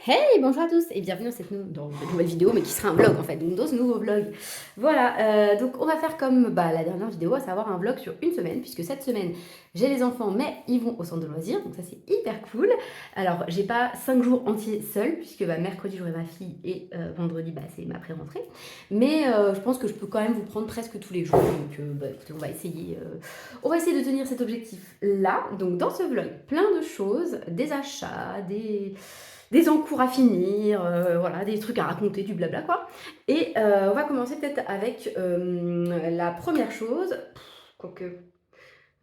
Hey, bonjour à tous et bienvenue dans dans cette nouvelle vidéo, mais qui sera un vlog en fait, donc dans ce nouveau vlog. Voilà, donc on va faire comme la dernière vidéo, à savoir un vlog sur une semaine, puisque cette semaine j'ai les enfants, mais ils vont au centre de loisirs, donc ça c'est hyper cool. Alors j'ai pas 5 jours entiers seule, puisque mercredi j'aurai ma fille et vendredi c'est ma pré-rentrée, mais je pense que je peux quand même vous prendre presque tous les jours, donc écoutez, on va essayer de tenir cet objectif là. Donc dans ce vlog, plein de choses, des achats, des encours à finir, voilà, des trucs à raconter, du blabla quoi. Et on va commencer peut-être avec la première chose. Quoique,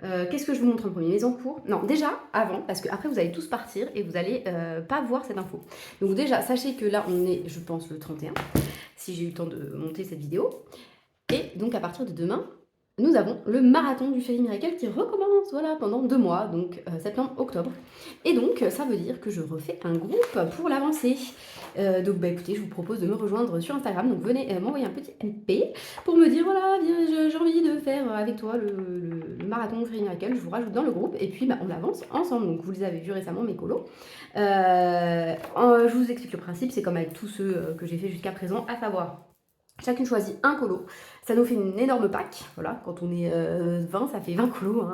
qu'est-ce que je vous montre en premier? Les encours? Non, déjà, avant, parce que après vous allez tous partir et vous allez pas voir cette info. Donc déjà, sachez que là, on est, je pense, le 31, si j'ai eu le temps de monter cette vidéo. Et donc à partir de demain, nous avons le marathon du Fairy Miracle qui recommence, voilà, pendant 2 mois, donc septembre-octobre. Et donc ça veut dire que je refais un groupe pour l'avancer. Donc écoutez, je vous propose de me rejoindre sur Instagram, donc venez m'envoyer un petit MP pour me dire voilà, j'ai envie de faire avec toi le marathon du Fairy Miracle, je vous rajoute dans le groupe et puis on avance ensemble. Donc vous les avez vus récemment, mes colos. Je vous explique le principe, c'est comme avec tous ceux que j'ai fait jusqu'à présent, à savoir chacune choisit un colo. Ça nous fait une énorme pack. Voilà, quand on est 20, ça fait 20 colos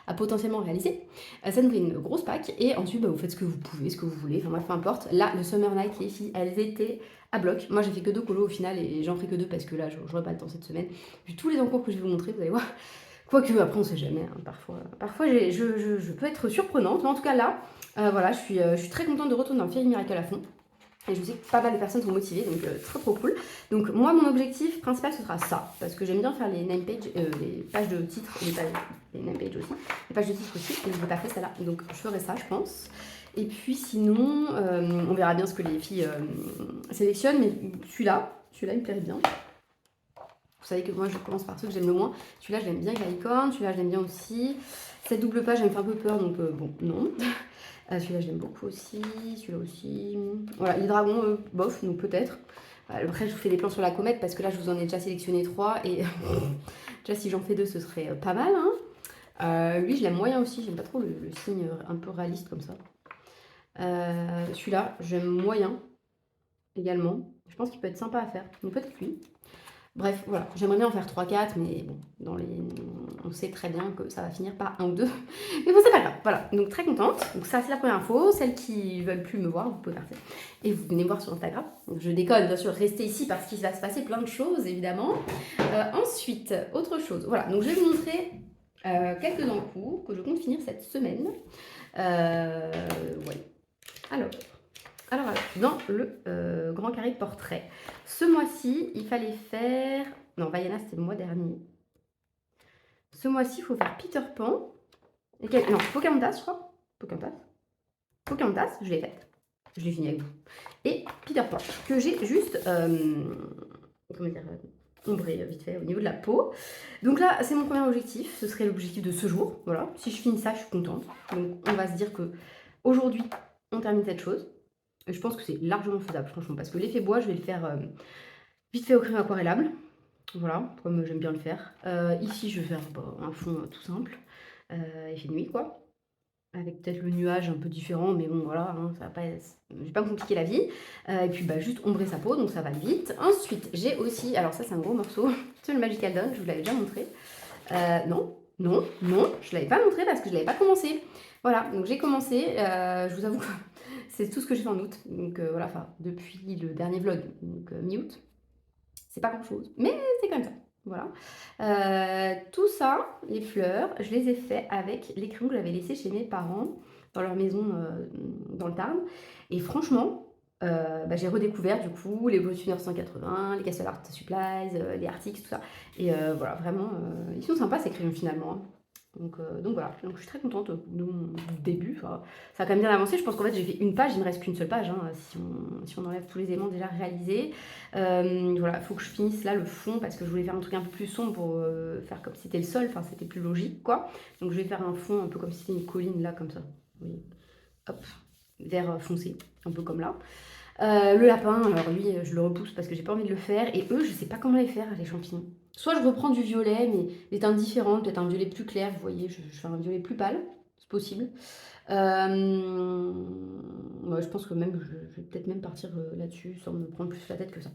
à potentiellement réaliser. Ça nous fait une grosse pack. Et ensuite, vous faites ce que vous pouvez, ce que vous voulez. Enfin bref, peu importe. Là, le Summer Night, les filles, elles étaient à bloc. Moi, j'ai fait que 2 colos au final et j'en ferai que 2 parce que là, j'aurai pas le temps cette semaine. Vu tous les encours que je vais vous montrer, vous allez voir. Quoique, après, on sait jamais. Hein. Parfois je peux être surprenante. Mais en tout cas, là, voilà, je suis très contente de retourner dans le Fairy Miracle à fond. Et je sais que pas mal de personnes sont motivées, donc très trop cool. Donc moi, mon objectif principal, ce sera ça. Parce que j'aime bien faire les name pages, les pages de titres, les name pages aussi. Les pages de titres aussi, et je n'ai pas fait celle-là. Donc je ferai ça, je pense. Et puis sinon, on verra bien ce que les filles sélectionnent. Mais celui-là, il me plairait bien. Vous savez que moi, je commence par ceux que j'aime le moins. Celui-là, je l'aime bien avec la licorne. Celui-là, je l'aime bien aussi. Cette double page, elle me fait un peu peur, donc bon, non. Celui-là, je l'aime beaucoup aussi. Celui-là aussi. Voilà, les dragons, bof, donc peut-être. Après, je vous fais des plans sur la comète parce que là, je vous en ai déjà sélectionné 3. Et déjà, si j'en fais 2, ce serait pas mal. Hein. Lui, je l'aime moyen aussi. J'aime pas trop le signe un peu réaliste comme ça. Celui-là, j'aime moyen également. Je pense qu'il peut être sympa à faire. Donc peut-être lui. Bref, voilà, j'aimerais bien en faire 3-4, mais bon, on sait très bien que ça va finir par 1 ou 2. Mais bon, c'est pas grave, voilà, donc très contente. Donc ça, c'est la première info. Celles qui veulent plus me voir, vous pouvez partir. Et vous venez me voir sur Instagram. Donc je déconne, bien sûr, restez ici parce qu'il va se passer plein de choses, évidemment. Ensuite, autre chose, voilà, donc je vais vous montrer quelques encours que je compte finir cette semaine. Ouais. Alors, dans le grand carré portrait, ce mois-ci, il fallait faire... Non, Vaiana, c'était le mois dernier. Ce mois-ci, il faut faire Peter Pan. Non, Pocahontas, je crois. Pocahontas, je l'ai faite. Je l'ai fini avec vous. Et Peter Pan, que j'ai juste... comment dire ombré vite fait au niveau de la peau. Donc là, c'est mon premier objectif. Ce serait l'objectif de ce jour. Voilà. Si je finis ça, je suis contente. Donc, on va se dire que aujourd'hui, on termine cette chose. Et je pense que c'est largement faisable, franchement, parce que l'effet bois, je vais le faire vite fait au crayon aquarellable. Voilà, comme j'aime bien le faire. Ici, je vais faire un fond tout simple. Effet nuit, quoi. Avec peut-être le nuage un peu différent, mais bon, voilà, hein, ça va pas... je vais pas me compliquer la vie. Et puis, juste ombrer sa peau, donc ça va vite. Ensuite, j'ai aussi... Alors ça, c'est un gros morceau. C'est le Magical Dawn, je vous l'avais déjà montré. Non, je l'avais pas montré parce que je l'avais pas commencé. Voilà, donc j'ai commencé, je vous avoue que c'est tout ce que j'ai fait en août. Donc voilà, enfin, depuis le dernier vlog, donc mi-août. C'est pas grand chose, mais c'est quand même ça. Voilà. Tout ça, les fleurs, je les ai fait avec les crayons que j'avais laissés chez mes parents dans leur maison dans le Tarn. Et franchement, j'ai redécouvert du coup les Evolutionnaire 180, les Castle Art Supplies, les Arctics, tout ça. Et voilà, vraiment, ils sont sympas ces crayons finalement. Hein. Donc voilà, donc je suis très contente de mon début. Enfin, ça a quand même bien avancé. Je pense qu'en fait j'ai fait une page, il me reste qu'une seule page hein, si on enlève tous les éléments déjà réalisés. Voilà, il faut que je finisse là le fond parce que je voulais faire un truc un peu plus sombre pour faire comme si c'était le sol, enfin c'était plus logique quoi. Donc je vais faire un fond un peu comme si c'était une colline là comme ça. Oui. Hop, vert foncé, un peu comme là. Le lapin, alors lui, je le repousse parce que j'ai pas envie de le faire. Et eux, je sais pas comment les faire, les champignons. Soit je reprends du violet, mais des teintes différentes, peut-être un violet plus clair, vous voyez, je fais un violet plus pâle. c'est possible. Ouais, je pense que même, je vais peut-être même partir là-dessus sans me prendre plus la tête que ça.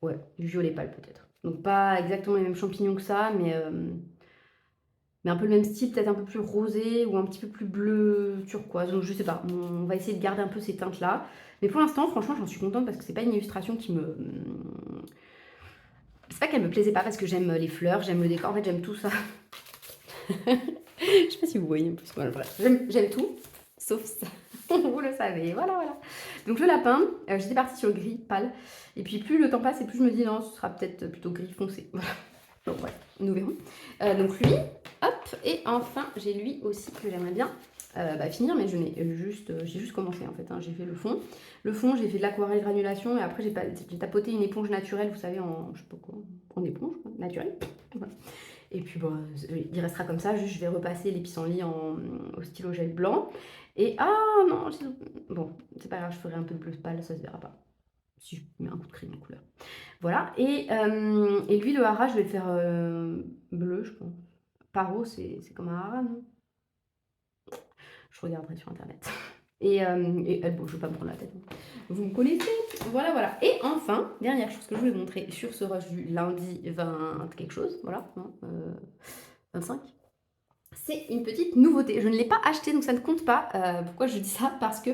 Ouais, du violet pâle peut-être. Donc pas exactement les mêmes champignons que ça, mais un peu le même style, peut-être un peu plus rosé ou un petit peu plus bleu turquoise. Donc je sais pas, on va essayer de garder un peu ces teintes-là. Mais pour l'instant, franchement, j'en suis contente parce que c'est pas une illustration qui me... C'est pas qu'elle me plaisait pas parce que j'aime les fleurs, j'aime le décor, en fait j'aime tout ça. Je sais pas si vous voyez en plus. Voilà, bref. J'aime tout, sauf ça. Vous le savez, voilà, voilà. Donc le lapin, j'étais partie sur le gris pâle. Et puis plus le temps passe et plus je me dis non, ce sera peut-être plutôt gris foncé. Voilà. Donc ouais, nous verrons. Donc lui, hop, et enfin j'ai lui aussi que j'aimerais bien finir, mais j'ai juste commencé en fait. Hein. J'ai fait le fond. Le fond, j'ai fait de l'aquarelle granulation et après j'ai tapoté une éponge naturelle, vous savez, en je sais pas quoi, en éponge naturelle. Voilà. Et puis bon, il restera comme ça, juste je vais repasser les pissenlits au stylo gel blanc. Et ah non, bon, c'est pas grave, je ferai un peu de bleu pâle, ça se verra pas. Si je mets un coup de crayon de couleur. Voilà, et lui, le hara, je vais le faire bleu, je pense. Paro, c'est comme un hara, non? Je regarderai sur internet. Et bon, je ne vais pas me prendre la tête. Hein. Vous me connaissez. Voilà, voilà. Et enfin, dernière chose que je voulais vous montrer sur ce rush du lundi 20 quelque chose, voilà, hein, 25. C'est une petite nouveauté. Je ne l'ai pas acheté, donc ça ne compte pas. Pourquoi je dis ça? Parce que...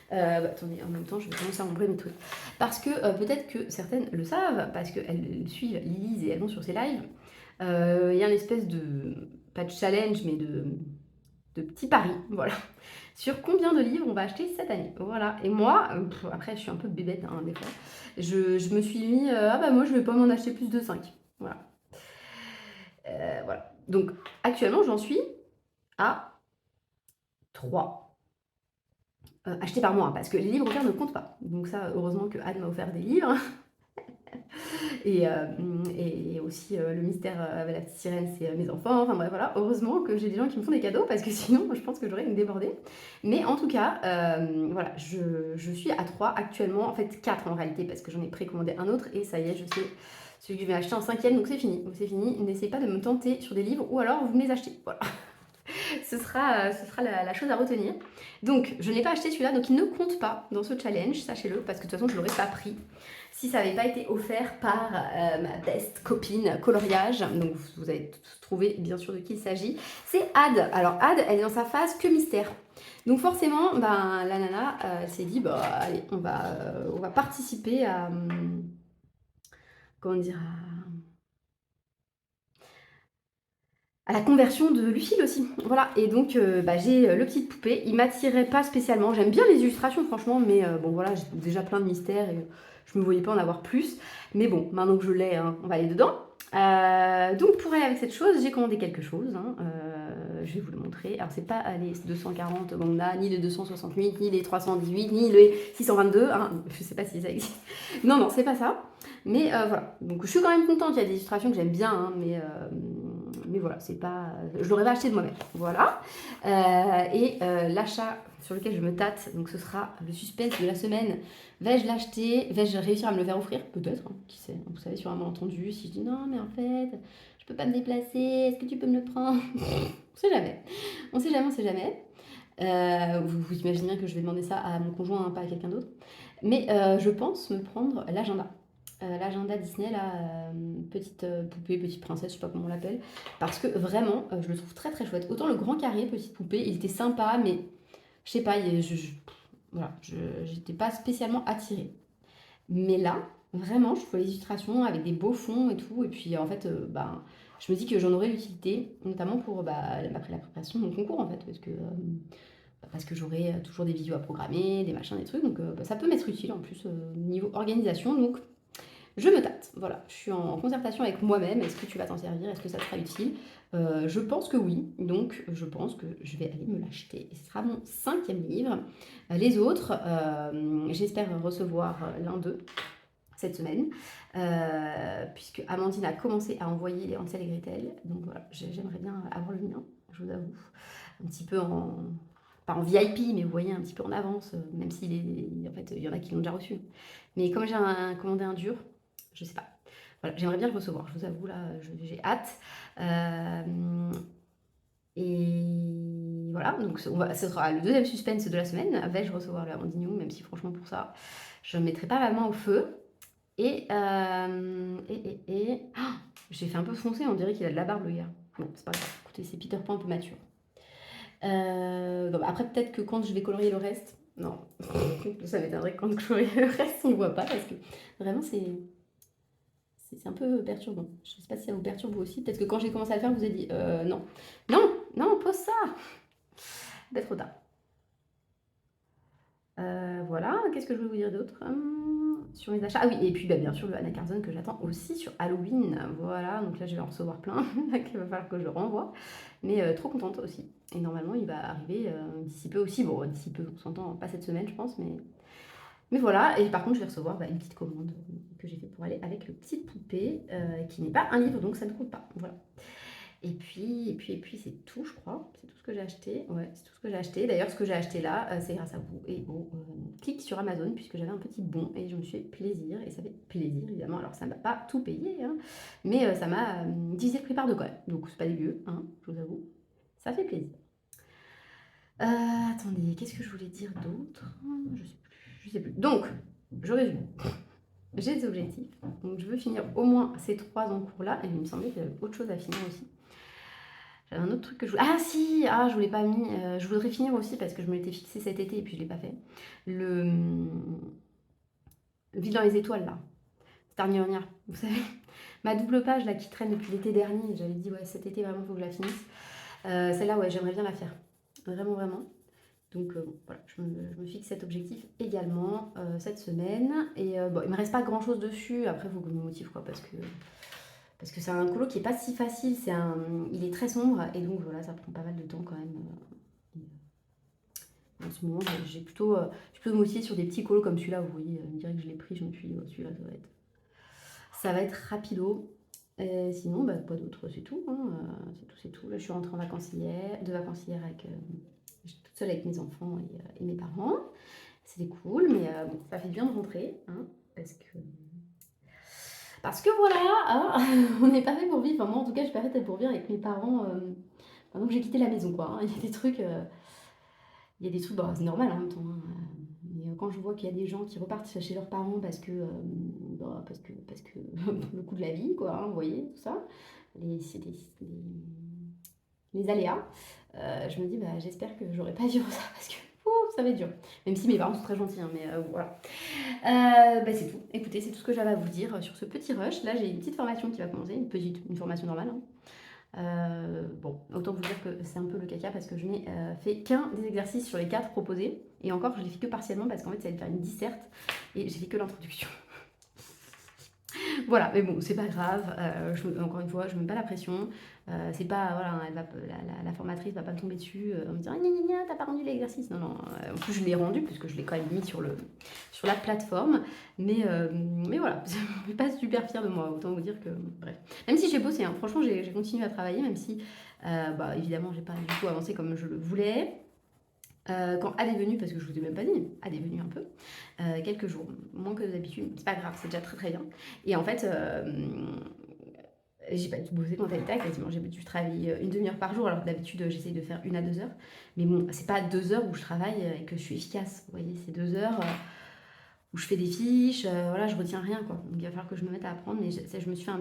attendez, en même temps, je vais commencer à ombrer mes trucs. Parce que peut-être que certaines le savent, parce qu'elles suivent, lisent et elles vont sur ses lives. Il y a une espèce de... pas de challenge, mais de petits paris, voilà. Sur combien de livres on va acheter cette année. Voilà. Et moi, après, je suis un peu bébête, hein, des fois. Je me suis mis... ah bah moi, je vais pas m'en acheter plus de 5. Voilà. Voilà. Donc, actuellement, j'en suis à 3 achetés par mois, parce que les livres offerts ne comptent pas. Donc ça, heureusement que Anne m'a offert des livres. Et aussi le mystère avec la petite sirène, c'est mes enfants. Enfin bref, voilà. Heureusement que j'ai des gens qui me font des cadeaux, parce que sinon, je pense que j'aurais une débordée. Mais en tout cas, voilà, je suis à 3 actuellement. En fait, 4 en réalité, parce que j'en ai précommandé un autre. Et ça y est, je sais celui que je vais acheter en 5e, donc c'est fini. Donc c'est fini. N'essayez pas de me tenter sur des livres, ou alors vous me les achetez. Voilà. Ce sera la chose à retenir. Donc, je ne l'ai pas acheté celui-là, donc il ne compte pas dans ce challenge, sachez-le, parce que de toute façon, je ne l'aurais pas pris si ça n'avait pas été offert par ma best copine coloriage. Donc, vous allez trouver bien sûr de qui il s'agit. C'est Ad. Alors, Ad, elle est dans sa phase que mystère. Donc, forcément, ben, la nana, elle s'est dit, bah, allez, on va participer à... comment dire, à la conversion de Lucille aussi. Voilà, et donc j'ai le petite poupée. Il m'attirait pas spécialement. J'aime bien les illustrations, franchement, mais bon voilà, j'ai déjà plein de mystères et je me voyais pas en avoir plus. Mais bon, maintenant que je l'ai, hein, on va aller dedans. Donc pour aller avec cette chose, j'ai commandé quelque chose. Hein, je vais vous le montrer. Alors c'est pas les 240 Ganda, ni les 268, ni les 318, ni les 622. Hein, je sais pas si ça existe. Non, non, c'est pas ça. Mais voilà. Donc je suis quand même contente. Il y a des illustrations que j'aime bien, hein, mais voilà, c'est pas. Je l'aurais pas acheté de moi-même. Voilà. L'achat sur lequel je me tâte, donc ce sera le suspense de la semaine. Vais-je l'acheter? Vais-je réussir à me le faire offrir? Peut-être, hein, qui sait. Vous savez, sur un malentendu, si je dis non, mais en fait, je peux pas me déplacer, est-ce que tu peux me le prendre? On sait jamais. On sait jamais, on sait jamais. Vous imaginez bien que je vais demander ça à mon conjoint, hein, pas à quelqu'un d'autre. Mais je pense me prendre l'agenda. L'agenda Disney, la petite poupée, petite princesse, je sais pas comment on l'appelle. Parce que vraiment, je le trouve très très chouette. Autant le grand carré, petite poupée, il était sympa, mais je sais pas, voilà, j'étais pas spécialement attirée. Mais là, vraiment, je fais les illustrations avec des beaux fonds et tout. Et puis en fait, je me dis que j'en aurais l'utilité, notamment pour après la préparation de mon concours en fait. Parce que j'aurai toujours des vidéos à programmer, des machins, des trucs. Donc ça peut m'être utile en plus niveau organisation. Donc je me tâte, voilà, je suis en concertation avec moi-même. Est-ce que tu vas t'en servir? Est-ce que ça te sera utile? Je pense que oui, donc je pense que je vais aller me l'acheter. Et ce sera mon 5e livre. Les autres, j'espère recevoir l'un d'eux cette semaine, puisque Amandine a commencé à envoyer les Hansel et Gretel. Donc voilà, j'aimerais bien avoir le mien, je vous avoue. Un petit peu pas en VIP, mais vous voyez, un petit peu en avance, même s'il est... En fait, il y en a qui l'ont déjà reçu. Mais comme j'ai commandé un dur, je sais pas. Voilà, j'aimerais bien le recevoir, je vous avoue, là, j'ai hâte. Et voilà, donc ce sera le deuxième suspense de la semaine. Vais-je recevoir le Amandine, même si franchement pour ça, je ne mettrai pas ma main au feu. Oh, j'ai fait un peu foncer, on dirait qu'il a de la barbe le gars. Bon, c'est pas grave, écoutez, c'est Peter Pan un peu mature. Bon, après, peut-être que quand je vais colorier le reste, non, ça m'étonnerait que quand je colorie le reste, on ne voit pas parce que vraiment, c'est un peu perturbant. Je ne sais pas si ça vous perturbe vous aussi. Peut-être que quand j'ai commencé à le faire, vous avez dit non, non, non, pose ça. Peut-être trop tard. Voilà, qu'est-ce que je voulais vous dire d'autre sur mes achats? Ah oui, et puis bah, bien sûr le Anna Carzon que j'attends aussi sur Halloween. Voilà, donc là je vais en recevoir plein, qu'il va falloir que je renvoie. Mais trop contente aussi. Et normalement il va arriver d'ici peu aussi. Bon, d'ici peu, on s'entend, pas cette semaine je pense, mais voilà. Et par contre je vais recevoir une petite commande que j'ai fait pour aller avec le petit poupée, qui n'est pas un livre, donc ça ne compte pas. Voilà. Et puis c'est tout, je crois. C'est tout ce que j'ai acheté. Ouais, c'est tout ce que j'ai acheté. D'ailleurs, ce que j'ai acheté là, c'est grâce à vous et au clic sur Amazon, puisque j'avais un petit bon et je me suis fait plaisir. Et ça fait plaisir, évidemment. Alors, ça ne m'a pas tout payé, hein, mais ça m'a divisé le prix par deux quand même. Donc, c'est pas dégueu, hein, je vous avoue. Ça fait plaisir. Attendez, qu'est-ce que je voulais dire d'autre? Je sais plus. Je sais plus. Donc, je résume. J'ai des objectifs. Donc, je veux finir au moins ces 3 en cours là. Et il me semblait qu'il y avait autre chose à finir aussi. J'avais un autre truc que je voulais... Ah si, je voulais pas mis. Je voudrais finir aussi parce que je me l'étais fixé cet été et puis je l'ai pas fait. Le Ville dans les étoiles là. Starnier, vous savez. Ma double page là qui traîne depuis l'été dernier. J'avais dit ouais cet été vraiment faut que je la finisse. Celle-là ouais j'aimerais bien la faire. Vraiment vraiment. Donc voilà, je me fixe cet objectif également cette semaine. Et bon, il me reste pas grand chose dessus. Après, il faut que je me motive quoi parce que c'est un colo qui est pas si facile, il est très sombre et donc voilà, ça prend pas mal de temps quand même. En ce moment, j'ai plutôt, je suis plutôt motivée sur des petits colos comme celui-là. Vous voyez, on dirait que je l'ai pris, je me suis dit, celui-là, ça va être rapido. Sinon, bah, quoi d'autre, c'est tout, hein, c'est tout. Là, je suis rentrée de vacances hier avec, j'étais toute seule avec mes enfants et mes parents. C'était cool, mais bon, ça fait bien de rentrer, hein, parce que voilà, hein, on n'est pas fait pour vivre. Enfin, moi, en tout cas, je suis pas faite pour vivre avec mes parents. Pendant que j'ai quitté la maison, quoi. Hein. Il y a des trucs, bah, c'est normal en même temps. Hein. Mais quand je vois qu'il y a des gens qui repartent chez leurs parents parce que le coût de la vie, quoi. Hein, vous voyez tout ça, les aléas. Je me dis, bah, j'espère que j'aurai pas à vivre ça parce que ça va être dur. Même si mes parents sont très gentils, hein, mais voilà. Bah, c'est tout. Écoutez, c'est tout ce que j'avais à vous dire sur ce petit rush. Là, j'ai une petite formation qui va commencer, une formation normale. Hein. Bon, autant vous dire que c'est un peu le caca parce que je n'ai fait qu'un des exercices sur les 4 proposés. Et encore, je l'ai fait que partiellement parce qu'en fait, ça allait faire une disserte et j'ai fait que l'introduction. Voilà, mais bon, c'est pas grave. Encore une fois, je ne mets pas la pression. C'est pas, voilà, la formatrice va pas me tomber dessus en me disant gna gna gna, t'as pas rendu l'exercice. Non, non. En plus, je l'ai rendu puisque je l'ai quand même mis sur la plateforme. Mais voilà, je ne suis pas super fière de moi. Autant vous dire que, bref. Même si j'ai bossé, hein, franchement, j'ai continué à travailler, même si, bah, évidemment, j'ai pas du tout avancé comme je le voulais. Quand Ad est venue, parce que je vous ai même pas dit, Ad est venue un peu, quelques jours, moins que d'habitude, c'est pas grave, c'est déjà très très bien. Et en fait, j'ai pas dû bosser quand elle était là, quasiment j'ai dû travailler une demi-heure par jour, alors que d'habitude j'essaye de faire 1 à 2 heures. Mais bon, c'est pas 2 heures où je travaille et que je suis efficace, vous voyez, c'est 2 heures où je fais des fiches, voilà, je retiens rien quoi. Donc il va falloir que je me mette à apprendre, mais je me suis fait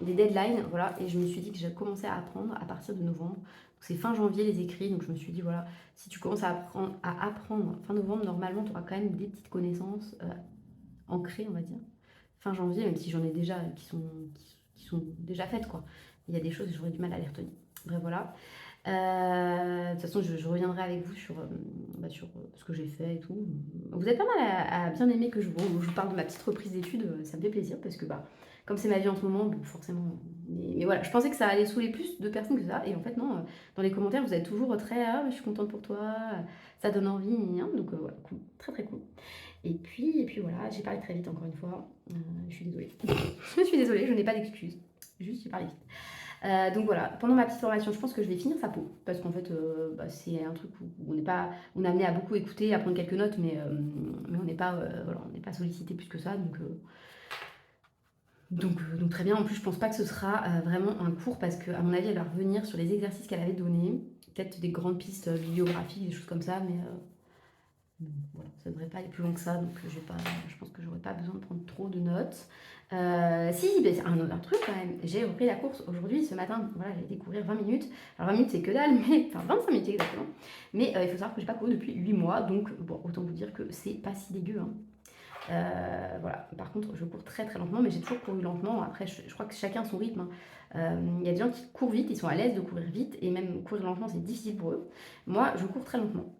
des deadlines, voilà, et je me suis dit que j'ai commencé à apprendre à partir de novembre. C'est fin janvier les écrits, donc je me suis dit voilà, si tu commences à apprendre fin novembre, normalement tu auras quand même des petites connaissances ancrées, on va dire. Fin janvier, même si j'en ai déjà qui sont déjà faites quoi. Il y a des choses que j'aurais du mal à les retenir. Bref voilà. De toute façon, je reviendrai avec vous sur ce que j'ai fait et tout. Vous êtes pas mal à bien aimer que je vous parle de ma petite reprise d'études. Ça me fait plaisir parce que bah, comme c'est ma vie en ce moment, bon, forcément. Mais voilà, je pensais que ça allait saouler plus de personnes que ça. Et en fait, non. Dans les commentaires, vous êtes toujours très je suis contente pour toi, ça donne envie. Hein, donc voilà, cool. Très très cool. Et puis voilà, j'ai parlé très vite encore une fois. Je suis désolée. Je suis désolée, je n'ai pas d'excuses. Juste, j'ai parlé vite. Donc voilà, pendant ma petite formation, je pense que je vais finir sa peau. Parce qu'en fait, bah, c'est un truc où on est amené à beaucoup écouter, à prendre quelques notes, mais on n'est pas, voilà, on n'est pas sollicité plus que ça. Donc Donc très bien. En plus, je pense pas que ce sera vraiment un cours parce qu'à mon avis, elle va revenir sur les exercices qu'elle avait donnés. Peut-être des grandes pistes bibliographiques, des choses comme ça, mais voilà, ça ne devrait pas aller plus loin que ça. Donc je pense que j'aurais pas besoin de prendre trop de notes. Si, ben, c'est un autre truc quand même. J'ai repris la course aujourd'hui, ce matin. Voilà, j'ai été courir 20 minutes. Alors 20 minutes, c'est que dalle, mais enfin 25 minutes exactement. Mais il faut savoir que j'ai pas couru depuis 8 mois. Donc bon, autant vous dire que c'est pas si dégueu, hein. Voilà. Par contre, je cours très très lentement, mais j'ai toujours couru lentement. Après, je crois que chacun son rythme, hein. Il y a des gens qui courent vite, ils sont à l'aise de courir vite, et même courir lentement, c'est difficile pour eux. Moi, je cours très lentement.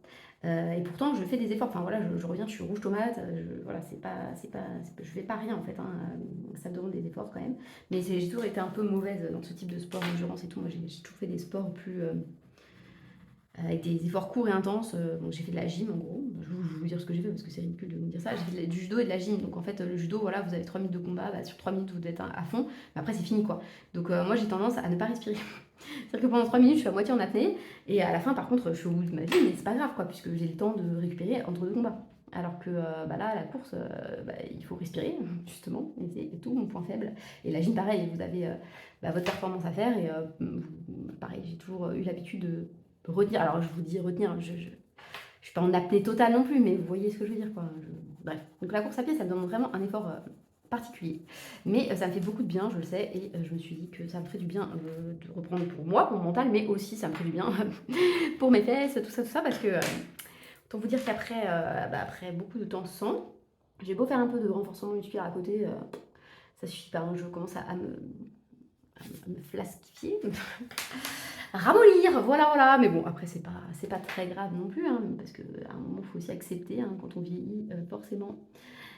Et pourtant, je fais des efforts. Enfin voilà, je reviens, je suis rouge tomate. Voilà, je fais pas rien en fait, hein. Ça me demande des efforts quand même. Mais j'ai toujours été un peu mauvaise dans ce type de sport, endurance et tout. Moi, j'ai toujours fait des sports plus avec des efforts courts et intenses. Donc j'ai fait de la gym en gros. Je vais vous dire ce que j'ai fait parce que c'est ridicule de vous dire ça. J'ai fait du judo et de la gym. Donc en fait, le judo, voilà, vous avez 3 minutes de combat. Bah, sur 3 minutes, vous devez être à fond. Mais après, c'est fini quoi. Donc moi, j'ai tendance à ne pas respirer. C'est-à-dire que pendant 3 minutes, je suis à moitié en apnée. Et à la fin, par contre, je suis au bout de ma vie. Mais c'est pas grave quoi, puisque j'ai le temps de récupérer entre deux combats. Alors que bah là, la course, il faut respirer, justement. Et c'est tout mon point faible. Et la gym, pareil, vous avez votre performance à faire. Et pareil, j'ai toujours eu l'habitude de retenir. Alors, je vous dis retenir, je suis pas en apnée totale non plus, mais vous voyez ce que je veux dire, quoi. Bref. Donc, la course à pied, ça me demande vraiment un effort particulier. Mais ça me fait beaucoup de bien, je le sais, et je me suis dit que ça me ferait du bien de reprendre pour moi, pour mon mental, mais aussi ça me ferait du bien pour mes fesses, tout ça, parce que autant vous dire qu'après après beaucoup de temps sans, j'ai beau faire un peu de renforcement musculaire à côté, ça suffit pas, hein. Je commence à me flasquifier, ramollir, voilà. Mais bon, après, c'est pas très grave non plus, hein, parce qu'à un moment, il faut aussi accepter, hein, quand on vieillit, forcément,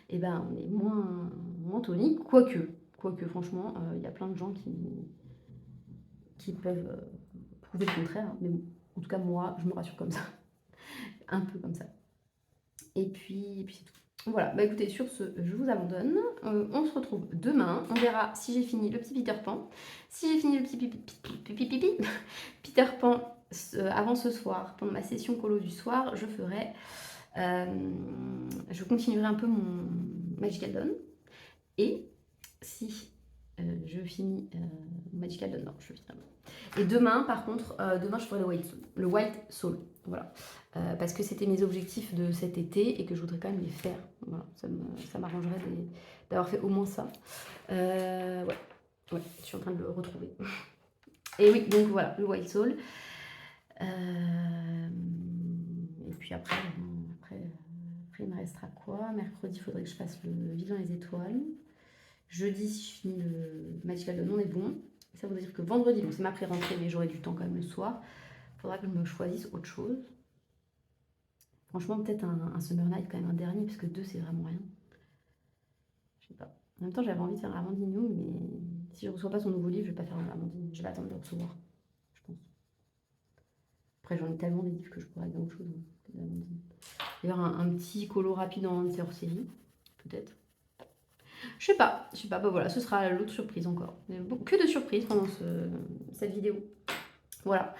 et ben, on est moins tonique, quoique franchement, il y a plein de gens qui peuvent prouver le contraire, hein. Mais bon, en tout cas, moi, je me rassure comme ça, un peu comme ça. Et puis c'est tout. Voilà, bah écoutez, sur ce, je vous abandonne. On se retrouve demain. On verra si j'ai fini le petit Peter Pan. Si j'ai fini le petit Peter Pan avant ce soir, pendant ma session colo du soir, je continuerai un peu mon Magical Dawn. Et si je finis Magical Dawn, non, je finirai. Et demain, par contre, demain je ferai le White Soul. Voilà. Parce que c'était mes objectifs de cet été et que je voudrais quand même les faire. Voilà. Ça m'arrangerait d'avoir fait au moins ça. Ouais, je suis en train de le retrouver. Et oui, donc voilà, le White Soul. Et puis après, il me restera quoi? Mercredi, il faudrait que je fasse le Vilain les étoiles. Jeudi, si je finis le Magical Dawn, on est bon. Ça veut dire que vendredi, bon, c'est ma pré-rentrée, mais j'aurai du temps quand même le soir. Il faudra que je me choisisse autre chose. Franchement, peut-être un Summer Night, quand même un dernier, parce que 2, c'est vraiment rien. Je sais pas. En même temps, j'avais envie de faire Amandine Young, mais si je ne reçois pas son nouveau livre, je vais pas faire Amandine. Je vais attendre de le recevoir, je pense. Après, j'en ai tellement des livres que je pourrais aller dans autre chose, hein, que d'Amandine. D'ailleurs, un petit colo rapide en hors-série, peut-être. Je sais pas, bah voilà, ce sera l'autre surprise encore. Que de surprises pendant cette vidéo. Voilà.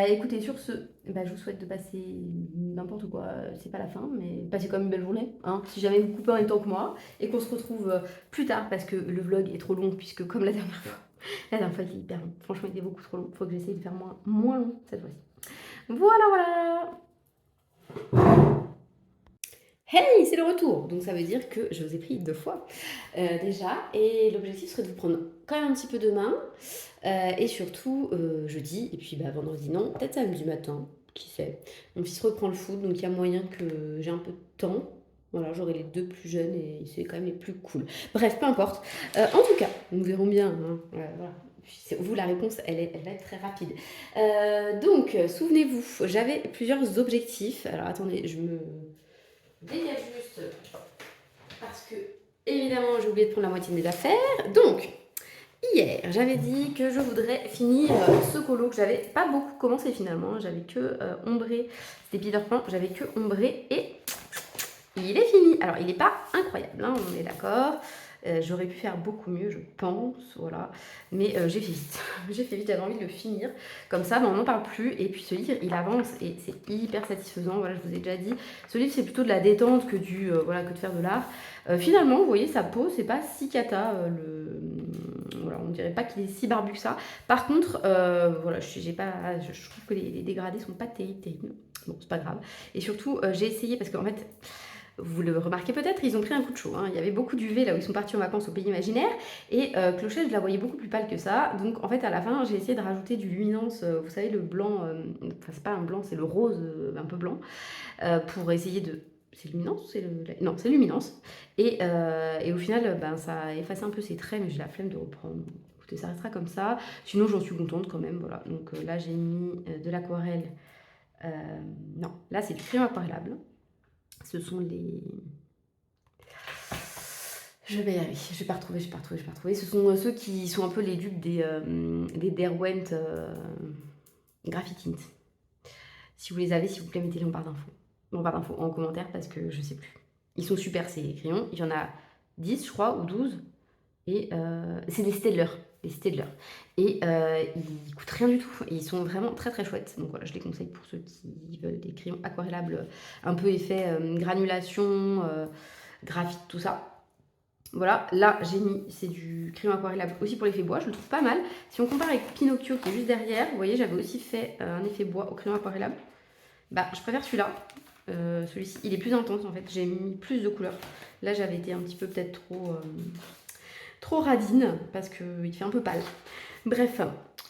Écoutez, sur ce, je vous souhaite de passer n'importe quoi, c'est pas la fin, mais passez quand même une belle journée, hein, si jamais vous coupez en même temps que moi, et qu'on se retrouve plus tard, parce que le vlog est trop long, puisque comme la dernière fois il est hyper long. Franchement, il était beaucoup trop long. Faut que j'essaye de faire moins long cette fois-ci. Voilà. Hey, c'est le retour. Donc ça veut dire que je vous ai pris 2 fois déjà. Et l'objectif serait de vous prendre quand même un petit peu demain. Et surtout jeudi. Et puis vendredi, non. Peut-être samedi matin. Qui sait. Mon fils reprend le foot. Donc il y a moyen que j'ai un peu de temps. Voilà, j'aurai les 2 plus jeunes. Et c'est quand même les plus cool. Bref, peu importe. En tout cas, nous verrons bien. Hein. Voilà. Vous, la réponse, elle va être très rapide. Donc, souvenez-vous, j'avais plusieurs objectifs. Alors, attendez, je me dégage juste parce que, évidemment, j'ai oublié de prendre la moitié de mes affaires. Donc, hier, j'avais dit que je voudrais finir ce colo que j'avais pas beaucoup commencé finalement. J'avais que ombré. C'était Peter Pan, j'avais que ombré et il est fini. Alors, il n'est pas incroyable, hein, on est d'accord. J'aurais pu faire beaucoup mieux, je pense, voilà. Mais j'ai fait vite. J'ai fait vite, j'avais envie de le finir. Comme ça, on n'en parle plus. Et puis ce livre, il avance et c'est hyper satisfaisant. Voilà, je vous ai déjà dit. Ce livre, c'est plutôt de la détente que voilà, que de faire de l'art. Finalement, vous voyez, sa peau, c'est pas si cata. Voilà, on dirait pas qu'il est si barbu que ça. Par contre, voilà, je trouve que les dégradés sont pas terribles. Bon, c'est pas grave. Et surtout, j'ai essayé parce qu'en fait, vous le remarquez peut-être, ils ont pris un coup de chaud. Hein. Il y avait beaucoup d'UV là où ils sont partis en vacances au pays imaginaire. Et Clochette, je la voyais beaucoup plus pâle que ça. Donc en fait, à la fin, j'ai essayé de rajouter du luminance. Vous savez, le blanc, enfin, c'est pas un blanc, c'est le rose un peu blanc. Pour essayer de. C'est luminance Non, c'est luminance. Et au final, ben, ça a effacé un peu ses traits, mais j'ai la flemme de reprendre. Écoutez, ça restera comme ça. Sinon, j'en suis contente quand même. Voilà. Donc là, j'ai mis de l'aquarelle. Non, là, c'est du crayon aquarellable. Ce sont les. Je vais y arriver, je vais pas retrouver. Ce sont ceux qui sont un peu les dupes des Derwent Graphite Tint. Si vous les avez, s'il vous plaît, mettez-les en barre d'infos en commentaire parce que je sais plus. Ils sont super ces crayons. Il y en a 10, je crois, ou 12. Et c'est des Staedtler. Et ils coûtent rien du tout. Et ils sont vraiment très très chouettes. Donc voilà, je les conseille pour ceux qui veulent des crayons aquarellables, un peu effet granulation, graphite, tout ça. Voilà, là j'ai mis, c'est du crayon aquarellable aussi pour l'effet bois, je le trouve pas mal. Si on compare avec Pinocchio qui est juste derrière, vous voyez, j'avais aussi fait un effet bois au crayon aquarellable. Bah, je préfère celui-là. Celui-ci, il est plus intense en fait, j'ai mis plus de couleurs. Là, j'avais été un petit peu peut-être trop radine parce qu'il fait un peu pâle. Bref,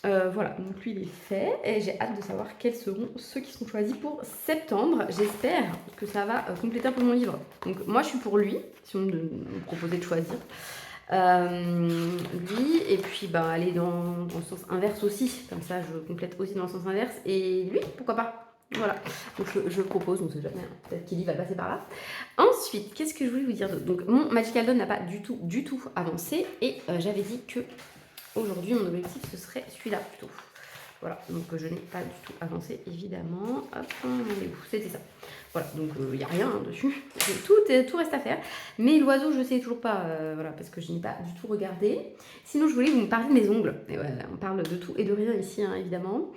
voilà, donc lui il est fait et j'ai hâte de savoir quels seront ceux qui seront choisis pour septembre. J'espère que ça va compléter un peu mon livre. Donc moi je suis pour lui, si on me proposait de choisir. Lui, et puis bah, aller dans le sens inverse aussi, comme ça je complète aussi dans le sens inverse. Et lui, pourquoi pas? Voilà, donc je propose, on sait jamais, hein. Peut-être qu'il va passer par là. Ensuite, qu'est-ce que je voulais vous dire d'autre? Donc mon Magical Dawn n'a pas du tout avancé et j'avais dit que aujourd'hui mon objectif ce serait celui-là plutôt. Voilà, donc je n'ai pas du tout avancé évidemment. Hop, c'était ça. Voilà, donc il n'y a rien dessus. Tout reste à faire. Mais l'oiseau, je ne sais toujours pas, voilà, parce que je n'ai pas du tout regardé. Sinon, je voulais vous parler de mes ongles. Et ouais, on parle de tout et de rien ici, hein, évidemment.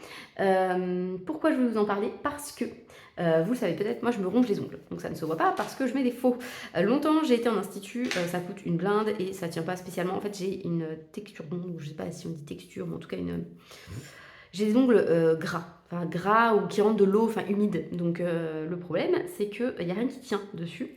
Pourquoi je vais vous en parler? Parce que vous le savez peut-être, moi je me ronge les ongles, donc ça ne se voit pas parce que je mets des faux. Longtemps j'ai été en institut, ça coûte une blinde et ça tient pas spécialement. En fait j'ai une texture d'ongle, je sais pas si on dit texture, mais en tout cas j'ai des ongles gras ou qui rentrent de l'eau, enfin humides. Donc le problème c'est qu'il n'y a rien qui tient dessus.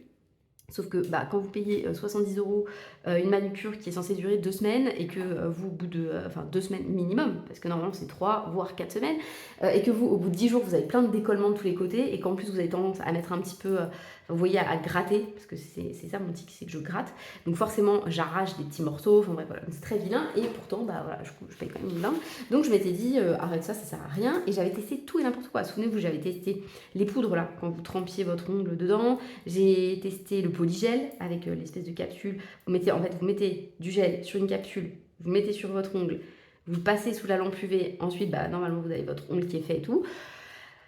Sauf que bah, quand vous payez 70 € une manucure qui est censée durer 2 semaines et que vous, au bout de 2 semaines minimum, parce que normalement c'est 3 voire 4 semaines, et que vous, au bout de 10 jours, vous avez plein de décollements de tous les côtés et qu'en plus vous avez tendance à mettre un petit peu, vous voyez, à gratter, parce que c'est ça mon tic, c'est que je gratte. Donc forcément, j'arrache des petits morceaux, enfin bref, voilà, c'est très vilain et pourtant, bah voilà, je paye quand même une blinde. Donc je m'étais dit, arrête ça sert à rien. Et j'avais testé tout et n'importe quoi. Souvenez-vous, j'avais testé les poudres là, quand vous trempiez votre ongle dedans. J'ai testé le polygel avec l'espèce de capsule. Vous mettez du gel sur une capsule, vous mettez sur votre ongle, vous le passez sous la lampe UV, ensuite bah, normalement vous avez votre ongle qui est fait et tout.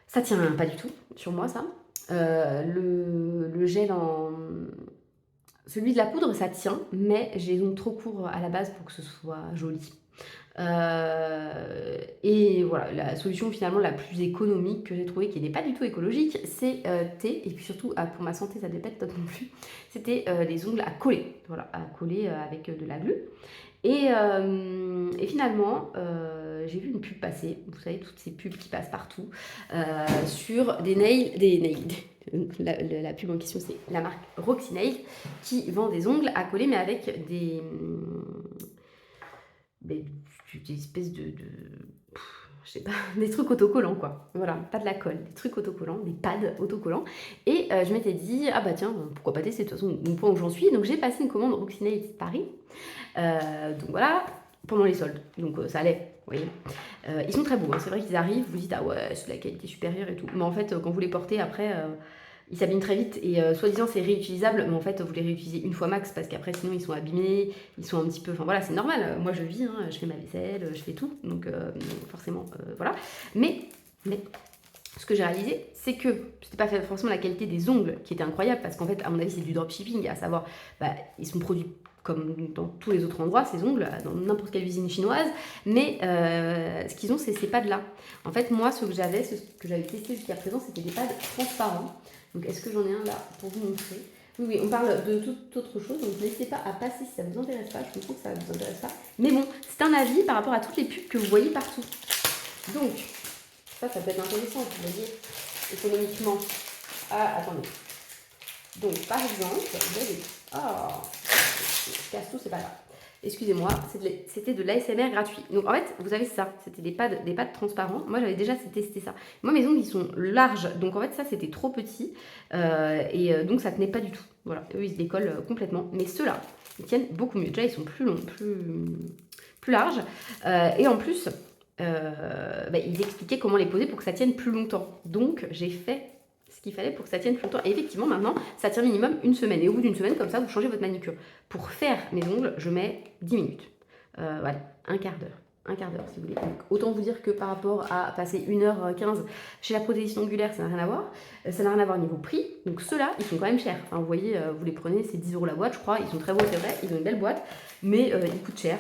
Ça tient pas du tout sur moi ça. Le gel celui de la poudre ça tient, mais j'ai les ongles trop courts à la base pour que ce soit joli. Et voilà, la solution finalement la plus économique que j'ai trouvée, qui n'est pas du tout écologique, c'est thé, et puis surtout pour ma santé ça ne devait pas être top non plus, c'était les ongles à coller, voilà, à coller avec de la glu. Et finalement, j'ai vu une pub passer, vous savez, toutes ces pubs qui passent partout, sur la pub en question, c'est la marque Roxy Nail, qui vend des ongles à coller, mais avec des espèces je sais pas, des trucs autocollants quoi. Voilà, pas de la colle, des trucs autocollants, des pads autocollants. Et je m'étais dit, ah bah tiens, pourquoi pas tester de toute façon au point où j'en suis. Donc j'ai passé une commande Roxy Nail Paris. Donc voilà, pendant les soldes. Donc ça allait, vous voyez. Ils sont très beaux, hein. C'est vrai qu'ils arrivent, vous dites, ah ouais, c'est de la qualité supérieure et tout. Mais en fait, quand vous les portez après, ils s'abîment très vite et soi-disant c'est réutilisable, mais en fait vous les réutilisez une fois max parce qu'après sinon ils sont abîmés, ils sont un petit peu, enfin voilà, c'est normal, moi je vis, hein, je fais ma vaisselle, je fais tout, donc forcément voilà. Mais ce que j'ai réalisé, c'est que c'était pas forcément la qualité des ongles qui était incroyable, parce qu'en fait à mon avis c'est du dropshipping, à savoir bah, ils sont produits comme dans tous les autres endroits, ces ongles, dans n'importe quelle usine chinoise, mais ce qu'ils ont, c'est ces pads-là. En fait, moi, ce que j'avais testé jusqu'à présent, c'était des pads transparents. Donc, est-ce que j'en ai un là pour vous montrer? Oui, oui, on parle de toute autre chose, donc n'hésitez pas à passer si ça ne vous intéresse pas. Je comprends que ça ne vous intéresse pas. Mais bon, c'est un avis par rapport à toutes les pubs que vous voyez partout. Donc, ça peut être intéressant, vous voyez, économiquement. Ah, attendez. Donc, par exemple, vous avez... Oh, je casse tout, c'est pas grave. Excusez-moi, c'était de l'ASMR gratuit. Donc en fait, vous avez ça, c'était des pads transparents. Moi, j'avais déjà testé ça. Moi, mes ongles, ils sont larges. Donc en fait, ça, c'était trop petit. Donc ça tenait pas du tout. Voilà, eux, ils se décollent complètement. Mais ceux-là, ils tiennent beaucoup mieux. Déjà, ils sont plus longs, plus larges. Et en plus, ils expliquaient comment les poser pour que ça tienne plus longtemps. Donc, j'ai fait ce qu'il fallait pour que ça tienne plus longtemps. Et effectivement, maintenant, ça tient minimum une semaine. Et au bout d'une semaine, comme ça, vous changez votre manucure. Pour faire mes ongles, je mets 10 minutes. Voilà, un quart d'heure. Un quart d'heure, si vous voulez. Donc, autant vous dire que par rapport à passer 1h15 chez la prothésiste ongulaire, ça n'a rien à voir. Ça n'a rien à voir niveau prix. Donc, ceux-là, ils sont quand même chers. Enfin, vous voyez, vous les prenez, c'est 10 € la boîte, je crois. Ils sont très beaux, c'est vrai. Ils ont une belle boîte. Mais ils coûtent cher.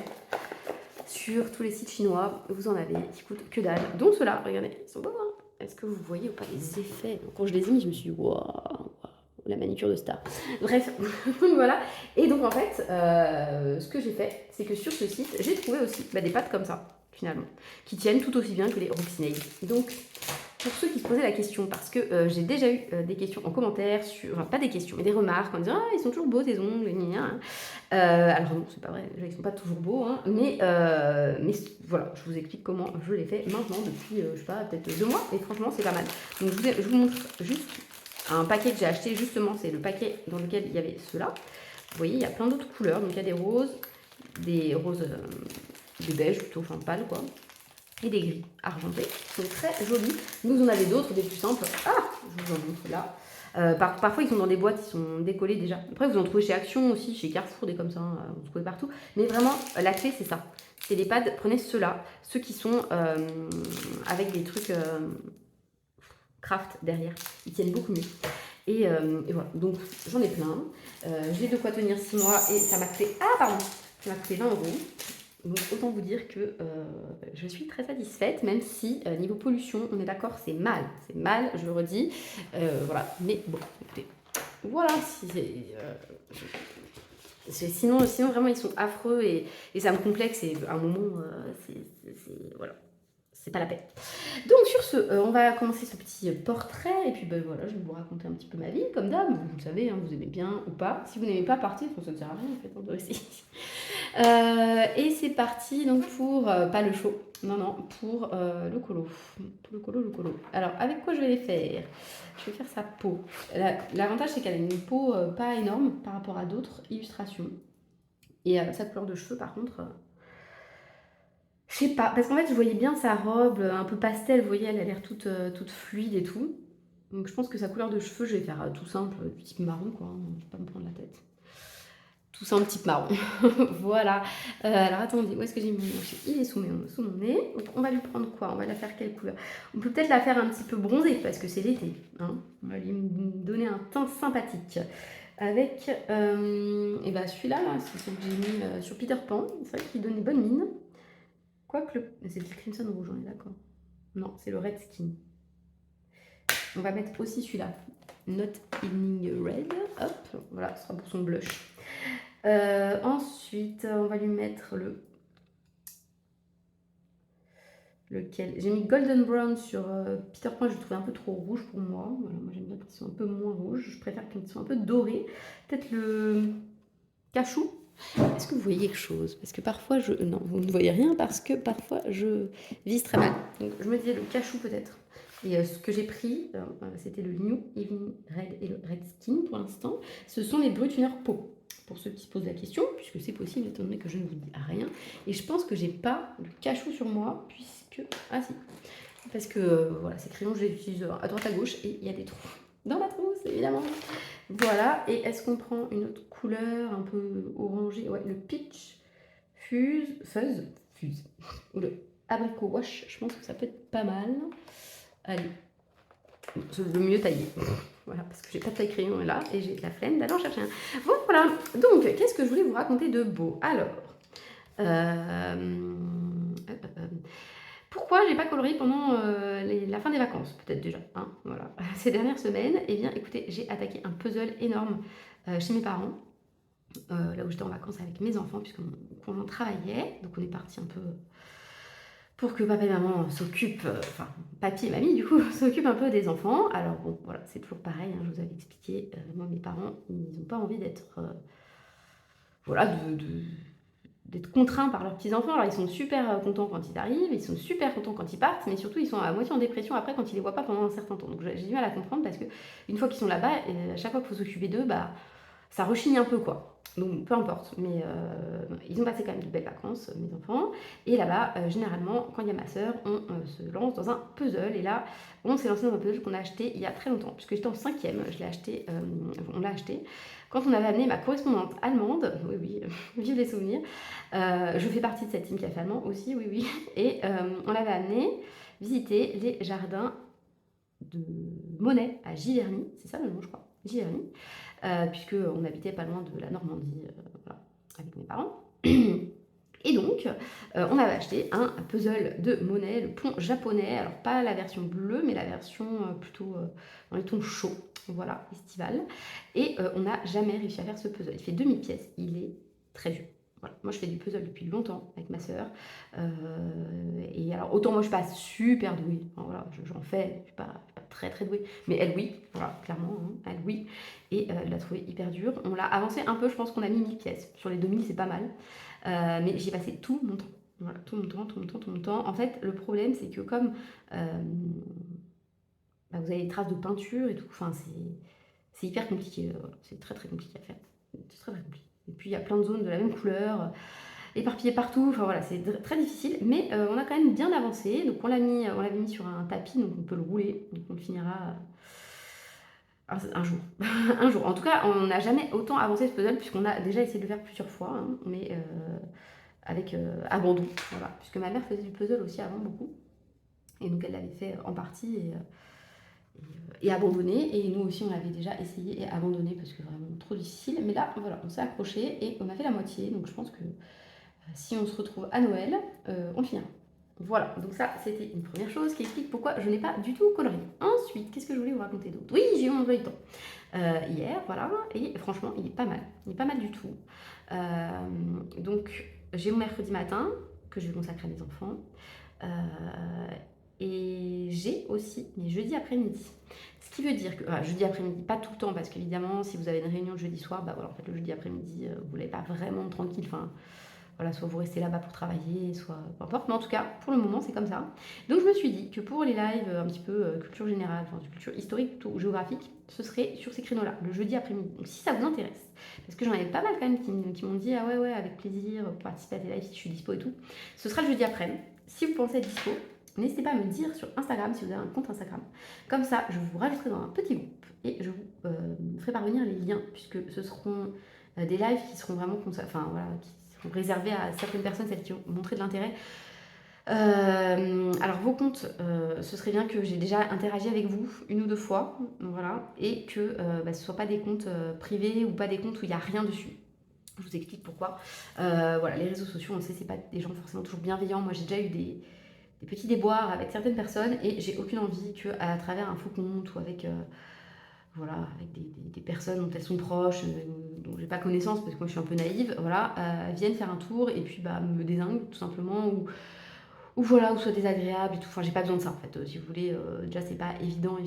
Sur tous les sites chinois, vous en avez qui coûtent que dalle. Donc, ceux-là, regardez, ils sont beaux, hein. Est-ce que vous voyez ou pas les effets? Quand je les ai mis, je me suis dit, waouh, la manucure de star. Bref, voilà. Et donc, en fait, ce que j'ai fait, c'est que sur ce site, j'ai trouvé aussi des pattes comme ça, finalement, qui tiennent tout aussi bien que les Roxy. Donc, pour ceux qui se posaient la question, parce que j'ai déjà eu des questions en commentaire, enfin pas des questions, mais des remarques en disant « Ah, ils sont toujours beaux tes ongles, gna. » Alors non, c'est pas vrai, ils sont pas toujours beaux, hein, mais voilà, je vous explique comment je les fais maintenant depuis, je sais pas, peut-être 2 mois, et franchement c'est pas mal. Donc je vous montre juste un paquet que j'ai acheté, justement, c'est le paquet dans lequel il y avait ceux-là. Vous voyez, il y a plein d'autres couleurs, donc il y a des roses, des beige plutôt, enfin pâles quoi. Et des gris argentés, qui sont très jolis. Vous en avez d'autres, des plus simples. Ah, je vous en montre là. Parfois, ils sont dans des boîtes, ils sont décollés déjà. Après, vous en trouvez chez Action aussi, chez Carrefour, des comme ça, vous en trouvez partout. Mais vraiment, la clé, c'est ça. C'est les pads, prenez ceux-là, ceux qui sont avec des trucs craft derrière. Ils tiennent beaucoup mieux. Et voilà, donc j'en ai plein. J'ai de quoi tenir 6 mois et ça m'a coûté... Ah, pardon, ça m'a coûté 20 €. Donc autant vous dire que je suis très satisfaite, même si niveau pollution, on est d'accord, c'est mal, je le redis, voilà, mais bon, écoutez, voilà, sinon vraiment ils sont affreux et ça me complexe et à un moment, voilà, c'est pas la peine. Donc sur ce, on va commencer ce petit portrait et puis voilà, je vais vous raconter un petit peu ma vie, comme d'hab, vous le savez, hein, vous aimez bien ou pas, si vous n'aimez pas, partez, ça ne sert à rien en fait, de rester ici. Et c'est parti donc pour, pas le chaud, non, pour le colo. Pour le colo. Alors, avec quoi je vais les faire? Je vais faire sa peau. L'avantage, c'est qu'elle a une peau pas énorme par rapport à d'autres illustrations. Et sa couleur de cheveux, par contre, je sais pas. Parce qu'en fait, je voyais bien sa robe un peu pastel, vous voyez, elle a l'air toute fluide et tout. Donc, je pense que sa couleur de cheveux, je vais faire tout simple, du type marron, quoi. Je vais pas me prendre la tête. Tout ça un petit marron. Voilà. Alors attendez, où est-ce que j'ai mis mon nez? Il est sous mon nez. Donc on va lui prendre quoi? On va la faire quelle couleur? On peut peut-être la faire un petit peu bronzée parce que c'est l'été. Hein, on va lui donner un teint sympathique. Avec celui-là, là, c'est celui que j'ai mis sur Peter Pan. C'est vrai qu'il donne une bonne mine. Quoique c'est le Crimson Rouge, on est d'accord? Non, c'est le Red Skin. On va mettre aussi celui-là. Not Evening Red. Hop, voilà, ce sera pour son blush. Ensuite, on va lui mettre lequel? J'ai mis Golden Brown sur Peter Pan, je le trouvais un peu trop rouge pour moi. Voilà, moi j'aime bien quand ils sont un peu moins rouges. Je préfère qu'ils soient un peu dorés. Peut-être le cachou. Est-ce que vous voyez quelque chose? Parce que parfois non, vous ne voyez rien parce que parfois je vise très mal. Donc je me disais le cachou peut-être. Et ce que j'ai pris, c'était le New Evening Red et le Red Skin pour l'instant. Ce sont les brutuneurs peau. Pour ceux qui se posent la question, puisque c'est possible étant donné que je ne vous dis rien. Et je pense que j'ai pas le cachou sur moi, puisque... Ah si, parce que voilà, ces crayons, je les utilise à droite à gauche et il y a des trous dans la trousse, évidemment. Voilà, et est-ce qu'on prend une autre couleur un peu orangée? Ouais, le Peach Fuzz, ou le Abricot Wash, je pense que ça peut être pas mal. Allez, c'est le mieux taillé. Voilà, parce que j'ai pas de taille crayon là et j'ai de la flemme d'aller en chercher un. Bon, voilà. Donc, qu'est-ce que je voulais vous raconter de beau? Alors, euh, pourquoi j'ai pas colorié pendant la fin des vacances? Peut-être déjà, hein, voilà. Ces dernières semaines, eh bien, écoutez, j'ai attaqué un puzzle énorme chez mes parents, là où j'étais en vacances avec mes enfants, puisque mon conjoint travaillait. Donc, on est parti un peu pour que papa et maman s'occupent, enfin, papy et mamie, du coup, s'occupent un peu des enfants. Alors, bon, voilà, c'est toujours pareil, hein, je vous avais expliqué, moi, mes parents, ils n'ont pas envie d'être, voilà, d'être contraints par leurs petits-enfants. Alors, ils sont super contents quand ils arrivent, ils sont super contents quand ils partent, mais surtout, ils sont à moitié en dépression après quand ils les voient pas pendant un certain temps. Donc, j'ai du mal à comprendre parce que une fois qu'ils sont là-bas, à chaque fois qu'il faut s'occuper d'eux, bah, ça rechigne un peu, quoi. Donc, peu importe. Mais ils ont passé quand même de belles vacances, mes enfants. Et là-bas, généralement, quand il y a ma sœur, on se lance dans un puzzle. Et là, on s'est lancé dans un puzzle qu'on a acheté il y a très longtemps, puisque j'étais en cinquième. Je l'ai acheté, on l'a acheté quand on avait amené ma correspondante allemande. Oui, oui, vive les souvenirs. Je fais partie de cette team qui a fait allemand aussi, oui, oui. Et on l'avait amené visiter les jardins de Monet à Giverny. C'est ça le nom, je crois. Giverny. Puisqu'on habitait pas loin de la Normandie, voilà, avec mes parents. Et donc, on avait acheté un puzzle de Monet, le pont japonais. Alors, pas la version bleue, mais la version plutôt dans les tons chauds, voilà, estival. Et on n'a jamais réussi à faire ce puzzle. Il fait 2000 pièces, il est très vieux. Voilà. Moi, je fais du puzzle depuis longtemps avec ma sœur. Et alors, autant moi, je suis pas super douée. Enfin, voilà, j'en fais, je suis pas très très douée. Mais elle, oui, voilà, clairement, hein, elle, oui. Et elle l'a trouvé hyper dur. On l'a avancé un peu, je pense qu'on a mis 1000 pièces. Sur les 2000, c'est pas mal. Mais j'ai passé tout mon temps. Voilà, tout mon temps, tout mon temps, tout mon temps. En fait, le problème, c'est que comme bah, vous avez des traces de peinture et tout, enfin, c'est hyper compliqué. Voilà. C'est très très compliqué à faire. C'est très très compliqué. Et puis, il y a plein de zones de la même couleur, éparpillées partout. Enfin, voilà, c'est très difficile. Mais on a quand même bien avancé. Donc, on l'avait mis sur un tapis, donc on peut le rouler. Donc, on le finira un jour. Un jour. En tout cas, on n'a jamais autant avancé ce puzzle, puisqu'on a déjà essayé de le faire plusieurs fois. Hein, mais avec abandon, voilà. Puisque ma mère faisait du puzzle aussi avant beaucoup. Et donc elle l'avait fait en partie et abandonné. Et nous aussi on l'avait déjà essayé et abandonné parce que vraiment trop difficile. Mais là, voilà, on s'est accroché et on a fait la moitié. Donc je pense que si on se retrouve à Noël, on le finira. Voilà, donc ça c'était une première chose qui explique pourquoi je n'ai pas du tout colorié. Ensuite, qu'est-ce que je voulais vous raconter d'autre? Oui, j'ai eu mon emploi du temps hier, voilà, et franchement il est pas mal. Il est pas mal du tout. Donc j'ai mon mercredi matin que je vais consacrer à mes enfants. Et j'ai aussi mes jeudis après-midi. Ce qui veut dire que, jeudi après-midi, pas tout le temps, parce qu'évidemment, si vous avez une réunion le jeudi soir, bah voilà, en fait, le jeudi après-midi, vous l'avez pas vraiment tranquille. Enfin, voilà, soit vous restez là-bas pour travailler, soit peu importe. Mais en tout cas, pour le moment, c'est comme ça. Donc je me suis dit que pour les lives un petit peu culture générale, enfin culture historique ou géographique, ce serait sur ces créneaux-là, le jeudi après-midi. Donc si ça vous intéresse, parce que j'en avais pas mal quand même qui m'ont dit ah ouais ouais avec plaisir pour participer à tes lives si je suis dispo et tout. Ce sera le jeudi après-midi. Si vous pensez être dispo, n'hésitez pas à me dire sur Instagram si vous avez un compte Instagram. Comme ça, je vous rajouterai dans un petit groupe et je vous ferai parvenir les liens puisque ce seront des lives qui seront vraiment enfin voilà, qui seront réservés à certaines personnes, celles qui ont montré de l'intérêt. Alors vos comptes, ce serait bien que j'ai déjà interagi avec vous une ou deux fois, voilà, et que ce ne soient pas des comptes privés ou pas des comptes où il n'y a rien dessus. Je vous explique pourquoi. Voilà, les réseaux sociaux, on sait, c'est pas des gens forcément toujours bienveillants. Moi, j'ai déjà eu des petits déboires avec certaines personnes et j'ai aucune envie qu'à travers un faux compte ou avec voilà, avec des personnes dont elles sont proches, dont j'ai pas connaissance parce que moi je suis un peu naïve, voilà, viennent faire un tour et puis bah, me dézinguent tout simplement ou voilà, ou soit désagréable et tout. Enfin, j'ai pas besoin de ça en fait. Si vous voulez, déjà c'est pas évident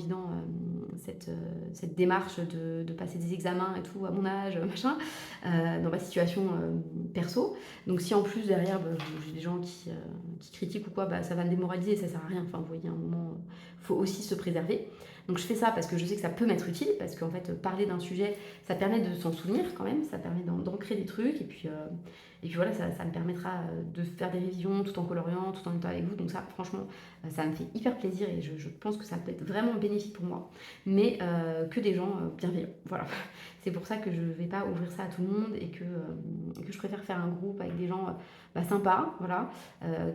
cette démarche de passer des examens et tout à mon âge, machin, dans ma situation perso. Donc si en plus derrière j'ai des gens qui critiquent ou quoi, bah, ça va me démoraliser et ça sert à rien. Enfin, vous voyez, à un moment, faut aussi se préserver. Donc je fais ça parce que je sais que ça peut m'être utile, parce qu'en fait parler d'un sujet, ça permet de s'en souvenir quand même, ça permet d'ancrer des trucs, et puis voilà, ça me permettra de faire des révisions tout en coloriant, tout en étant avec vous. Donc ça, franchement, ça me fait hyper plaisir et je pense que ça peut être vraiment bénéfique pour moi, mais que des gens bienveillants. Voilà, c'est pour ça que je ne vais pas ouvrir ça à tout le monde et que je préfère faire un groupe avec des gens sympas, voilà,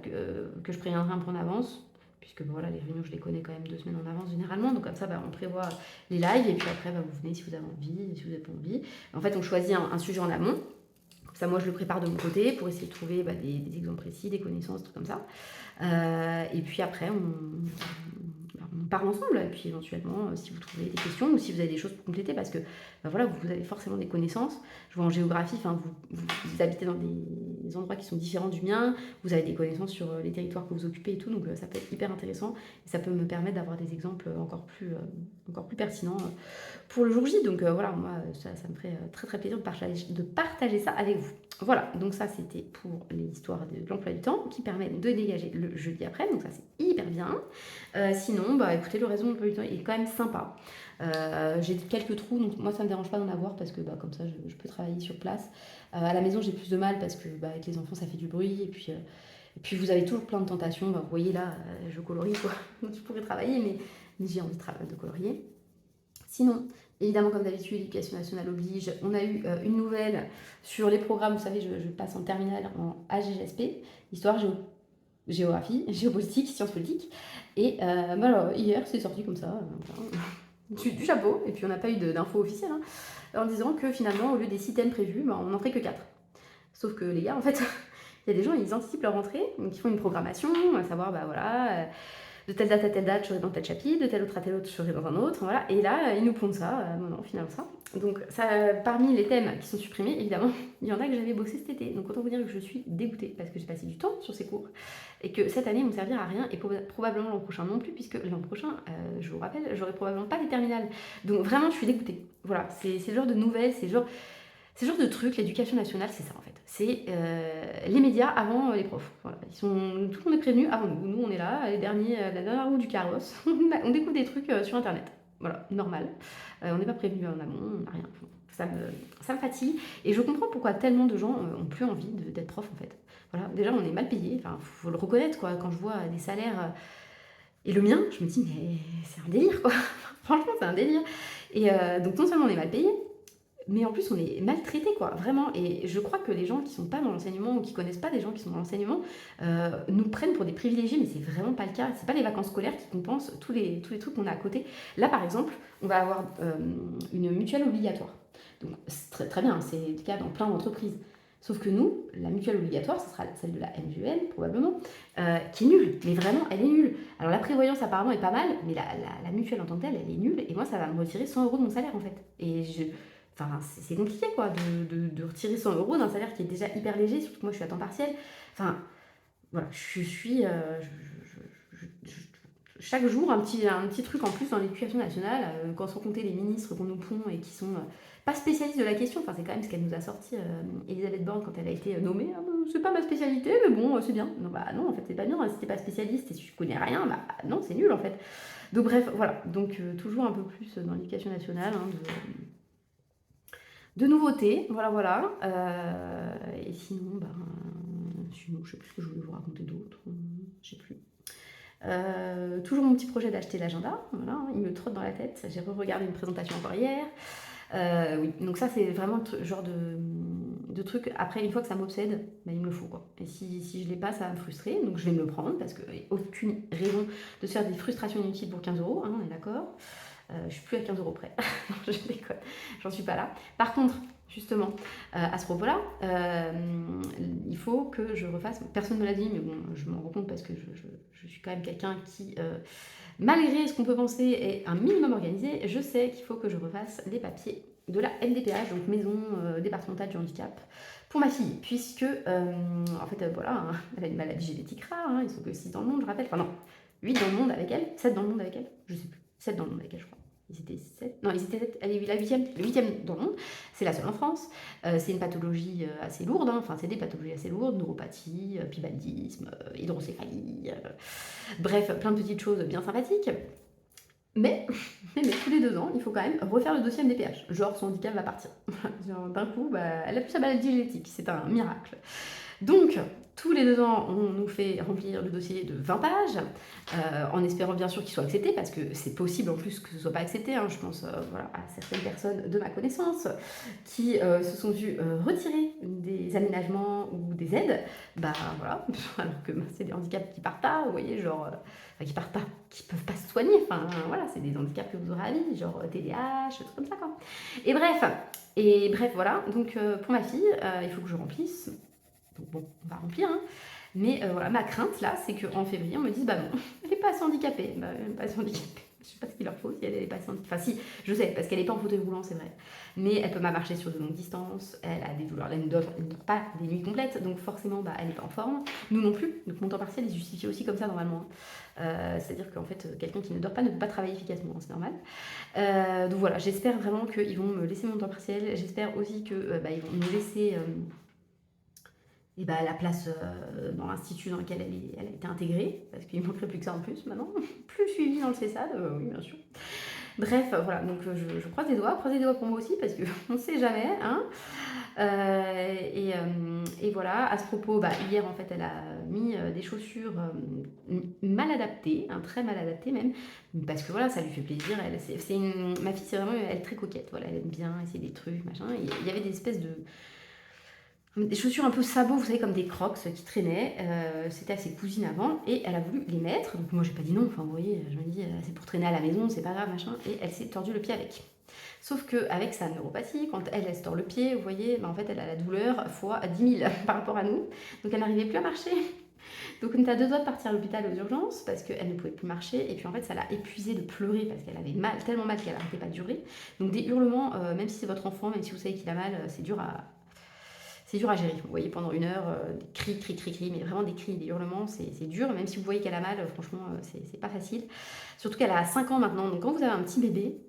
que je préviendrai un peu en avance. puisque bon, voilà, les réunions, je les connais quand même 2 semaines en avance généralement. Donc comme ça, on prévoit les lives et puis après, vous venez si vous avez envie, si vous n'avez pas envie. En fait, on choisit un sujet en amont. Comme ça, moi, je le prépare de mon côté pour essayer de trouver des exemples précis, des connaissances, des trucs comme ça. Et puis après, on part ensemble. Et puis éventuellement, si vous trouvez des questions ou si vous avez des choses pour compléter, parce que voilà, vous avez forcément des connaissances. Je vois en géographie, vous habitez dans des endroits qui sont différents du mien, vous avez des connaissances sur les territoires que vous occupez et tout, donc ça peut être hyper intéressant. Et ça peut me permettre d'avoir des exemples encore plus pertinents pour le jour J. Donc voilà, moi, ça me ferait très très plaisir de partager ça avec vous. Voilà, donc ça c'était pour l'histoire de l'emploi du temps qui permet de dégager le jeudi après, donc ça c'est hyper bien. Sinon, écoutez, le réseau de l'emploi du temps est quand même sympa. J'ai quelques trous, donc moi ça me dérange pas d'en avoir parce que comme ça je peux travailler sur place. À la maison j'ai plus de mal parce que avec les enfants ça fait du bruit et puis vous avez toujours plein de tentations. Vous voyez là, je colorie quoi, donc je pourrais travailler mais j'ai envie de colorier. Sinon, évidemment, comme d'habitude, l'éducation nationale oblige. On a eu une nouvelle sur les programmes. Vous savez, je passe en terminale en AGSP, histoire, géographie, géopolitique, sciences politiques. Et alors, hier, c'est sorti comme ça, du chapeau. Et puis, on n'a pas eu d'infos officielles, en disant que finalement, au lieu des 6 thèmes prévus, on n'en ferait que 4. Sauf que les gars, en fait, il y a des gens, ils anticipent leur rentrée, donc ils font une programmation, à savoir, de telle date à telle date, je serai dans tel chapitre, de telle autre à telle autre, je serai dans un autre, voilà. Et là, ils nous pondent ça, non, finalement ça. Donc, parmi les thèmes qui sont supprimés, évidemment, il y en a que j'avais bossé cet été. Donc, autant vous dire que je suis dégoûtée parce que j'ai passé du temps sur ces cours et que cette année, ils ne me servir à rien et probablement l'an prochain non plus, puisque l'an prochain, je vous rappelle, j'aurai probablement pas les terminales. Donc, vraiment, je suis dégoûtée. Voilà, c'est le genre de nouvelles, c'est le genre de truc, l'éducation nationale, c'est ça en fait. C'est les médias avant les profs. Voilà. Tout le monde est prévenu avant nous. Nous, on est là, les derniers, la dernière roue du carrosse. On découvre des trucs sur Internet. Voilà, normal. On n'est pas prévenu en amont, on n'a rien. Ça me fatigue. Et je comprends pourquoi tellement de gens n'ont plus envie d'être prof en fait. Voilà. Déjà, on est mal payé. Enfin, faut le reconnaître quoi. Quand je vois des salaires et le mien, je me dis mais c'est un délire quoi. Franchement, c'est un délire. Et donc non seulement on est mal payé, mais en plus on est maltraité quoi, vraiment. Et je crois que les gens qui sont pas dans l'enseignement ou qui connaissent pas des gens qui sont dans l'enseignement nous prennent pour des privilégiés, mais c'est vraiment pas le cas. C'est pas les vacances scolaires qui compensent tous les trucs qu'on a à côté. Là par exemple, on va avoir une mutuelle obligatoire. Donc c'est très, très bien, c'est le cas dans plein d'entreprises. Sauf que nous, la mutuelle obligatoire, ce sera celle de la MGL probablement, qui est nulle. Mais vraiment, elle est nulle. Alors la prévoyance apparemment est pas mal, mais la mutuelle en tant que telle, elle est nulle. Et moi, ça va me retirer 100 € de mon salaire en fait. Et c'est compliqué quoi de retirer 100 € d'un salaire qui est déjà hyper léger, surtout que moi je suis à temps partiel. Enfin, voilà, je suis. Chaque jour, un petit truc en plus dans l'éducation nationale, quand sans compter les ministres qu'on nous pond et qui sont pas spécialistes de la question. Enfin, c'est quand même ce qu'elle nous a sorti, Elisabeth Borne, quand elle a été nommée. Ah, c'est pas ma spécialité, mais bon, c'est bien. Non, en fait, c'est pas bien. Si t'es pas spécialiste et si tu connais rien, non, c'est nul en fait. Donc, bref, voilà. Donc, toujours un peu plus dans l'éducation nationale, de nouveautés, voilà. Et sinon, je sais plus ce que je voulais vous raconter d'autre, je sais plus. Toujours mon petit projet d'acheter l'agenda, voilà, il me trotte dans la tête. J'ai re-regardé une présentation encore hier. Oui, donc ça c'est vraiment le genre de truc. Après, une fois que ça m'obsède, il me le faut quoi. Et si je l'ai pas, ça va me frustrer. Donc je vais me le prendre parce qu'il n'y a aucune raison de se faire des frustrations inutiles pour 15 €, on est d'accord. Je suis plus à 15 € près. Je déconne, j'en suis pas là. Par contre, justement, à ce propos-là, il faut que je refasse, personne ne me l'a dit, mais bon, je m'en rends compte parce que je suis quand même quelqu'un qui, malgré ce qu'on peut penser, est un minimum organisé. Je sais qu'il faut que je refasse les papiers de la MDPH, donc Maison départementale du handicap, pour ma fille, puisque, en fait, voilà, elle a une maladie génétique rare, ils sont que 6 dans le monde, je rappelle, enfin non, 8 dans le monde avec elle, 7 dans le monde avec elle, je sais plus, 7 dans le monde avec elle, je crois. Ils étaient 7. Non, ils étaient 7. Elle est la 8e. Le 8e dans le monde. C'est la seule en France. C'est une pathologie assez lourde. Enfin, c'est des pathologies assez lourdes. Neuropathie, pibaldisme, hydrocéphalie. Bref, plein de petites choses bien sympathiques. Mais tous les 2 ans, il faut quand même refaire le dossier MDPH. Genre, son handicap va partir. D'un coup, elle a plus sa maladie génétique. C'est un miracle. Donc, tous les 2 ans, on nous fait remplir le dossier de 20 pages, en espérant bien sûr qu'il soit accepté, parce que c'est possible en plus que ce ne soit pas accepté, hein. Je pense voilà, à certaines personnes de ma connaissance qui se sont vues retirer des aménagements ou des aides, bah voilà, alors que c'est des handicaps qui partent pas, vous voyez, genre, enfin qui partent pas, qui peuvent pas se soigner, enfin voilà, c'est des handicaps que vous aurez à vie, genre TDAH, des trucs comme ça quoi. Et bref, voilà, donc pour ma fille, il faut que je remplisse. Donc bon, on va remplir, hein. Mais voilà, ma crainte là, c'est qu'en février, on me dise, bah non, elle n'est pas assez handicapée. Bah, elle n'est pas assez handicapée. Je sais pas ce qu'il leur faut si elle n'est pas assez handicapée. Enfin, si, je sais, parce qu'elle n'est pas en fauteuil roulant, c'est vrai. Mais elle peut pas marcher sur de longues distances, elle a des douleurs, elle ne dort pas des nuits complètes, donc forcément, bah, elle n'est pas en forme. Nous non plus, donc mon temps partiel est justifié aussi comme ça normalement, hein. C'est-à-dire qu'en fait, quelqu'un qui ne dort pas ne peut pas travailler efficacement, hein, c'est normal. Donc voilà, j'espère vraiment qu'ils vont me laisser mon temps partiel. J'espère aussi que bah, ils vont me laisser et bah, la place dans l'institut dans lequel elle a été intégrée, parce qu'il ne manquerait plus que ça en plus maintenant, plus suivi dans le CESAD, oui bien sûr. Bref, voilà, donc je croise les doigts pour moi aussi, parce qu'on ne sait jamais, hein. Et voilà, à ce propos, bah, hier en fait elle a mis des chaussures mal adaptées, hein, très mal adaptées même, parce que voilà, ça lui fait plaisir. Ma fille, c'est vraiment, elle est très coquette, voilà, elle aime bien essayer des trucs, machin. Il y avait des espèces de des chaussures un peu sabots, vous savez, comme des crocs qui traînaient. C'était à ses cousines avant et elle a voulu les mettre. Donc moi j'ai pas dit non, enfin vous voyez, je me dis c'est pour traîner à la maison, c'est pas grave, machin. Et elle s'est tordu le pied avec. Sauf qu'avec sa neuropathie, quand elle se tord le pied, vous voyez, bah, en fait elle a la douleur fois 10 000 par rapport à nous. Donc elle n'arrivait plus à marcher. Donc on était à 2 doigts de partir à l'hôpital aux urgences parce qu'elle ne pouvait plus marcher. Et puis en fait ça l'a épuisée de pleurer parce qu'elle avait mal, tellement mal qu'elle n'arrêtait pas de hurler. Donc des hurlements, même si c'est votre enfant, même si vous savez qu'il a mal, c'est dur à gérer. Vous voyez, pendant 1 heure, des cris, cris, cris, cris, mais vraiment des cris, des hurlements, c'est dur. Même si vous voyez qu'elle a mal, franchement, c'est pas facile. Surtout qu'elle a 5 ans maintenant. Donc quand vous avez un petit bébé,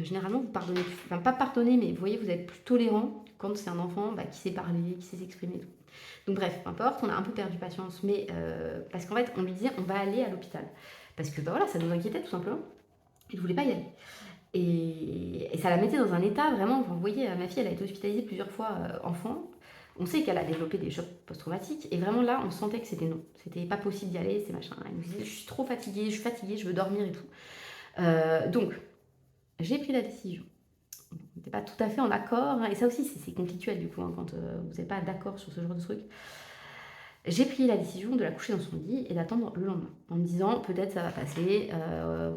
généralement vous pardonnez, enfin pas pardonner, mais vous voyez, vous êtes plus tolérant quand c'est un enfant bah, qui sait parler, qui sait s'exprimer et tout. Donc bref, peu importe, on a un peu perdu patience, mais parce qu'en fait, on lui disait, on va aller à l'hôpital. Parce que bah voilà, ça nous inquiétait tout simplement. Elle ne voulait pas y aller. Et ça la mettait dans un état vraiment, enfin, vous voyez, ma fille, elle a été hospitalisée plusieurs fois enfant. On sait qu'elle a développé des chocs post-traumatiques. Et vraiment là, on sentait que c'était non. C'était pas possible d'y aller, c'est machin. Elle nous disait, je suis trop fatiguée, je suis fatiguée, je veux dormir et tout. Donc, j'ai pris la décision. On n'était pas tout à fait en accord, hein. Et ça aussi, c'est conflictuel du coup, hein, quand vous n'êtes pas d'accord sur ce genre de truc. J'ai pris la décision de la coucher dans son lit et d'attendre le lendemain, en me disant peut-être ça va passer,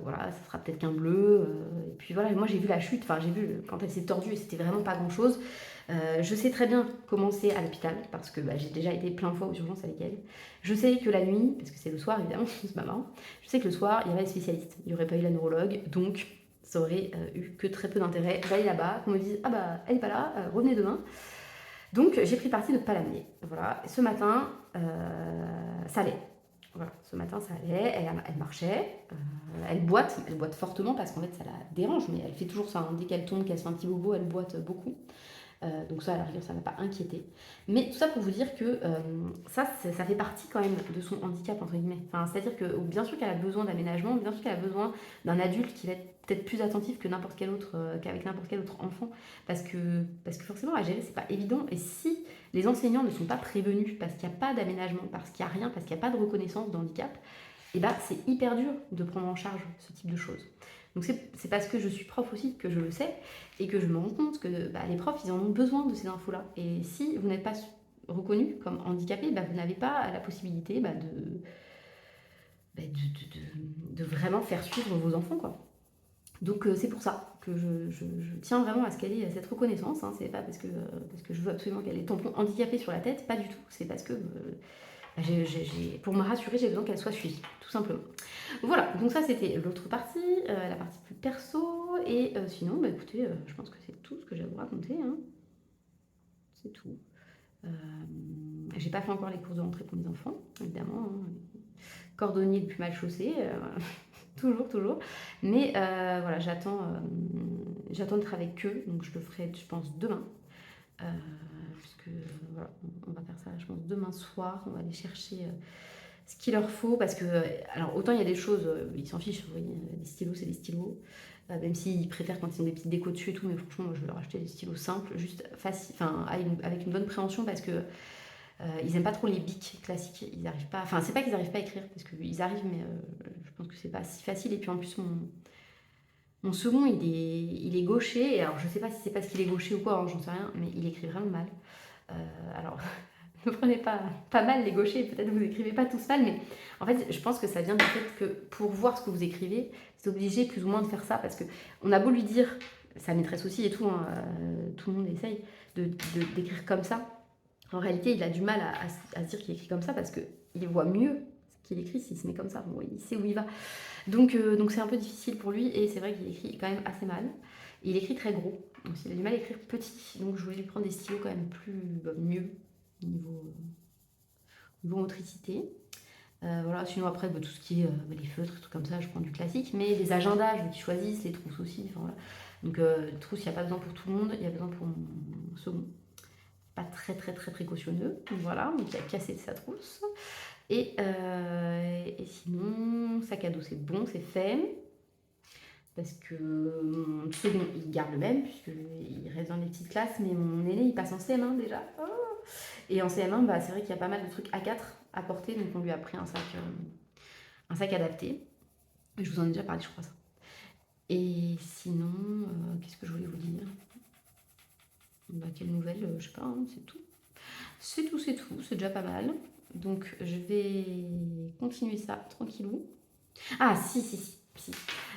voilà, ça sera peut-être qu'un bleu. Et puis voilà, moi j'ai vu la chute, enfin j'ai vu quand elle s'est tordue et c'était vraiment pas grand-chose. Je sais très bien comment c'est à l'hôpital parce que bah, j'ai déjà été plein de fois aux urgences avec elle. Je sais que la nuit, parce que c'est le soir évidemment, c'est pas marrant, je sais que le soir il y avait des spécialistes, il n'y aurait pas eu la neurologue, donc ça aurait eu que très peu d'intérêt d'aller là-bas, qu'on me dise ah bah elle est pas là, revenez demain. Donc j'ai pris parti de ne pas l'amener. Voilà. Ce matin, ça allait. Voilà. Ce matin, ça allait. Elle marchait. Elle boite fortement parce qu'en fait, ça la dérange. Mais elle fait toujours ça, hein. Dès qu'elle tombe, qu'elle se fait un petit bobo, elle boite beaucoup. Donc ça, à la rigueur, ça ne m'a pas inquiété. Mais tout ça pour vous dire que ça fait partie quand même de son handicap, entre guillemets. Enfin, c'est-à-dire que bien sûr qu'elle a besoin d'aménagement, bien sûr qu'elle a besoin d'un adulte qui va être peut-être plus attentif que n'importe quel autre, qu'avec n'importe quel autre enfant. Parce que forcément, à gérer, c'est pas évident. Et si les enseignants ne sont pas prévenus parce qu'il n'y a pas d'aménagement, parce qu'il n'y a rien, parce qu'il n'y a pas de reconnaissance de handicap, et bah, c'est hyper dur de prendre en charge ce type de choses. Donc c'est parce que je suis prof aussi que je le sais et que je me rends compte que bah, les profs, ils en ont besoin de ces infos-là. Et si vous n'êtes pas reconnu comme handicapé, bah, vous n'avez pas la possibilité de vraiment faire suivre vos enfants, quoi. Donc c'est pour ça que je tiens vraiment à ce qu'elle ait cette reconnaissance, hein. C'est pas parce que je veux absolument qu'elle ait tampon handicapé sur la tête, pas du tout. C'est parce que pour me rassurer, j'ai besoin qu'elle soit suivie, tout simplement. Voilà, donc ça c'était l'autre partie, la partie plus perso. Et sinon, bah écoutez, je pense que c'est tout ce que j'ai à vous raconter, hein. C'est tout. J'ai pas fait encore les courses de rentrée pour mes enfants, évidemment, hein. Cordonnier le plus mal chaussé, toujours, toujours. Mais voilà, j'attends d'être avec eux, donc je le ferai, je pense, demain. Puisque voilà, on va faire ça, je pense, demain soir. On va aller chercher ce qu'il leur faut. Parce que, alors, autant il y a des choses, ils s'en fichent, vous voyez, des stylos, c'est des stylos. Même s'ils préfèrent quand ils ont des petites décos dessus et tout, mais franchement, moi, je vais leur acheter des stylos simples, juste facile, enfin, avec une bonne préhension, parce que Ils n'aiment pas trop les bics classiques, ils n'arrivent pas, enfin c'est pas qu'ils n'arrivent pas à écrire, parce qu'ils arrivent, mais je pense que c'est pas si facile. Et puis en plus, mon second, il est gaucher, et alors je sais pas si c'est parce qu'il est gaucher ou quoi, hein, j'en sais rien, mais il écrit vraiment mal. Alors, ne prenez pas mal les gauchers, peut-être vous écrivez pas tous mal, mais en fait, je pense que ça vient du fait que pour voir ce que vous écrivez, c'est obligé plus ou moins de faire ça, parce que on a beau lui dire, sa maîtresse aussi et tout, hein, tout le monde essaye d'écrire comme ça. En réalité, il a du mal à se dire qu'il écrit comme ça, parce qu'il voit mieux ce qu'il écrit s'il se met comme ça. Bon, il sait où il va. Donc c'est un peu difficile pour lui, et c'est vrai qu'il écrit quand même assez mal. Et il écrit très gros, donc il a du mal à écrire petit, donc je voulais lui prendre des stylos quand même mieux niveau motricité. Voilà, sinon après tout ce qui est les feutres, tout comme ça, je prends du classique, mais les agendas, je veux qu'ils choisissent, les trousses aussi, enfin voilà. Donc les trousses, il n'y a pas besoin pour tout le monde, il y a besoin pour mon second. Pas très précautionneux, donc voilà, donc il a cassé sa trousse. Et sinon, sac à dos c'est bon, c'est fait. Parce que mon second, il garde le même, puisqu'il reste dans les petites classes, mais mon aîné, il passe en CM1 déjà. Oh. Et en CM1, bah, c'est vrai qu'il y a pas mal de trucs A4 à porter, donc on lui a pris un sac adapté. Je vous en ai déjà parlé, je crois, ça. Et sinon, qu'est-ce que je voulais vous dire? Bah, quelle nouvelle? Je sais pas, hein, c'est tout. C'est tout, c'est déjà pas mal. Donc je vais continuer ça tranquillou. Ah si.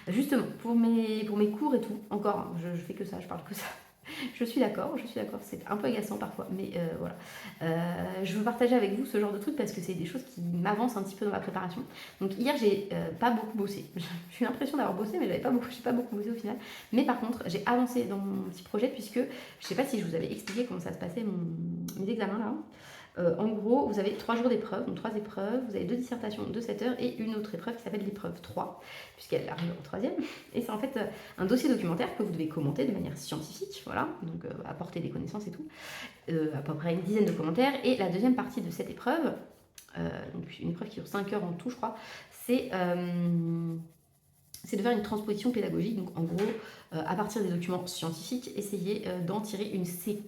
Justement, pour mes cours et tout, encore, hein, je fais que ça, je parle que ça. Je suis d'accord, c'est un peu agaçant parfois, mais voilà. Je veux partager avec vous ce genre de trucs parce que c'est des choses qui m'avancent un petit peu dans la préparation. Donc hier, j'ai pas beaucoup bossé. J'ai eu l'impression d'avoir bossé, mais j'ai pas beaucoup bossé au final. Mais par contre, j'ai avancé dans mon petit projet puisque je sais pas si je vous avais expliqué comment ça se passait mes examens là. En gros, vous avez 3 jours d'épreuves, donc 3 épreuves, vous avez 2 dissertations de 7 heures et une autre épreuve qui s'appelle l'épreuve 3, puisqu'elle arrive en 3e. Et c'est en fait un dossier documentaire que vous devez commenter de manière scientifique, voilà, donc apporter des connaissances et tout, à peu près une dizaine de commentaires. Et la deuxième partie de cette épreuve, donc une épreuve qui dure 5 heures en tout, je crois, c'est de faire une transposition pédagogique. Donc en gros, à partir des documents scientifiques, essayez d'en tirer une séquence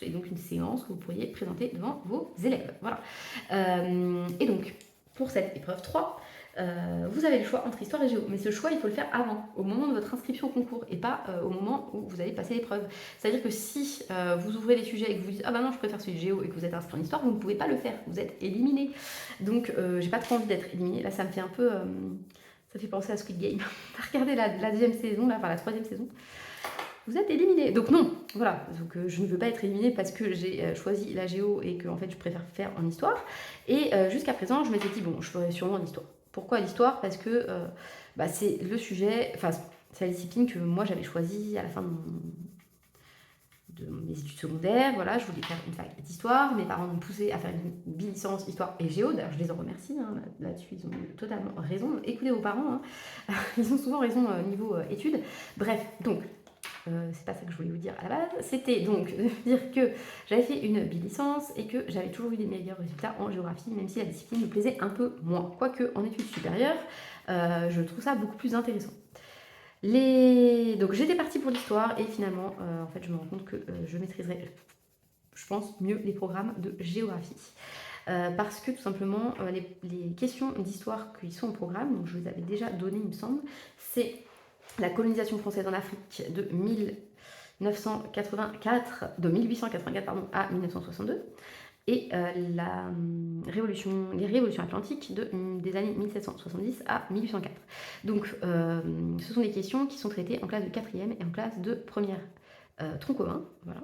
et donc une séance que vous pourriez présenter devant vos élèves. Voilà. Et donc, pour cette épreuve 3, vous avez le choix entre histoire et géo. Mais ce choix, il faut le faire avant, au moment de votre inscription au concours, et pas au moment où vous allez passer l'épreuve. C'est-à-dire que si vous ouvrez les sujets et que vous dites « Ah bah non, je préfère celui de géo » et que vous êtes inscrit en histoire, vous ne pouvez pas le faire, vous êtes éliminé. Donc, j'ai pas trop envie d'être éliminé. Là, ça me fait un peu... ça fait penser à Squid Game. Regardez la deuxième saison, là, enfin la 3e saison. Vous êtes éliminé. Donc non, voilà. Donc je ne veux pas être éliminée parce que j'ai choisi la géo et que en fait je préfère faire en histoire. Et jusqu'à présent, je m'étais dit bon, je ferai sûrement l'histoire. Pourquoi l'histoire? Parce que c'est le sujet, enfin c'est la discipline que moi j'avais choisie à la fin de mes études secondaires. Voilà, je voulais faire une fac d'histoire. Mes parents m'ont poussé à faire une bi-licence histoire et géo. D'ailleurs, je les en remercie. Hein, là-dessus, ils ont totalement raison. Écoutez vos parents. Hein. Ils ont souvent raison niveau études. Bref, donc c'est pas ça que je voulais vous dire à la base, c'était donc de dire que j'avais fait une bi-licence et que j'avais toujours eu des meilleurs résultats en géographie, même si la discipline me plaisait un peu moins. Quoique en études supérieures, je trouve ça beaucoup plus intéressant. Donc j'étais partie pour l'histoire et finalement, en fait, je me rends compte que je maîtriserais, je pense, mieux les programmes de géographie. Parce que tout simplement, les questions d'histoire qui sont au programme, donc je vous les avais déjà données, il me semble, c'est la colonisation française en Afrique de 1884 à 1962 et les révolutions atlantiques des années 1770 à 1804. Donc ce sont des questions qui sont traitées en classe de 4e et en classe de première tronc commun. Voilà.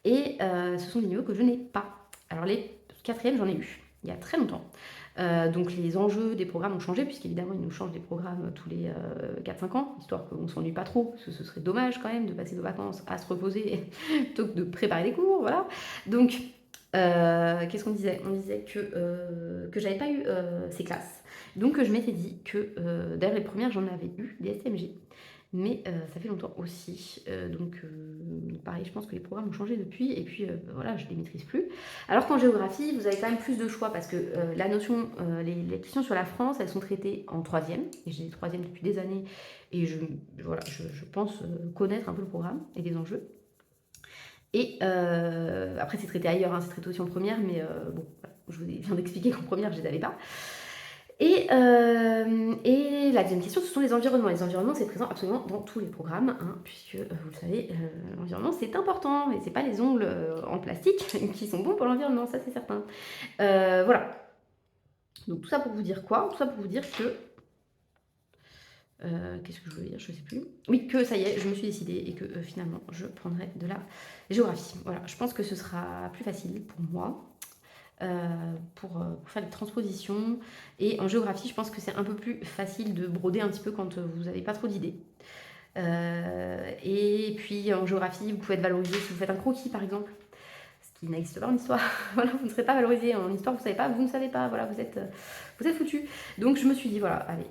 Et ce sont des niveaux que je n'ai pas. Alors les 4e, j'en ai eu il y a très longtemps. Donc les enjeux des programmes ont changé, puisqu'évidemment ils nous changent des programmes tous les 4-5 ans, histoire qu'on ne s'ennuie pas trop, parce que ce serait dommage quand même de passer nos vacances à se reposer plutôt que de préparer des cours, voilà. Donc, qu'est-ce qu'on disait? On disait que j'avais pas eu ces classes. Donc je m'étais dit que, d'ailleurs les premières j'en avais eu, des STMG, mais ça fait longtemps aussi, donc pareil, je pense que les programmes ont changé depuis, et puis voilà, je les maîtrise plus. Alors qu'en géographie, vous avez quand même plus de choix, parce que la notion, les questions sur la France, elles sont traitées en 3e, et j'ai des 3e depuis des années, et je pense connaître un peu le programme et les enjeux. Et après, c'est traité ailleurs, hein, c'est traité aussi en première, mais bon, voilà, je vous viens d'expliquer qu'en première, je ne les avais pas. Et la deuxième question, ce sont les environnements. Les environnements, c'est présent absolument dans tous les programmes, hein, puisque, vous le savez, l'environnement, c'est important. Et c'est pas les ongles en plastique qui sont bons pour l'environnement, ça c'est certain. Voilà. Donc tout ça pour vous dire quoi? Tout ça pour vous dire que... qu'est-ce que je voulais dire? Je sais plus. Oui, que ça y est, je me suis décidée et que finalement, je prendrai de la géographie. Voilà, je pense que ce sera plus facile pour moi. Pour faire des transpositions. Et en géographie, je pense que c'est un peu plus facile de broder un petit peu quand vous n'avez pas trop d'idées. Et puis en géographie, vous pouvez être valorisé si vous faites un croquis par exemple, ce qui n'existe pas en histoire. Voilà, vous ne serez pas valorisé en histoire, vous savez pas, vous ne savez pas, voilà, vous êtes foutu. Donc je me suis dit voilà, allez,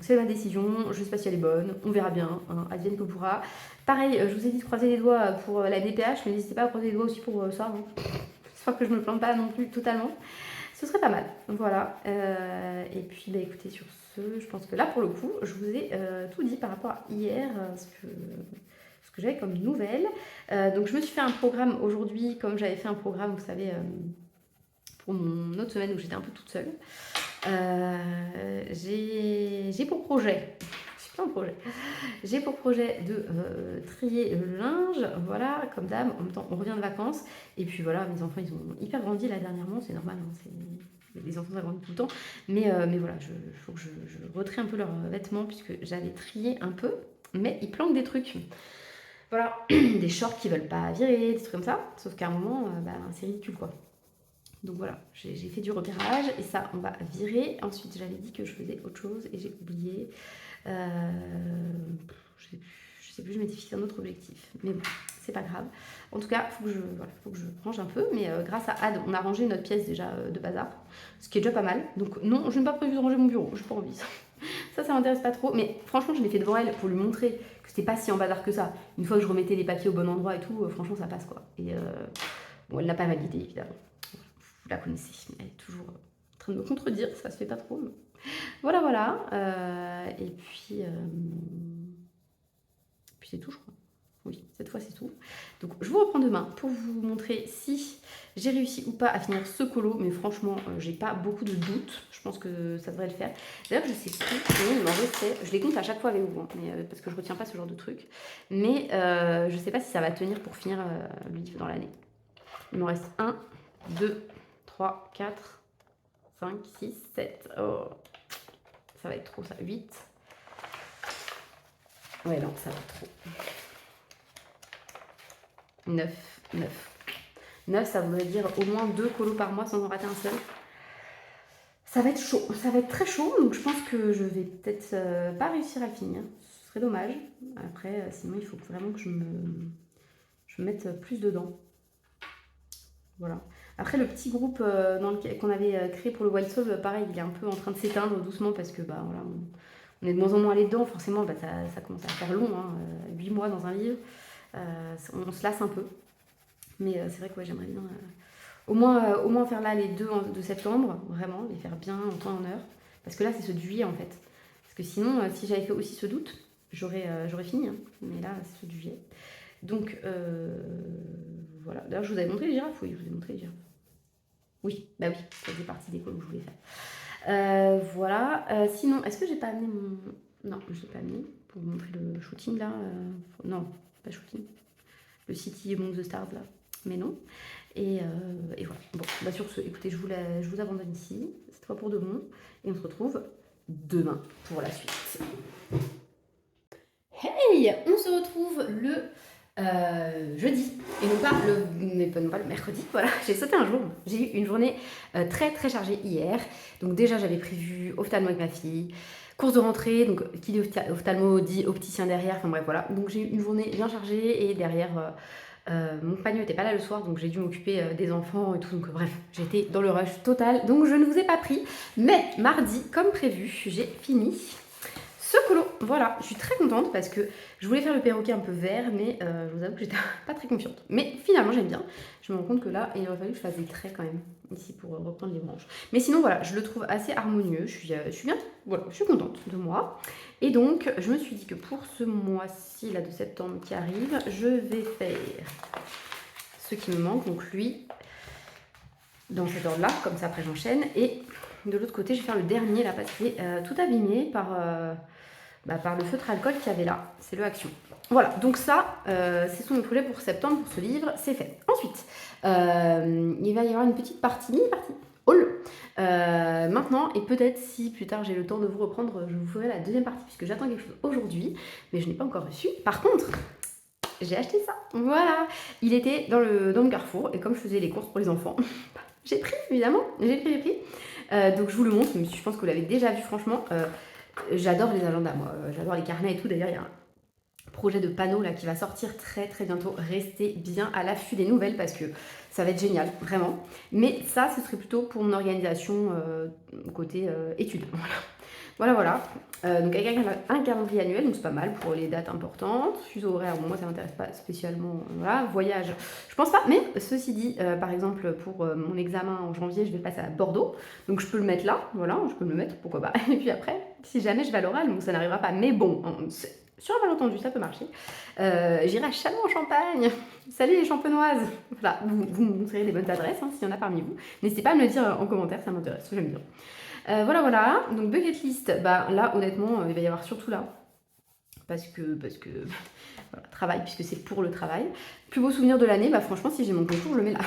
c'est ma décision, je sais pas si elle est bonne, on verra bien, hein, advienne que pourra. Pareil, je vous ai dit de croiser les doigts pour la DPH, mais n'hésitez pas à croiser les doigts aussi pour ça. Hein. J'espère que je me plante pas non plus totalement. Ce serait pas mal. Voilà. Et puis, bah, écoutez, sur ce, je pense que là, pour le coup, je vous ai tout dit par rapport à hier, ce que j'avais comme nouvelle. Donc, je me suis fait un programme aujourd'hui, comme j'avais fait un programme, vous savez, pour mon autre semaine où j'étais un peu toute seule. J'ai pour projet... J'ai pour projet de trier le linge, voilà, comme d'hab. En même temps, on revient de vacances. Et puis voilà, mes enfants, ils ont hyper grandi là dernièrement, c'est normal. Hein, les enfants, ça grandit tout le temps. Mais voilà, il faut que je retrie un peu leurs vêtements, puisque j'avais trié un peu. Mais ils planquent des trucs. Voilà, des shorts qui veulent pas virer, des trucs comme ça. Sauf qu'à un moment, c'est ridicule, quoi. Donc voilà, j'ai fait du repérage et ça, on va virer. Ensuite, j'avais dit que je faisais autre chose et j'ai oublié. Je sais plus, je m'étais fixé un autre objectif. Mais bon, c'est pas grave. En tout cas, faut que je range un peu. Mais grâce à Ad, on a rangé notre pièce déjà de bazar. Ce qui est déjà pas mal. Donc non, je n'ai pas prévu de ranger mon bureau. Je n'ai pas envie. Ça m'intéresse pas trop. Mais franchement, je l'ai fait devant elle pour lui montrer que c'était pas si en bazar que ça. Une fois que je remettais les papiers au bon endroit et tout, franchement, ça passe quoi. Et bon, elle l'a pas validé évidemment. Vous la connaissez. Elle est toujours en train de me contredire. Ça se fait pas trop. Mais... Voilà. Et puis c'est tout, je crois. Oui, cette fois c'est tout. Donc je vous reprends demain pour vous montrer si j'ai réussi ou pas à finir ce colo. Mais franchement, j'ai pas beaucoup de doutes. Je pense que ça devrait le faire. D'ailleurs, je sais plus combien il m'en restait. Je les compte à chaque fois avec vous, hein, mais, parce que je retiens pas ce genre de truc. Mais je sais pas si ça va tenir pour finir le livre dans l'année. Il m'en reste 1, 2, 3, 4, 5, 6, 7. Oh, ça va être trop ça. 8. Ouais, non, ça va trop. 9. 9, ça voudrait dire au moins 2 colos par mois sans en rater un seul. Ça va être chaud, ça va être très chaud, donc je pense que je vais peut-être pas réussir à le finir. Ce serait dommage. Après, sinon, il faut vraiment que je me mette plus dedans. Voilà. Après, le petit groupe qu'on avait créé pour le Wild Soul, pareil, il est un peu en train de s'éteindre doucement parce que voilà, on est de moins en moins allé dedans. Forcément, ça commence à faire long, hein, 8 mois dans un livre. On se lasse un peu. Mais c'est vrai que ouais, j'aimerais bien au moins faire là les 2 de septembre, vraiment, les faire bien en temps et en heure. Parce que là, c'est ceux de juillet en fait. Parce que sinon, si j'avais fait aussi ceux d'août, j'aurais fini. Hein. Mais là, c'est ceux de juillet. Donc, voilà. D'ailleurs, je vous avais montré les girafes. Oui, je vous ai montré les girafes. Oui, bah oui, ça faisait partie des cols que je voulais faire. Voilà. Sinon, est-ce que j'ai pas amené mon... Non, je l'ai pas amené pour vous montrer le shooting là. Non, pas shooting. Le City Among the Stars là. Mais non. Et voilà. Bon, sur ce, écoutez, je vous abandonne ici. Cette fois pour de bon. Et on se retrouve demain pour la suite. Hey, on se retrouve le jeudi et non pas le mercredi. Voilà, j'ai sauté un jour. J'ai eu une journée très très chargée hier. Donc déjà j'avais prévu ophtalmo avec ma fille, course de rentrée, donc qui dit ophtalmo dit opticien derrière. Enfin bref voilà. Donc j'ai eu une journée bien chargée et derrière mon compagnon n'était pas là le soir, donc j'ai dû m'occuper des enfants et tout. Donc bref, j'étais dans le rush total. Donc je ne vous ai pas pris, mais mardi comme prévu, j'ai fini ce colo. voilà, je suis très contente parce que je voulais faire le perroquet un peu vert, mais je vous avoue que j'étais pas très confiante. Mais finalement, j'aime bien. Je me rends compte que là, il aurait fallu que je fasse des traits quand même, ici, pour reprendre les branches. Mais sinon, voilà, je le trouve assez harmonieux. Je suis bien, voilà, je suis contente de moi. Et donc, je me suis dit que pour ce mois-ci, là, de septembre qui arrive, je vais faire ce qui me manque, donc lui, dans cet ordre-là, comme ça, après j'enchaîne. Et de l'autre côté, je vais faire le dernier, là, parce qu'il est tout abîmé par le feutre alcool qu'il y avait là. C'est le Action. Voilà, donc ça, c'est son projet pour septembre, pour ce livre, c'est fait. Ensuite, il va y avoir une petite partie, mini-partie, haul. Maintenant, et peut-être si plus tard j'ai le temps de vous reprendre, je vous ferai la deuxième partie, puisque j'attends quelque chose aujourd'hui, mais je n'ai pas encore reçu. Par contre, j'ai acheté ça. Voilà, il était dans le Carrefour, et comme je faisais les courses pour les enfants, j'ai pris, évidemment, j'ai pris. Donc je vous le montre, mais je pense que vous l'avez déjà vu, franchement. J'adore les agendas, moi. J'adore les carnets et tout. D'ailleurs, il y a un projet de panneau là qui va sortir très très bientôt. Restez bien à l'affût des nouvelles parce que ça va être génial, vraiment. Mais ça, ce serait plutôt pour mon organisation côté études. Voilà. Donc avec un calendrier annuel, donc c'est pas mal pour les dates importantes. Fuseau horaire, bon, moi ça m'intéresse pas spécialement. Voilà, voyage, je pense pas. Mais ceci dit, par exemple pour mon examen en janvier, je vais passer à Bordeaux, donc je peux le mettre là. Voilà, je peux me le mettre, pourquoi pas. Et puis après, si jamais je vais à l'oral, donc ça n'arrivera pas. Mais bon, sur un malentendu, ça peut marcher. J'irai à Chalon en Champagne. Salut les champenoises. Voilà, vous me montrerez les bonnes adresses hein, s'il y en a parmi vous. N'hésitez pas à me le dire en commentaire, ça m'intéresse, j'aime bien. Voilà. Donc bucket list, bah là honnêtement, il va y avoir surtout là. Parce que voilà, travail, puisque c'est pour le travail. Plus beau souvenir de l'année, bah franchement, si j'ai mon concours, je le mets là.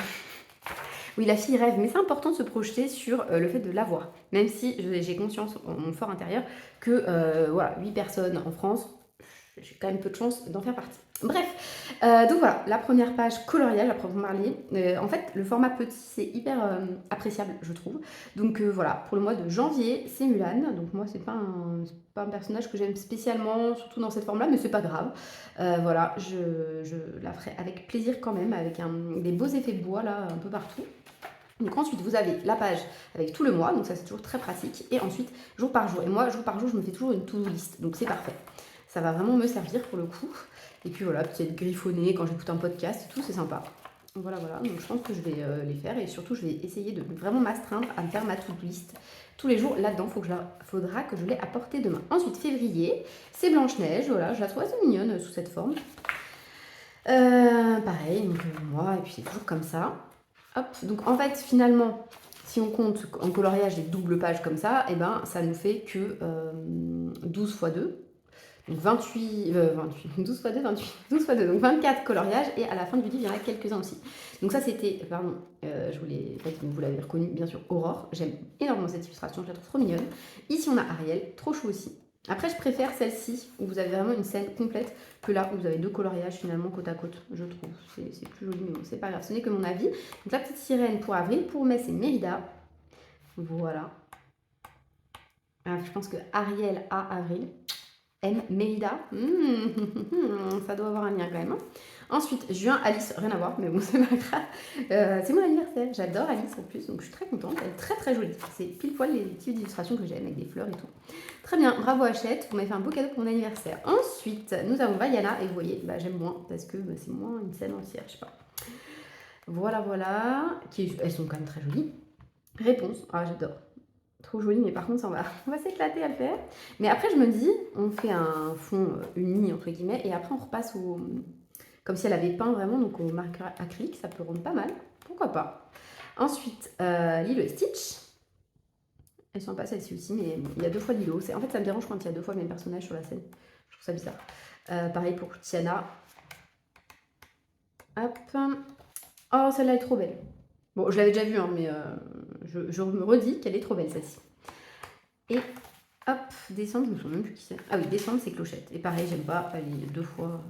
Oui, la fille rêve, mais c'est important de se projeter sur le fait de l'avoir. Même si j'ai conscience, en mon fort intérieur, que voilà, 8 personnes en France, j'ai quand même peu de chance d'en faire partie. Bref, donc voilà, la première page coloriage à proprement parler. En fait, le format petit, c'est hyper appréciable, je trouve. Donc voilà, pour le mois de janvier, c'est Mulan. Donc moi, c'est pas un personnage que j'aime spécialement, surtout dans cette forme-là, mais c'est pas grave. Voilà, je la ferai avec plaisir quand même, avec des beaux effets de bois là, un peu partout. Donc ensuite, vous avez la page avec tout le mois, donc ça c'est toujours très pratique. Et ensuite, jour par jour. Et moi, jour par jour, je me fais toujours une to-do list, donc c'est parfait. Ça va vraiment me servir pour le coup. Et puis voilà, peut-être griffonner quand j'écoute un podcast et tout, c'est sympa. Voilà. Donc je pense que je vais les faire et surtout, je vais essayer de vraiment m'astreindre à me faire ma to-do list tous les jours. Là-dedans, faudra que je l'ai apporté demain. Ensuite, février, c'est Blanche-Neige. Voilà, je la trouve assez mignonne sous cette forme. Pareil, donc moi, et puis c'est toujours comme ça. Hop, donc en fait, finalement, si on compte en coloriage des doubles pages comme ça, et ben ça nous fait que 12 x 2. Donc 28, 12 x 2, 28, 12 x 2, donc 24 coloriages, et à la fin du livre, il y en a quelques-uns aussi. Donc ça, c'était, pardon, vous l'avez reconnu, bien sûr, Aurore. J'aime énormément cette illustration, je la trouve trop mignonne. Ici, on a Ariel, trop chou aussi. Après, je préfère celle-ci, où vous avez vraiment une scène complète, que là, où vous avez deux coloriages finalement côte à côte, je trouve. C'est plus joli, mais bon, c'est pas grave, ce n'est que mon avis. Donc la petite sirène pour avril, pour mai, c'est Mérida. Voilà. Alors, je pense que Ariel a avril. M. Mérida. Ça doit avoir un lien quand même. Ensuite, juin, Alice, rien à voir, mais bon, c'est pas grave. C'est mon anniversaire. J'adore Alice en plus, donc je suis très contente. Elle est très très jolie. C'est pile poil les types d'illustrations que j'aime avec des fleurs et tout. Très bien, bravo Hachette, vous m'avez fait un beau cadeau pour mon anniversaire. Ensuite, nous avons Vaiana, et vous voyez, j'aime moins parce que c'est moins une scène entière, je sais pas. Voilà. Elles sont quand même très jolies. Réponse, j'adore. Trop joli, mais par contre, on va s'éclater à le faire. Mais après, je me dis, on fait un fond uni, entre guillemets, et après, on repasse comme si elle avait peint vraiment, donc au marqueur acrylique, ça peut rendre pas mal. Pourquoi pas. Ensuite, Lilo et Stitch. Elles sont pas celles-ci aussi, mais il y a 2 fois Lilo. En fait, ça me dérange quand il y a 2 fois le même personnage sur la scène. Je trouve ça bizarre. Pareil pour Tiana. Hop. Oh, celle-là est trop belle. Bon, je l'avais déjà vue, hein, mais je me redis qu'elle est trop belle, celle-ci. Et hop, décembre, je me souviens même plus qui c'est. Ah oui, décembre, c'est Clochette. Et pareil, j'aime pas, elle est 2 fois.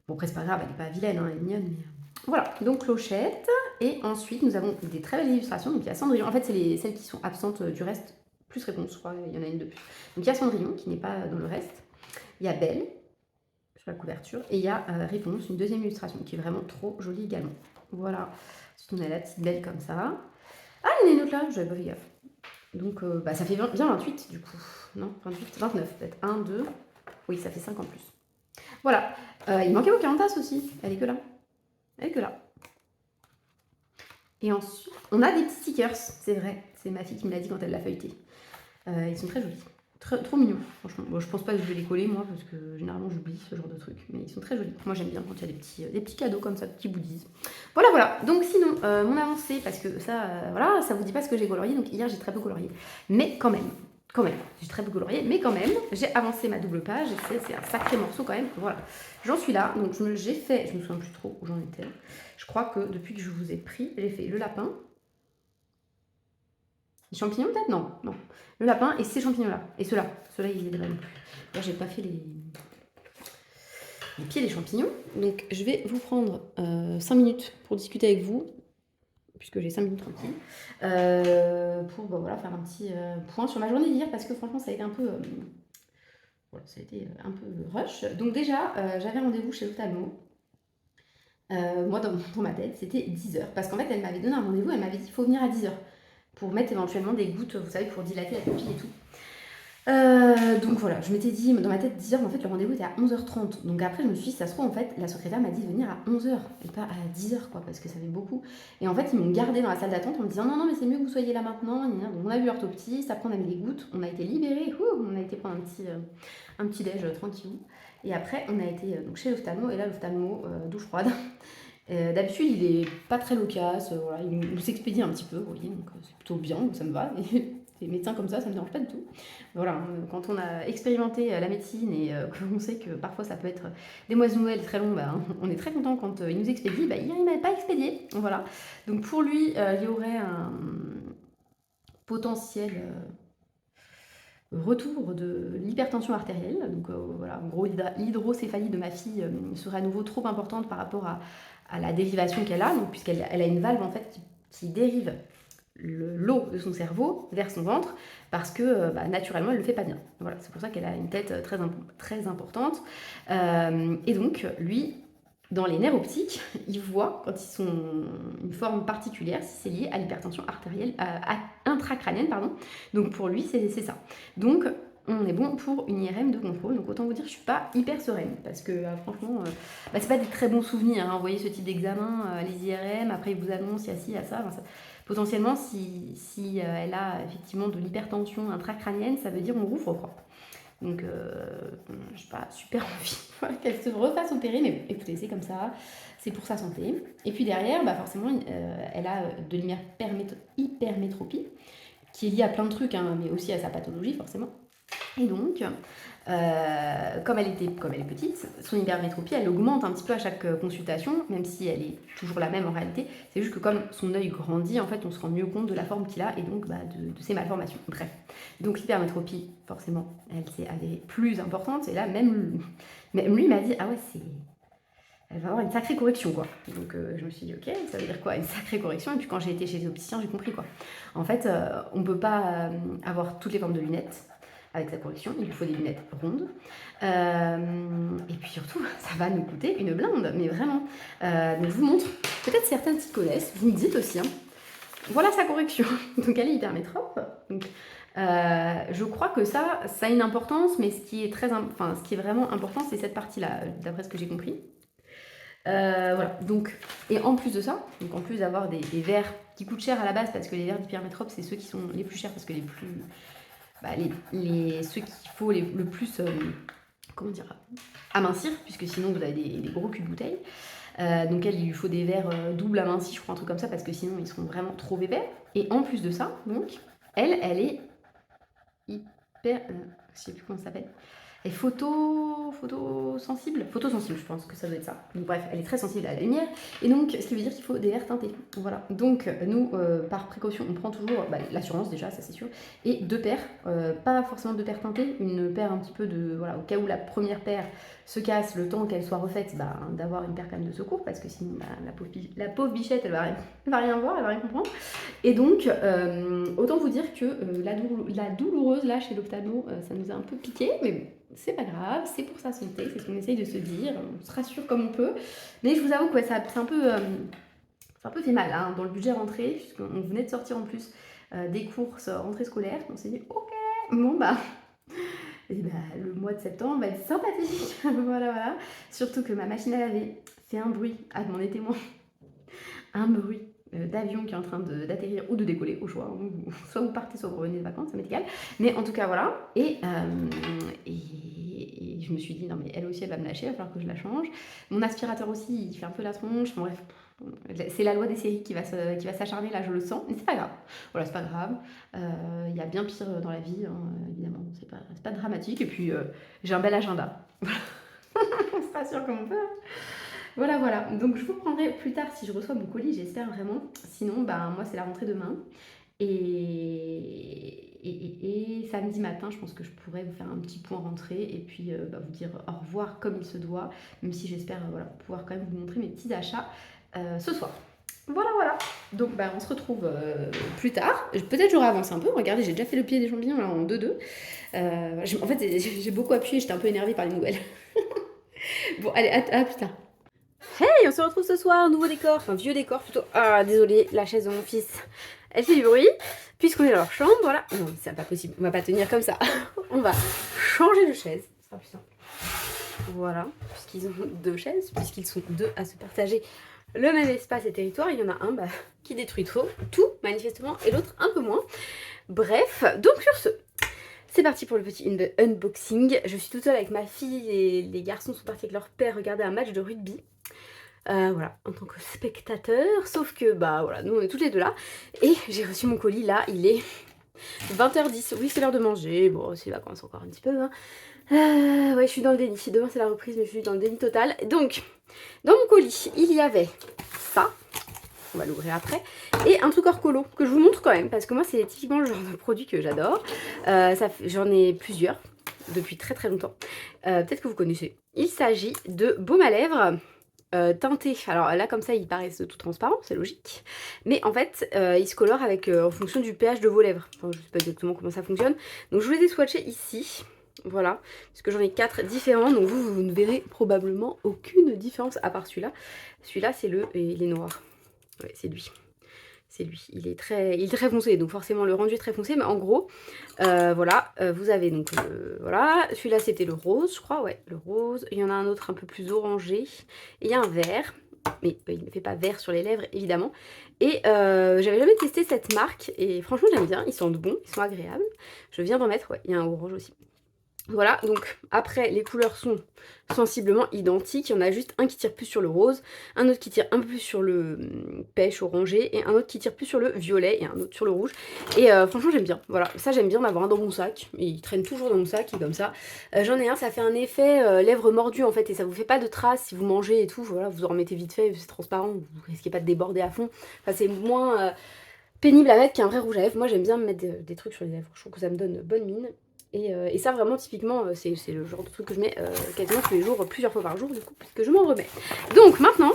Bon, après, c'est pas grave, elle est pas vilaine, hein, elle est mignonne. Mais... Voilà, donc Clochette. Et ensuite, nous avons des très belles illustrations. Donc, il y a Cendrillon. En fait, c'est celles qui sont absentes du reste. Plus Réponse, je crois, il y en a une de plus. Donc, il y a Cendrillon qui n'est pas dans le reste. Il y a Belle sur la couverture. Et il y a Réponse, une deuxième illustration qui est vraiment trop jolie également. Voilà. Ensuite, on a la petite Belle comme ça. Ah, il y en a une autre là, j'avais pas fait gaffe. Donc, bah, ça fait bien 28 du coup. Non, 28, 29 peut-être. 1, 2. Oui, ça fait 5 en plus. Voilà. Il manquait Pocahontas aussi. Elle est que là. Elle est que là. Et ensuite, on a des petits stickers, c'est vrai. C'est ma fille qui me l'a dit quand elle l'a feuilleté. Ils sont très jolis. Trop mignons, franchement. Bon, je pense pas que je vais les coller moi, parce que généralement j'oublie ce genre de trucs. Mais ils sont très jolis. Moi j'aime bien quand il y a des petits cadeaux comme ça, des petits goodies. Voilà, voilà. Donc sinon, mon avancée, parce que ça, voilà, ça vous dit pas ce que j'ai colorié. Donc hier j'ai très peu colorié. Mais quand même, j'ai très peu colorié. Mais quand même, j'ai avancé ma double page. C'est un sacré morceau quand même. Voilà. J'en suis là. Donc j'ai fait, je me souviens plus trop où j'en étais. Je crois que depuis que je vous ai pris, j'ai fait le lapin. Les champignons peut-être. Non, non. Le lapin et ces champignons-là. Et ceux-là. Ceux-là, ils étaient pas non plus. Là, j'ai pas fait les pieds des champignons. Donc, je vais vous prendre 5 minutes pour discuter avec vous, puisque j'ai 5 minutes tranquille, pour bah, voilà, faire un petit point sur ma journée d'hier, parce que franchement, ça a été un peu... voilà, ça a été un peu rush. Donc déjà, j'avais rendez-vous chez l'ophtalmo. Moi, dans ma tête, c'était 10h. Parce qu'en fait, elle m'avait donné un rendez-vous, elle m'avait dit qu'il faut venir à 10h. Pour mettre éventuellement des gouttes, vous savez, pour dilater la pupille et tout. Donc voilà, je m'étais dit dans ma tête 10h, mais en fait le rendez-vous était à 11h30. Donc après je me suis dit, ça se trouve en fait, la secrétaire m'a dit de venir à 11h et pas à 10h quoi, parce que ça fait beaucoup. Et en fait ils m'ont gardé dans la salle d'attente en me disant non mais c'est mieux que vous soyez là maintenant. Donc on a vu orthoptie, après on a mis les gouttes, on a été libérés, on a été prendre un petit déj tranquillou. Et après on a été donc chez l'ophtalmo, et là l'ophtalmo, douche froide. D'habitude il est pas très loquace, voilà, il nous expédie un petit peu, vous voyez, donc c'est plutôt bien, ça me va. Les médecins comme ça me dérange pas du tout. Voilà, quand on a expérimenté la médecine et qu'on sait que parfois ça peut être des mois de Noël très longs, bah, on est très content quand il nous expédie. Bah, hier, il m'avait pas expédié. Voilà. Donc pour lui, il y aurait un potentiel retour de l'hypertension artérielle. Donc voilà, en gros, l'hydrocéphalie de ma fille serait à nouveau trop importante par rapport à la dérivation qu'elle a, donc puisqu'elle a une valve en fait qui dérive l'eau de son cerveau vers son ventre, parce que bah, naturellement elle le fait pas bien. Voilà, c'est pour ça qu'elle a une tête très importante. Et donc lui, dans les nerfs optiques, il voit quand ils sont une forme particulière, si c'est lié à l'hypertension artérielle intracrânienne, pardon. Donc pour lui c'est ça. Donc on est bon pour une IRM de contrôle. Donc autant vous dire que je suis pas hyper sereine, parce que franchement bah, c'est pas des très bons souvenirs, hein. Vous voyez ce type d'examen, les IRM, après ils vous annoncent il y a ci, il y a ça, potentiellement, si elle a effectivement de l'hypertension intracrânienne, ça veut dire on rouvre quoi. Donc, je n'ai pas super envie qu'elle se refasse opérer, mais écoutez, c'est comme ça, c'est pour sa santé. Et puis derrière, bah forcément, elle a de l'hypermétropie, qui est liée à plein de trucs, hein, mais aussi à sa pathologie forcément. Et donc, comme elle est petite, son hypermétropie, elle augmente un petit peu à chaque consultation, même si elle est toujours la même en réalité. C'est juste que comme son œil grandit, en fait, on se rend mieux compte de la forme qu'il a et donc bah, de ses malformations. Bref. Donc l'hypermétropie, forcément, elle s'est avérée plus importante. Et là, même lui m'a dit, ah ouais, elle va avoir une sacrée correction, quoi. Donc je me suis dit, ok, ça veut dire quoi, une sacrée correction? Et puis quand j'ai été chez les opticiens, j'ai compris, quoi. En fait, on ne peut pas avoir toutes les formes de lunettes avec sa correction, il lui faut des lunettes rondes. Et puis surtout, ça va nous coûter une blinde, mais vraiment. Donc je vous montre, peut-être certaines qui connaissent, vous me dites aussi, hein. Voilà sa correction. Donc elle est hypermétrope. Donc, je crois que ça a une importance, mais ce qui est vraiment important, c'est cette partie-là, d'après ce que j'ai compris. Voilà, donc, et en plus de ça, donc en plus d'avoir des verres qui coûtent cher à la base, parce que les verres d'hypermétrope, c'est ceux qui sont les plus chers, parce que les plus... Bah, ceux qu'il faut le plus comment dire, amincir, puisque sinon vous avez des gros culs de bouteille. Donc il lui faut des verres double amincis, je crois, un truc comme ça, parce que sinon ils seront vraiment trop épais. Et en plus de ça, donc, elle est hyper... je sais plus comment ça s'appelle. Elle est photosensible, je pense que ça doit être ça. Donc bref, elle est très sensible à la lumière, et donc ce qui veut dire qu'il faut des verres teintés. Voilà. Donc nous, par précaution, on prend toujours l'assurance déjà, ça c'est sûr, et 2 paires, pas forcément 2 paires teintées, une paire un petit peu de, voilà, au cas où la première paire se casse, le temps qu'elle soit refaite, d'avoir une paire quand même de secours, parce que sinon la pauvre bichette, elle va rien voir, elle va rien comprendre. Et donc, autant vous dire que la douloureuse là chez l'ophtalmo, ça nous a un peu piqué, mais c'est pas grave, c'est pour sa santé, c'est ce qu'on essaye de se dire, on se rassure comme on peut. Mais je vous avoue que ouais, c'est un peu fait mal hein, dans le budget rentré, puisqu'on venait de sortir en plus des courses, rentrée scolaire. On s'est dit ok, bon bah, et bah, le mois de septembre va être sympathique. Voilà, voilà. Surtout que ma machine à laver fait un bruit, à mon témoin, un bruit d'avion qui est en train d'atterrir ou de décoller au choix. Soit vous partez, soit vous revenez de vacances, ça m'est égal. Mais en tout cas, voilà. Et je me suis dit, non mais elle aussi, elle va me lâcher, il va falloir que je la change. Mon aspirateur aussi, il fait un peu la tronche. Enfin, bref, c'est la loi des séries qui va s'acharner, là, je le sens. Mais c'est pas grave. Voilà, c'est pas grave. Il y a bien pire dans la vie, hein, évidemment. C'est pas dramatique. Et puis, j'ai un bel agenda. On se rassure comme on peut. Voilà, voilà. Donc je vous prendrai plus tard si je reçois mon colis, j'espère vraiment. Sinon, bah, moi, c'est la rentrée demain. Et samedi matin, je pense que je pourrais vous faire un petit point rentrée et puis bah, vous dire au revoir comme il se doit. Même si j'espère voilà, pouvoir quand même vous montrer mes petits achats ce soir. Voilà, voilà. Donc bah, on se retrouve plus tard. Peut-être j'aurai avancé un peu. Regardez, j'ai déjà fait le pied des champignons là, en 2-2. En fait, j'ai beaucoup appuyé, j'étais un peu énervée par les nouvelles. Bon, allez, à plus tard. Hey, on se retrouve ce soir, nouveau décor, enfin vieux décor plutôt. Ah, désolé, la chaise de mon fils, elle fait du bruit, puisqu'on est dans leur chambre, voilà. Non, c'est pas possible, on va pas tenir comme ça. On va changer de chaise, ce sera plus simple. Voilà, puisqu'ils ont 2 chaises, puisqu'ils sont 2 à se partager le même espace et territoire, il y en a un qui détruit tout, manifestement, et l'autre un peu moins. Bref, donc sur ce, c'est parti pour le petit unboxing. Je suis toute seule avec ma fille et les garçons sont partis avec leur père regarder un match de rugby. Voilà, en tant que spectateur, sauf que bah voilà, nous on est toutes les deux là. Et j'ai reçu mon colis là, il est 20h10. Oui, c'est l'heure de manger. Bon, c'est les vacances encore un petit peu. Hein. Ouais, je suis dans le déni. Demain c'est la reprise, mais je suis dans le déni total. Donc, dans mon colis, il y avait ça. On va l'ouvrir après. Et un truc hors colo que je vous montre quand même parce que moi c'est typiquement le genre de produit que j'adore. J'en ai plusieurs depuis très très longtemps. Peut-être que vous connaissez. Il s'agit de baume à lèvres teinté. Alors là comme ça ils paraissent tout transparents, c'est logique. Mais en fait ils se colorent avec, en fonction du pH de vos lèvres. Enfin, je sais pas exactement comment ça fonctionne. Donc je vous les ai swatchés ici. Voilà, parce que j'en ai 4 différents, donc vous ne verrez probablement aucune différence à part celui-là. Celui-là c'est il est noir. Ouais, c'est lui. C'est lui. Il est très foncé, donc forcément le rendu est très foncé. Mais en gros, voilà, vous avez donc voilà. Celui-là c'était le rose, je crois, ouais, le rose. Il y en a un autre un peu plus orangé. Et il y a un vert, mais il ne fait pas vert sur les lèvres évidemment. Et j'avais jamais testé cette marque et franchement j'aime bien. Ils sentent bon, ils sont agréables. Je viens d'en mettre, ouais. Il y a un orange aussi. Voilà, donc après les couleurs sont sensiblement identiques, il y en a juste un qui tire plus sur le rose, un autre qui tire un peu plus sur le pêche orangé, et un autre qui tire plus sur le violet, et un autre sur le rouge. Et franchement j'aime bien, voilà, ça j'aime bien d'avoir un dans mon sac, il traîne toujours dans mon sac, et comme ça. J'en ai un, ça fait un effet lèvres mordues en fait, et ça vous fait pas de traces si vous mangez et tout, voilà, vous en remettez vite fait, c'est transparent, vous risquez pas de déborder à fond, enfin c'est moins pénible à mettre qu'un vrai rouge à lèvres. Moi j'aime bien me mettre des trucs sur les lèvres, je trouve que ça me donne bonne mine. Et ça vraiment typiquement c'est le genre de truc que je mets quasiment tous les jours, plusieurs fois par jour du coup, puisque je m'en remets. Donc maintenant,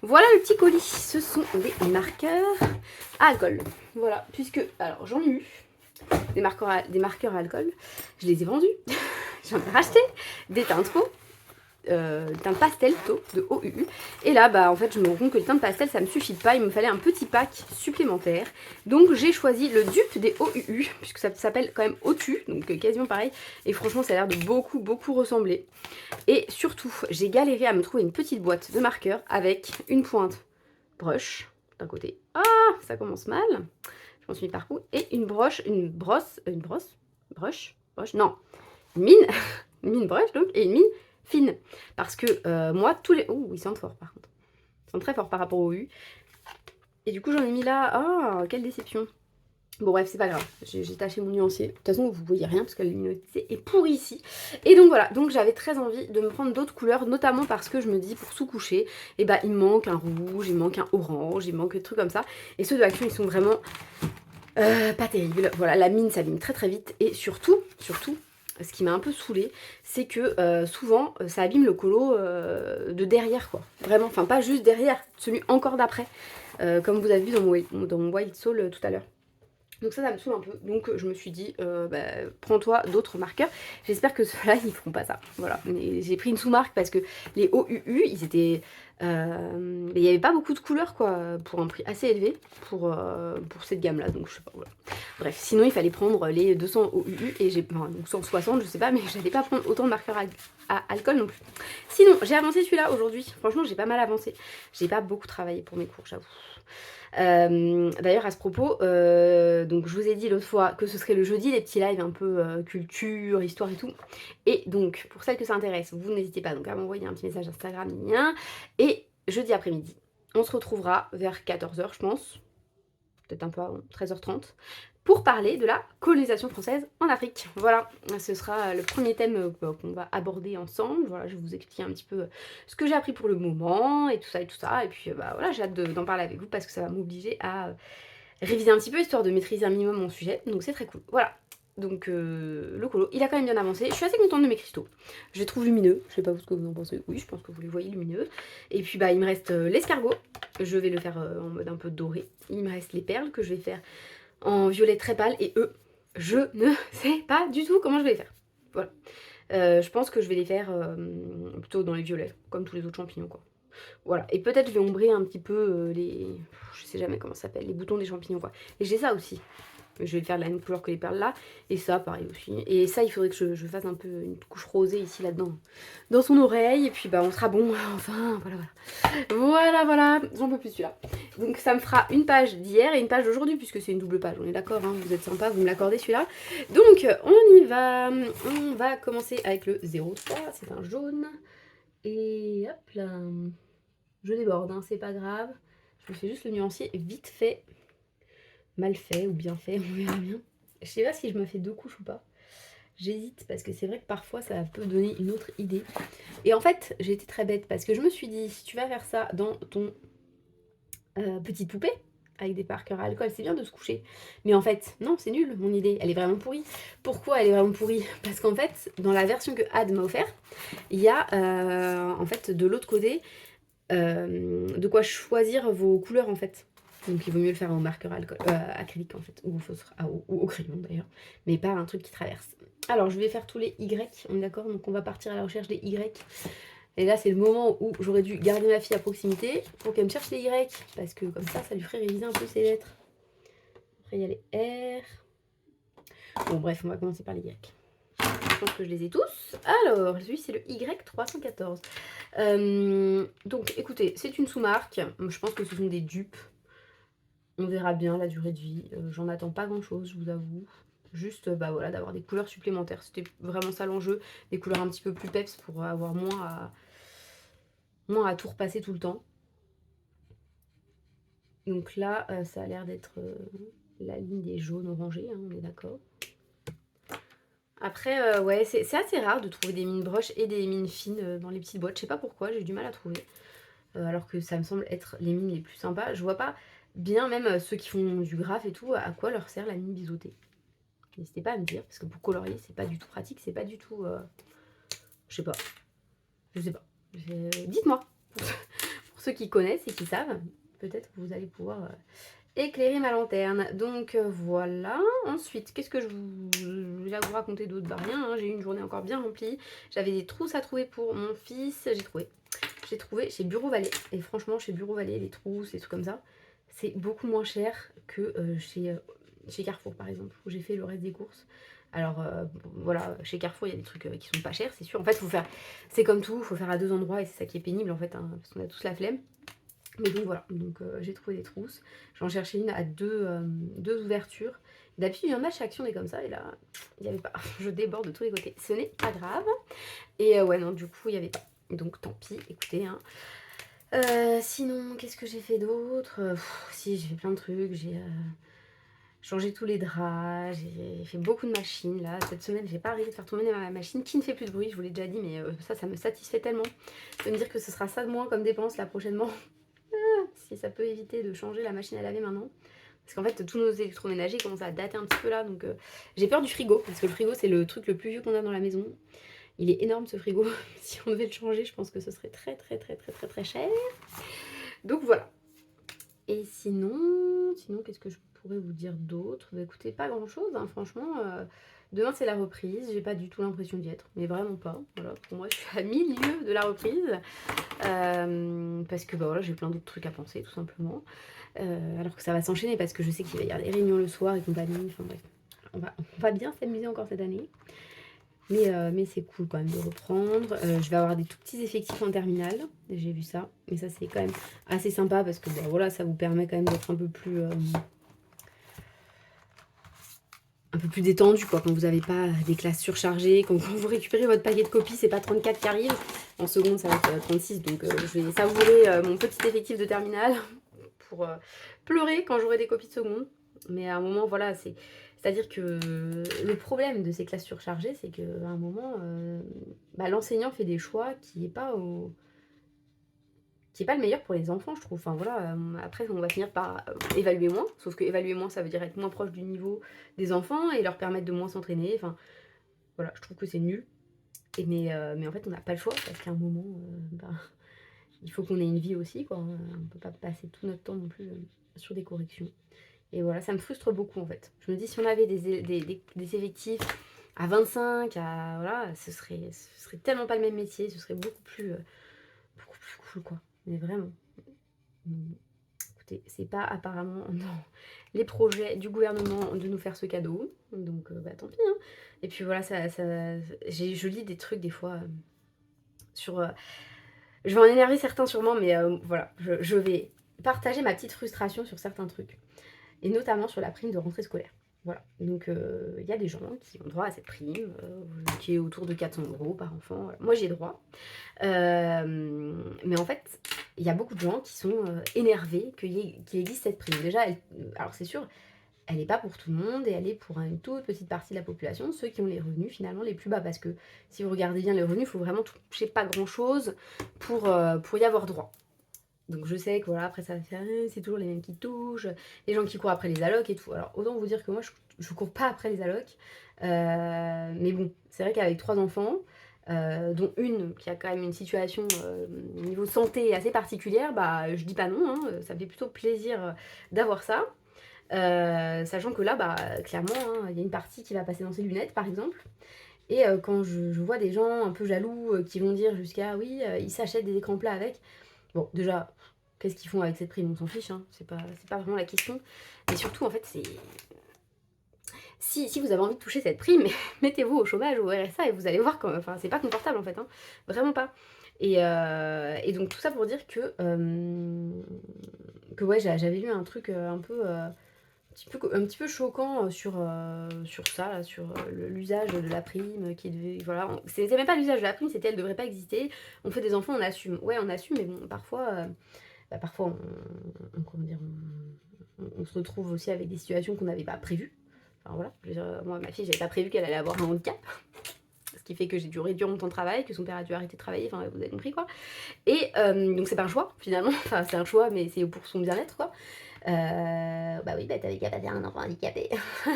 voilà le petit colis. Ce sont des marqueurs à alcool. Voilà, puisque, alors j'en ai eu des marqueurs à alcool, je les ai vendus, j'en ai racheté, des teintes peau, teinte pastel plutôt, de OUU. Et là, bah en fait, je me rends compte que le teint pastel, ça me suffit pas. Il me fallait un petit pack supplémentaire. Donc, j'ai choisi le dupe des OUU, puisque ça s'appelle quand même OTU, donc quasiment pareil. Et franchement, ça a l'air de beaucoup ressembler. Et surtout, j'ai galéré à me trouver une petite boîte de marqueurs avec une pointe brush d'un côté. Ah, ça commence mal. Je m'en suis mis partout. Et une broche, non, une mine, une mine brush donc, et une mine fine. Parce que moi, tous les... Ouh, ils sentent fort par contre. Ils sentent très fort par rapport au U. Et du coup, j'en ai mis là. Ah, quelle déception. Bon bref, c'est pas grave. J'ai taché mon nuancier. De toute façon, vous voyez rien parce que la luminosité est pourrie ici. Et donc voilà. Donc j'avais très envie de me prendre d'autres couleurs, notamment parce que je me dis pour sous-coucher, et bah il me manque un rouge, il me manque un orange, il me manque des trucs comme ça. Et ceux de Action, ils sont vraiment pas terribles. Voilà, la mine s'abîme très vite. Et surtout, ce qui m'a un peu saoulée, c'est que souvent ça abîme le colo de derrière quoi. Vraiment, enfin pas juste derrière, celui encore d'après. Comme vous avez vu dans mon Wild Soul tout à l'heure. Donc ça me saoule un peu. Donc je me suis dit, prends-toi d'autres marqueurs. J'espère que ceux-là, ils feront pas ça. Voilà. Mais j'ai pris une sous-marque parce que les OUU, ils étaient... il n'y avait pas beaucoup de couleurs, quoi, pour un prix assez élevé pour cette gamme-là. Donc je sais pas, voilà. Bref, sinon il fallait prendre les 200 OUU et j'ai... Enfin, donc 160, je sais pas, mais j'allais pas prendre autant de marqueurs à alcool non plus. Sinon, j'ai avancé celui-là aujourd'hui. Franchement, j'ai pas mal avancé. J'ai pas beaucoup travaillé pour mes cours, j'avoue. D'ailleurs à ce propos, donc je vous ai dit l'autre fois que ce serait le jeudi les petits lives un peu culture, histoire et tout. Et donc pour celles que ça intéresse, vous n'hésitez pas donc à m'envoyer un petit message Instagram, et jeudi après-midi, on se retrouvera vers 14h je pense, peut-être un peu avant, 13h30, pour parler de la colonisation française en Afrique. Voilà, ce sera le premier thème qu'on va aborder ensemble. Voilà, je vais vous expliquer un petit peu ce que j'ai appris pour le moment et tout ça et tout ça. Et puis voilà, j'ai hâte d'en parler avec vous parce que ça va m'obliger à réviser un petit peu histoire de maîtriser un minimum mon sujet. Donc c'est très cool. Voilà. Donc le colo, il a quand même bien avancé. Je suis assez contente de mes cristaux. Je les trouve lumineux. Je sais pas ce que vous en pensez. Oui, je pense que vous les voyez lumineux. Et puis il me reste l'escargot. Je vais le faire en mode un peu doré. Il me reste les perles que je vais faire en violet très pâle. Et eux, je ne sais pas du tout comment je vais les faire. Voilà. Je pense que je vais les faire plutôt dans les violets, comme tous les autres champignons, quoi. Voilà, et peut-être je vais ombrer un petit peu les... Je sais jamais comment ça s'appelle, les boutons des champignons, quoi. Et j'ai ça aussi. Je vais le faire de la même couleur que les perles là. Et ça, pareil aussi. Et ça, il faudrait que je fasse un peu une couche rosée ici, là-dedans. Dans son oreille. Et puis, on sera bon. Enfin, voilà, voilà. Voilà, j'en peux plus celui-là. Donc, ça me fera une page d'hier et une page d'aujourd'hui, puisque c'est une double page. On est d'accord, hein, vous êtes sympa, vous me l'accordez celui-là. Donc, on y va. On va commencer avec le 03. C'est un jaune. Et hop là. Je déborde, hein, c'est pas grave. Je me fais juste le nuancier vite fait. Mal fait ou bien fait, on verra bien. Je sais pas si je me fais 2 couches ou pas. J'hésite parce que c'est vrai que parfois ça peut donner une autre idée. Et en fait, j'ai été très bête parce que je me suis dit, si tu vas faire ça dans ton petite poupée, avec des marqueurs à alcool, c'est bien de se coucher. Mais en fait, non, c'est nul, mon idée, elle est vraiment pourrie. Pourquoi elle est vraiment pourrie? Parce qu'en fait, dans la version que Ad m'a offert, il y a en fait de l'autre côté de quoi choisir vos couleurs en fait. Donc il vaut mieux le faire au marqueur acrylique en fait, ou au crayon d'ailleurs, mais pas un truc qui traverse. Alors je vais faire tous les Y, on est d'accord? Donc on va partir à la recherche des Y. Et là c'est le moment où j'aurais dû garder ma fille à proximité pour qu'elle me cherche les Y, parce que comme ça lui ferait réviser un peu ses lettres. Après il y a les R. Bon bref, on va commencer par les Y. Je pense que je les ai tous. Alors, lui, c'est le Y314. Donc, écoutez, c'est une sous-marque. Je pense que ce sont des dupes. On verra bien la durée de vie. J'en attends pas grand-chose, je vous avoue. Juste, voilà, d'avoir des couleurs supplémentaires. C'était vraiment ça l'enjeu. Des couleurs un petit peu plus peps pour avoir moins à tout repasser tout le temps. Donc là, ça a l'air d'être la ligne des jaunes orangés, hein, on est d'accord. Après, ouais, c'est assez rare de trouver des mines broches et des mines fines dans les petites boîtes. Je sais pas pourquoi, j'ai du mal à trouver. Alors que ça me semble être les mines les plus sympas. Je vois pas bien, même ceux qui font du graphe et tout, à quoi leur sert la mine biseautée. N'hésitez pas à me dire, parce que pour colorier, c'est pas du tout pratique, c'est pas du tout... je sais pas. Je sais pas. Dites-moi. Pour ceux qui connaissent et qui savent, peut-être que vous allez pouvoir éclairer ma lanterne. Donc voilà. Ensuite, qu'est-ce que je vais vous raconter d'autre? Bah rien, hein. J'ai eu une journée encore bien remplie. J'avais des trousses à trouver pour mon fils. J'ai trouvé chez Bureau Vallée. Et franchement, chez Bureau Vallée, les trousses et tout comme ça, c'est beaucoup moins cher que chez Carrefour par exemple, où j'ai fait le reste des courses. Alors voilà, chez Carrefour, il y a des trucs qui sont pas chers, c'est sûr. En fait, c'est comme tout, il faut faire à 2 endroits et c'est ça qui est pénible en fait, hein, parce qu'on a tous la flemme. Mais donc voilà, donc j'ai trouvé des trousses. J'en cherchais une à deux ouvertures. D'habitude, il y en a chez Action des comme ça, et là, il n'y avait pas. Je déborde de tous les côtés. Ce n'est pas grave. Et ouais, non, du coup, il n'y avait pas. Donc tant pis, écoutez. Hein. Sinon, qu'est-ce que j'ai fait d'autre? Si, j'ai fait plein de trucs. J'ai changé tous les draps. J'ai fait beaucoup de machines, là. Cette semaine, j'ai pas arrêté de faire tourner ma machine qui ne fait plus de bruit, je vous l'ai déjà dit, mais ça me satisfait tellement de me dire que ce sera ça de moins comme dépense, là, prochainement. Si ça peut éviter de changer la machine à laver maintenant. Parce qu'en fait, tous nos électroménagers commencent à dater un petit peu là. Donc j'ai peur du frigo. Parce que le frigo, c'est le truc le plus vieux qu'on a dans la maison. Il est énorme ce frigo. Si on devait le changer, je pense que ce serait très très très très très très cher. Donc voilà. Et sinon qu'est-ce que je pourrais vous dire d'autre? Bah, écoutez, pas grand-chose, hein, franchement. Demain, c'est la reprise. J'ai pas du tout l'impression d'y être, mais vraiment pas. Voilà, pour moi, je suis à milieu de la reprise. Parce que bah, voilà, j'ai plein d'autres trucs à penser, tout simplement. Alors que ça va s'enchaîner parce que je sais qu'il va y avoir des réunions le soir et compagnie. Enfin bref, on va bien s'amuser encore cette année. Mais c'est cool quand même de reprendre. Je vais avoir des tout petits effectifs en terminale. J'ai vu ça. Mais ça, c'est quand même assez sympa parce que bah, voilà, ça vous permet quand même d'être un peu plus détendu quoi, quand vous n'avez pas des classes surchargées, quand vous récupérez votre paquet de copies, c'est pas 34 qui arrivent, en seconde ça va être 36, donc je vais savourer mon petit effectif de terminale pour pleurer quand j'aurai des copies de seconde. Mais à un moment, voilà, c'est-à-dire que le problème de ces classes surchargées, c'est qu'à un moment, bah, l'enseignant fait des choix qui n'est pas le meilleur pour les enfants, je trouve. Enfin voilà, après on va finir par évaluer moins, sauf que évaluer moins, ça veut dire être moins proche du niveau des enfants et leur permettre de moins s'entraîner. Enfin voilà, je trouve que c'est nul. Mais en fait, on n'a pas le choix parce qu'à un moment, bah, il faut qu'on ait une vie aussi, quoi. On peut pas passer tout notre temps non plus sur des corrections. Et voilà, ça me frustre beaucoup en fait. Je me dis, si on avait des effectifs à 25, voilà, ce serait tellement pas le même métier, ce serait beaucoup plus cool, quoi. Mais vraiment. Écoutez, c'est pas apparemment dans les projets du gouvernement de nous faire ce cadeau. Donc, bah tant pis, hein. Et puis voilà, je lis des trucs des fois sur... je vais en énerver certains sûrement, mais voilà, je vais partager ma petite frustration sur certains trucs. Et notamment sur la prime de rentrée scolaire. Voilà, donc il y a des gens qui ont droit à cette prime, qui est autour de 400 € par enfant. Voilà. Moi j'ai droit. Mais en fait, il y a beaucoup de gens qui sont énervés qu'il existe cette prime. Déjà, alors c'est sûr, elle n'est pas pour tout le monde et elle est pour une toute petite partie de la population, ceux qui ont les revenus finalement les plus bas. Parce que si vous regardez bien les revenus, il faut vraiment toucher pas grand-chose pour y avoir droit. Donc je sais que voilà, après ça va faire, c'est toujours les mêmes qui touchent, les gens qui courent après les allocs et tout. Alors autant vous dire que moi je cours pas après les allocs, mais bon, c'est vrai qu'avec 3 enfants, dont une qui a quand même une situation au niveau santé assez particulière, bah je dis pas non, hein, ça me fait plutôt plaisir d'avoir ça. Sachant que là, bah clairement, hein, il y a une partie qui va passer dans ses lunettes par exemple. Et quand je vois des gens un peu jaloux qui vont dire jusqu'à oui, ils s'achètent des écrans plats avec. Bon, déjà, qu'est-ce qu'ils font avec cette prime? On s'en fiche, hein. C'est pas vraiment la question. Et surtout, en fait, c'est... Si vous avez envie de toucher cette prime, mettez-vous au chômage, au RSA, et vous allez voir, enfin, c'est pas confortable, en fait, hein. Vraiment pas. Et donc, tout ça pour dire que ouais, j'avais lu un truc un petit peu choquant sur ça, là, sur l'usage de la prime qui devait... Voilà, c'était même pas l'usage de la prime, c'était elle devrait pas exister. On fait des enfants, on assume. Ouais, on assume, mais bon, parfois, comment dire, on se retrouve aussi avec des situations qu'on n'avait pas prévues. Enfin voilà, je veux dire, moi, ma fille, j'avais pas prévu qu'elle allait avoir un handicap. Ce qui fait que j'ai dû réduire mon temps de travail, que son père a dû arrêter de travailler, enfin vous avez compris quoi. Et donc c'est pas un choix finalement, enfin c'est un choix mais c'est pour son bien-être quoi. Bah oui, bah t'avais qu'à pas dire un enfant handicapé.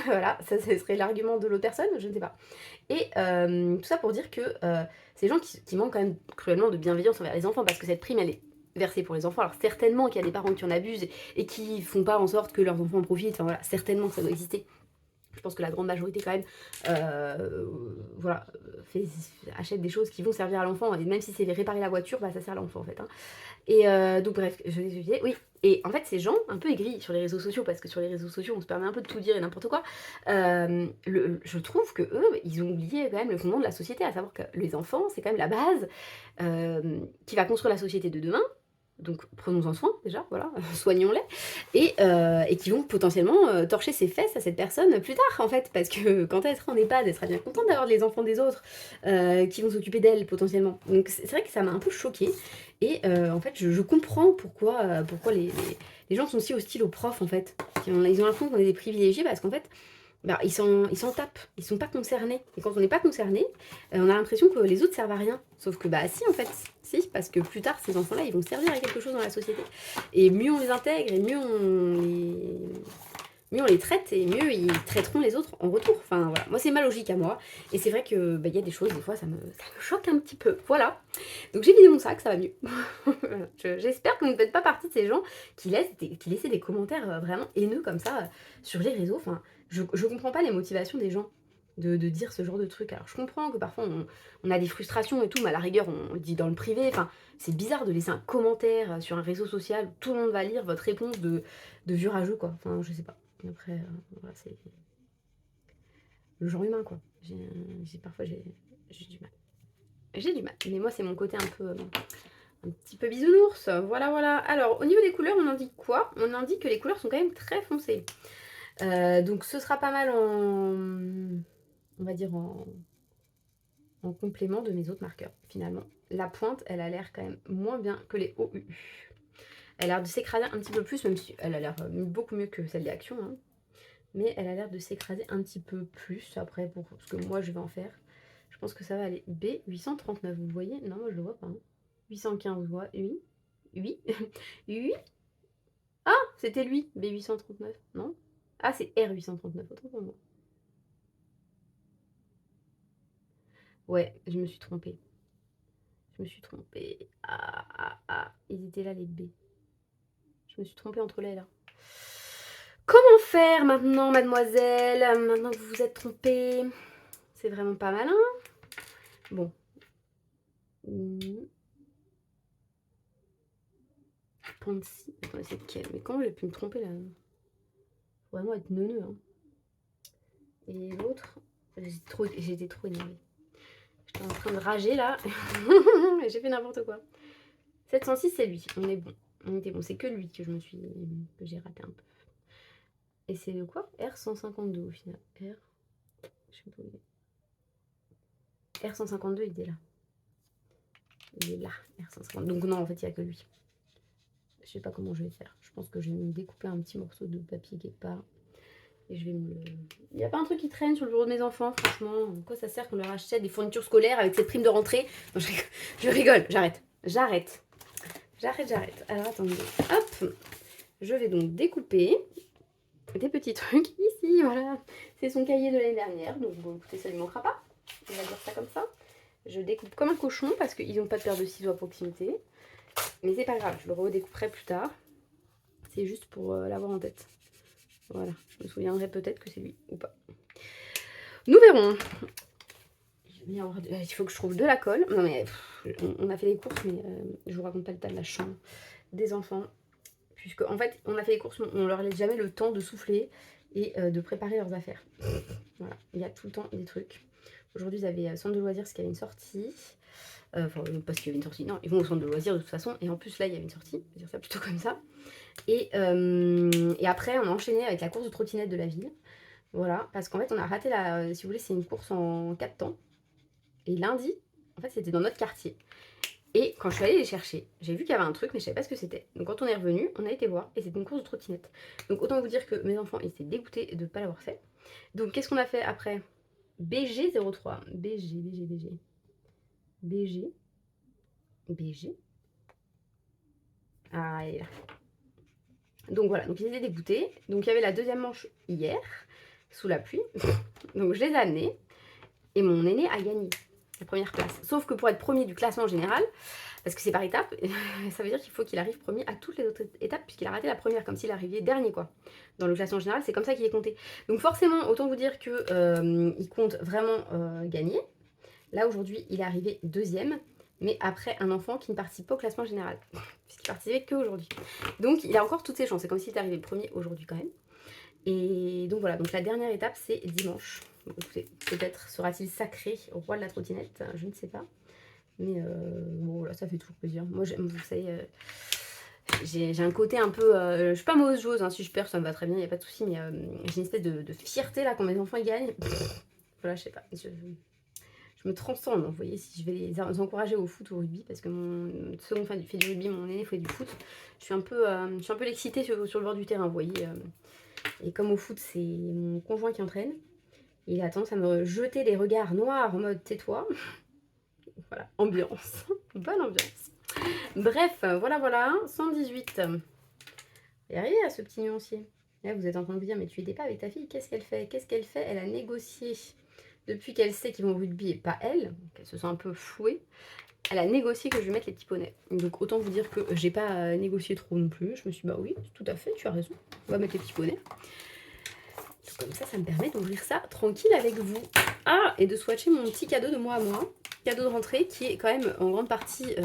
Voilà, ça ce serait l'argument de l'autre personne, je ne sais pas. Et tout ça pour dire que c'est des gens qui manquent quand même cruellement de bienveillance envers les enfants parce que cette prime elle est versée pour les enfants. Alors certainement qu'il y a des parents qui en abusent et qui font pas en sorte que leurs enfants en profitent, enfin voilà, certainement que ça doit exister. Je pense que la grande majorité quand même voilà, achète des choses qui vont servir à l'enfant et même si c'est réparer la voiture, bah ça sert à l'enfant en fait, hein. Et donc bref, je disais, oui. Et en fait, ces gens, un peu aigris sur les réseaux sociaux, parce que sur les réseaux sociaux, on se permet un peu de tout dire et n'importe quoi, je trouve que eux, ils ont oublié quand même le fondement de la société, à savoir que les enfants, c'est quand même la base qui va construire la société de demain. Donc prenons-en soin déjà, voilà, soignons-les, et qui vont potentiellement torcher ses fesses à cette personne plus tard en fait, parce que quand elle sera en EHPAD, elle sera bien contente d'avoir les enfants des autres qui vont s'occuper d'elle potentiellement. Donc c'est vrai que ça m'a un peu choquée, et en fait je comprends pourquoi les gens sont si hostiles aux profs en fait. Ils ont l'impression qu'on est des privilégiés parce qu'en fait, bah, ils s'en tapent, ils sont pas concernés. Et quand on n'est pas concerné, on a l'impression que les autres servent à rien. Sauf que bah si en fait, si, parce que plus tard ces enfants-là ils vont servir à quelque chose dans la société. Et mieux on les intègre et mieux mieux on les traite et mieux ils traiteront les autres en retour. Enfin voilà, moi c'est ma logique à moi. Et c'est vrai que il y a des choses, des fois ça me choque un petit peu. Voilà. Donc j'ai vidé mon sac, ça va mieux. Voilà. J'espère que vous ne faites pas partie de ces gens qui laissent des commentaires vraiment haineux comme ça sur les réseaux. Enfin, je comprends pas les motivations des gens. De dire ce genre de truc. Alors je comprends que parfois on a des frustrations et tout, mais à la rigueur on le dit dans le privé. Enfin, c'est bizarre de laisser un commentaire sur un réseau social où tout le monde va lire votre réponse de vieux rageux quoi. Enfin, je sais pas. Après, voilà, c'est le genre humain quoi. Parfois j'ai du mal. J'ai du mal. Mais moi c'est mon côté un petit peu bisounours. Voilà, voilà. Alors, au niveau des couleurs, on indique quoi? On indique que les couleurs sont quand même très foncées. Donc ce sera pas mal on va dire en complément de mes autres marqueurs, finalement. La pointe, elle a l'air quand même moins bien que les OU. Elle a l'air de s'écraser un petit peu plus, même si elle a l'air beaucoup mieux que celle des Actions. Hein. Mais elle a l'air de s'écraser un petit peu plus, après, pour ce que moi je vais en faire. Je pense que ça va aller B839, vous voyez? Non, moi je le vois pas. Hein. 815, vous voyez? Oui. Oui. Oui. Ah, c'était lui, B839, non? Ah, c'est R839, autant pour moi. Ouais, je me suis trompée. Je me suis trompée. Ils étaient là les B. Je me suis trompée entre là et là. Comment faire maintenant, mademoiselle? Maintenant que vous vous êtes trompée. C'est vraiment pas malin. Bon. Pansy. Attendez, c'est quelle? Mais comment j'ai pu me tromper là? Faut vraiment être neuneux. Hein. Et l'autre, j'étais trop énervée. J'étais en train de rager là. J'ai fait n'importe quoi. 706, c'est lui. On est bon. On était bon. C'est que lui que j'ai raté un peu. Et c'est le quoi? R152 au final. Je sais pas où il est. R152, il est là. Il est là, R150. Donc non, en fait, il n'y a que lui. Je sais pas comment je vais faire. Je pense que je vais me découper un petit morceau de papier quelque part. Et je vais me le... Il n'y a pas un truc qui traîne sur le bureau de mes enfants, franchement. Quoi ça sert qu'on leur achète des fournitures scolaires avec cette prime de rentrée? Non, je rigole. J'arrête. Alors attendez. Hop. Je vais donc découper des petits trucs ici, voilà. C'est son cahier de l'année dernière. Donc bon, écoutez, ça ne lui manquera pas. On va dire ça comme ça. Je découpe comme un cochon parce qu'ils n'ont pas de paire de ciseaux à proximité. Mais c'est pas grave, je le redécouperai plus tard. C'est juste pour l'avoir en tête. Voilà, je me souviendrai peut-être que c'est lui ou pas. Nous verrons. Il faut que je trouve de la colle. Non mais on a fait les courses, mais je vous raconte pas le tas de la chambre des enfants. Puisque en fait, on a fait les courses, mais on leur laisse jamais le temps de souffler et de préparer leurs affaires. Voilà, il y a tout le temps des trucs. Aujourd'hui, ils avaient centre de loisirs parce qu'il y avait une sortie. Enfin, parce qu'il y avait une sortie. Non, ils vont au centre de loisirs de toute façon. Et en plus, là, il y avait une sortie. On va dire ça plutôt comme ça. Et après, on a enchaîné avec la course de trottinette de la ville. Voilà, parce qu'en fait, on a raté la... Si vous voulez, c'est une course en 4 temps. Et lundi, en fait, c'était dans notre quartier. Et quand je suis allée les chercher, j'ai vu qu'il y avait un truc, mais je savais pas ce que c'était. Donc quand on est revenu, on a été voir, et c'était une course de trottinette. Donc autant vous dire que mes enfants, ils étaient dégoûtés de ne pas l'avoir fait. Donc qu'est-ce qu'on a fait après? BG03. BG. Ah, elle est là. Donc voilà, donc ils étaient dégoûtés. Donc il y avait la deuxième manche hier, sous la pluie. Donc je les ai amenés. Et mon aîné a gagné la première place. Sauf que pour être premier du classement général, parce que c'est par étapes, ça veut dire qu'il faut qu'il arrive premier à toutes les autres étapes, puisqu'il a raté la première, comme s'il arrivait dernier, quoi. Dans le classement général, c'est comme ça qu'il est compté. Donc forcément, autant vous dire que il compte vraiment gagner. Là, aujourd'hui, il est arrivé deuxième, mais après un enfant qui ne participe pas au classement général, puisqu'il participait qu'aujourd'hui. Donc, il a encore toutes ses chances. C'est comme s'il était arrivé premier aujourd'hui quand même. Et donc voilà, donc la dernière étape, c'est dimanche. Donc, écoutez, peut-être sera-t-il sacré au roi de la trottinette, je ne sais pas. Mais bon, là, ça fait toujours plaisir. Moi, vous savez, j'ai un côté un peu... je suis pas mauvaise joueuse, hein, si je perds, ça me va très bien, il n'y a pas de souci. Mais j'ai une espèce de fierté, là, quand mes enfants, ils gagnent. Voilà, je sais pas. Je me transcende, vous voyez, si je vais les encourager au foot ou au rugby, parce que mon second fait du rugby, mon aîné fait du foot. Je suis un peu l'excitée sur le bord du terrain, vous voyez. Et comme au foot, c'est mon conjoint qui entraîne, il a tendance à me jeter les regards noirs en mode tais-toi. Voilà, ambiance. Bonne ambiance. Bref, voilà, 118. Il est arrivé à ce petit nuancier. Là, vous êtes en train de vous dire, mais tu n'étais pas avec ta fille, qu'est-ce qu'elle fait? Qu'est-ce qu'elle fait? Elle a négocié, depuis qu'elle sait qu'ils vont au rugby et pas elle, donc elle se sent un peu flouée, elle a négocié que je vais mettre les petits poneys. Donc autant vous dire que j'ai pas négocié trop non plus. Je me suis dit, bah oui, tout à fait, tu as raison, on va mettre les petits poneys. Donc, comme ça me permet d'ouvrir ça tranquille avec vous. Ah, et de swatcher mon petit cadeau de moi à moi, cadeau de rentrée, qui est quand même en grande partie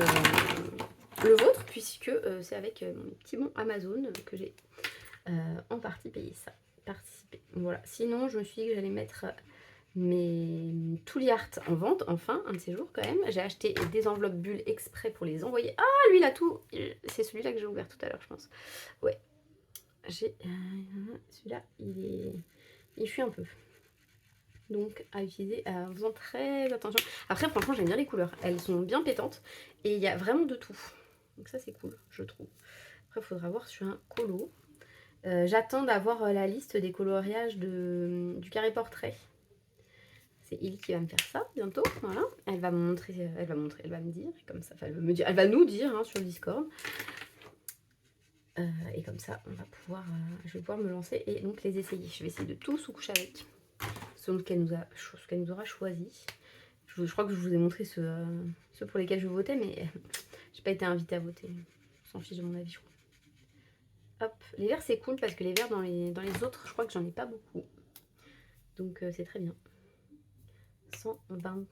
le vôtre, puisque c'est avec mon petit bon Amazon que j'ai en partie payé ça, participé. Voilà. Sinon, je me suis dit que j'allais mettre mes Tooly Art en vente, enfin, un de ces jours quand même. J'ai acheté des enveloppes bulles exprès pour les envoyer. Ah, lui, il a tout. C'est celui-là que j'ai ouvert tout à l'heure, je pense. Ouais. J'ai... celui-là, il fuit un peu. Donc, à utiliser en faisant très attention. Après, franchement, j'aime bien les couleurs. Elles sont bien pétantes. Et il y a vraiment de tout. Donc ça, c'est cool, je trouve. Après, il faudra voir sur un colo. J'attends d'avoir la liste des coloriages du carré portrait. C'est Il qui va me faire ça bientôt, voilà. Elle va me montrer, elle va me dire, comme ça, enfin, elle va nous dire hein, sur le Discord. Et comme ça, on va pouvoir, je vais pouvoir me lancer et donc les essayer. Je vais essayer de tous sous-coucher avec, selon ce qu'elle nous aura choisi. Je crois que je vous ai montré ceux pour lesquels je votais, mais j'ai pas été invitée à voter. On s'en fiche de mon avis, je crois. Hop, les verts c'est cool parce que les verts dans les autres, je crois que j'en ai pas beaucoup. Donc c'est très bien. 120.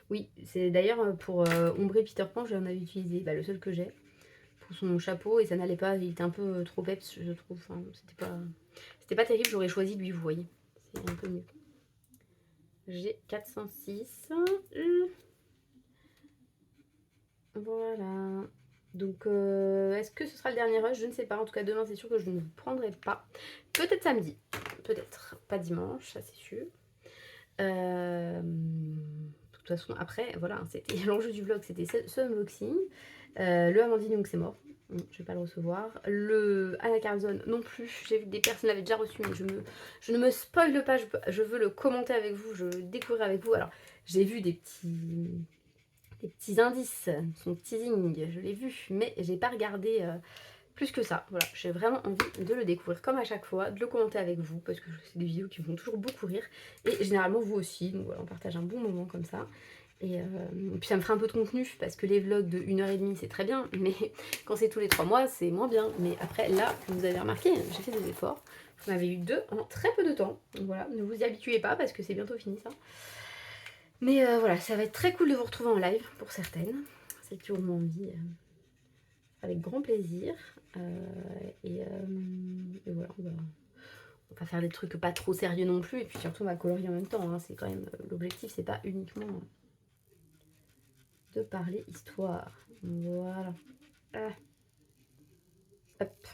Oui, c'est d'ailleurs pour ombrer Peter Pan, j'en avais utilisé le seul que j'ai pour son chapeau et ça n'allait pas, il était un peu trop peps, je trouve. Enfin, c'était pas terrible, j'aurais choisi lui, vous voyez. C'est un peu mieux. J'ai 406. Voilà. Donc, est-ce que ce sera le dernier rush? Je ne sais pas. En tout cas, demain, c'est sûr que je ne prendrai pas. Peut-être samedi. Peut-être. Pas dimanche, ça c'est sûr. De toute façon, après, voilà, c'était l'enjeu du vlog, c'était ce unboxing. Le Amandine, donc c'est mort. Je vais pas le recevoir. Le Anna Carlson non plus. J'ai vu que des personnes l'avaient déjà reçu, mais je ne me spoile pas. Je veux le commenter avec vous, je veux le découvrir avec vous. Alors, j'ai vu des petits indices, son teasing, je l'ai vu, mais j'ai pas regardé plus que ça. Voilà, j'ai vraiment envie de le découvrir comme à chaque fois, de le commenter avec vous, parce que c'est des vidéos qui me font toujours beaucoup rire, et généralement vous aussi, donc voilà, on partage un bon moment comme ça. Et puis ça me fera un peu de contenu, parce que les vlogs de 1h30 c'est très bien, mais quand c'est tous les 3 mois c'est moins bien. Mais après là, vous avez remarqué, j'ai fait des efforts, j'en avais eu 2 en très peu de temps, donc voilà, ne vous y habituez pas parce que c'est bientôt fini ça. Mais voilà, ça va être très cool de vous retrouver en live pour certaines, celles qui auront envie, avec grand plaisir. Et voilà, on va faire des trucs pas trop sérieux non plus, et puis surtout on va colorier en même temps, hein. C'est quand même l'objectif, c'est pas uniquement de parler histoire. Voilà. Hop.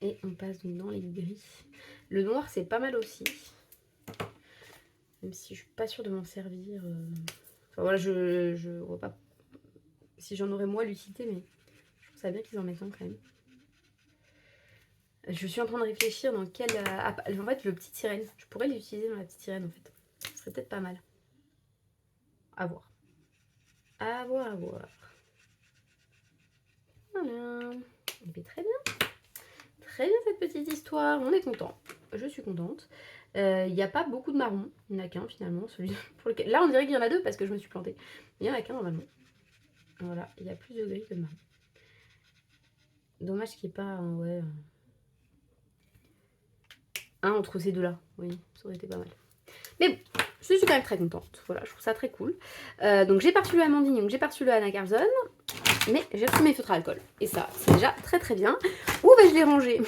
Et on passe donc dans les gris. Le noir c'est pas mal aussi, même si je suis pas sûre de m'en servir. Enfin voilà, je vois pas si j'en aurais moins l'utilité, mais je trouve ça bien qu'ils en mettent un quand même. Je suis en train de réfléchir dans quel... en fait, le petit sirène. Je pourrais l'utiliser dans la petite sirène, en fait. Ce serait peut-être pas mal. À voir. À voir, à voir. Voilà. Et puis, très bien. Très bien, cette petite histoire. On est content. Je suis contente. Il n'y a pas beaucoup de marron. Il n'y en a qu'un, finalement. Celui pour lequel... Là, on dirait qu'il y en a 2 parce que je me suis plantée. Il n'y en a qu'un, normalement. Voilà. Il y a plus de gris que de marron. Dommage qu'il n'y ait pas... ouais... un entre ces deux-là. Oui, ça aurait été pas mal. Mais bon, je suis quand même très contente. Voilà, je trouve ça très cool. Donc j'ai pas reçu le Amandine, donc j'ai pas reçu le Anna Carlson, mais j'ai reçu mes feutres à alcool. Et ça, c'est déjà très très bien. Où vais-je les ranger?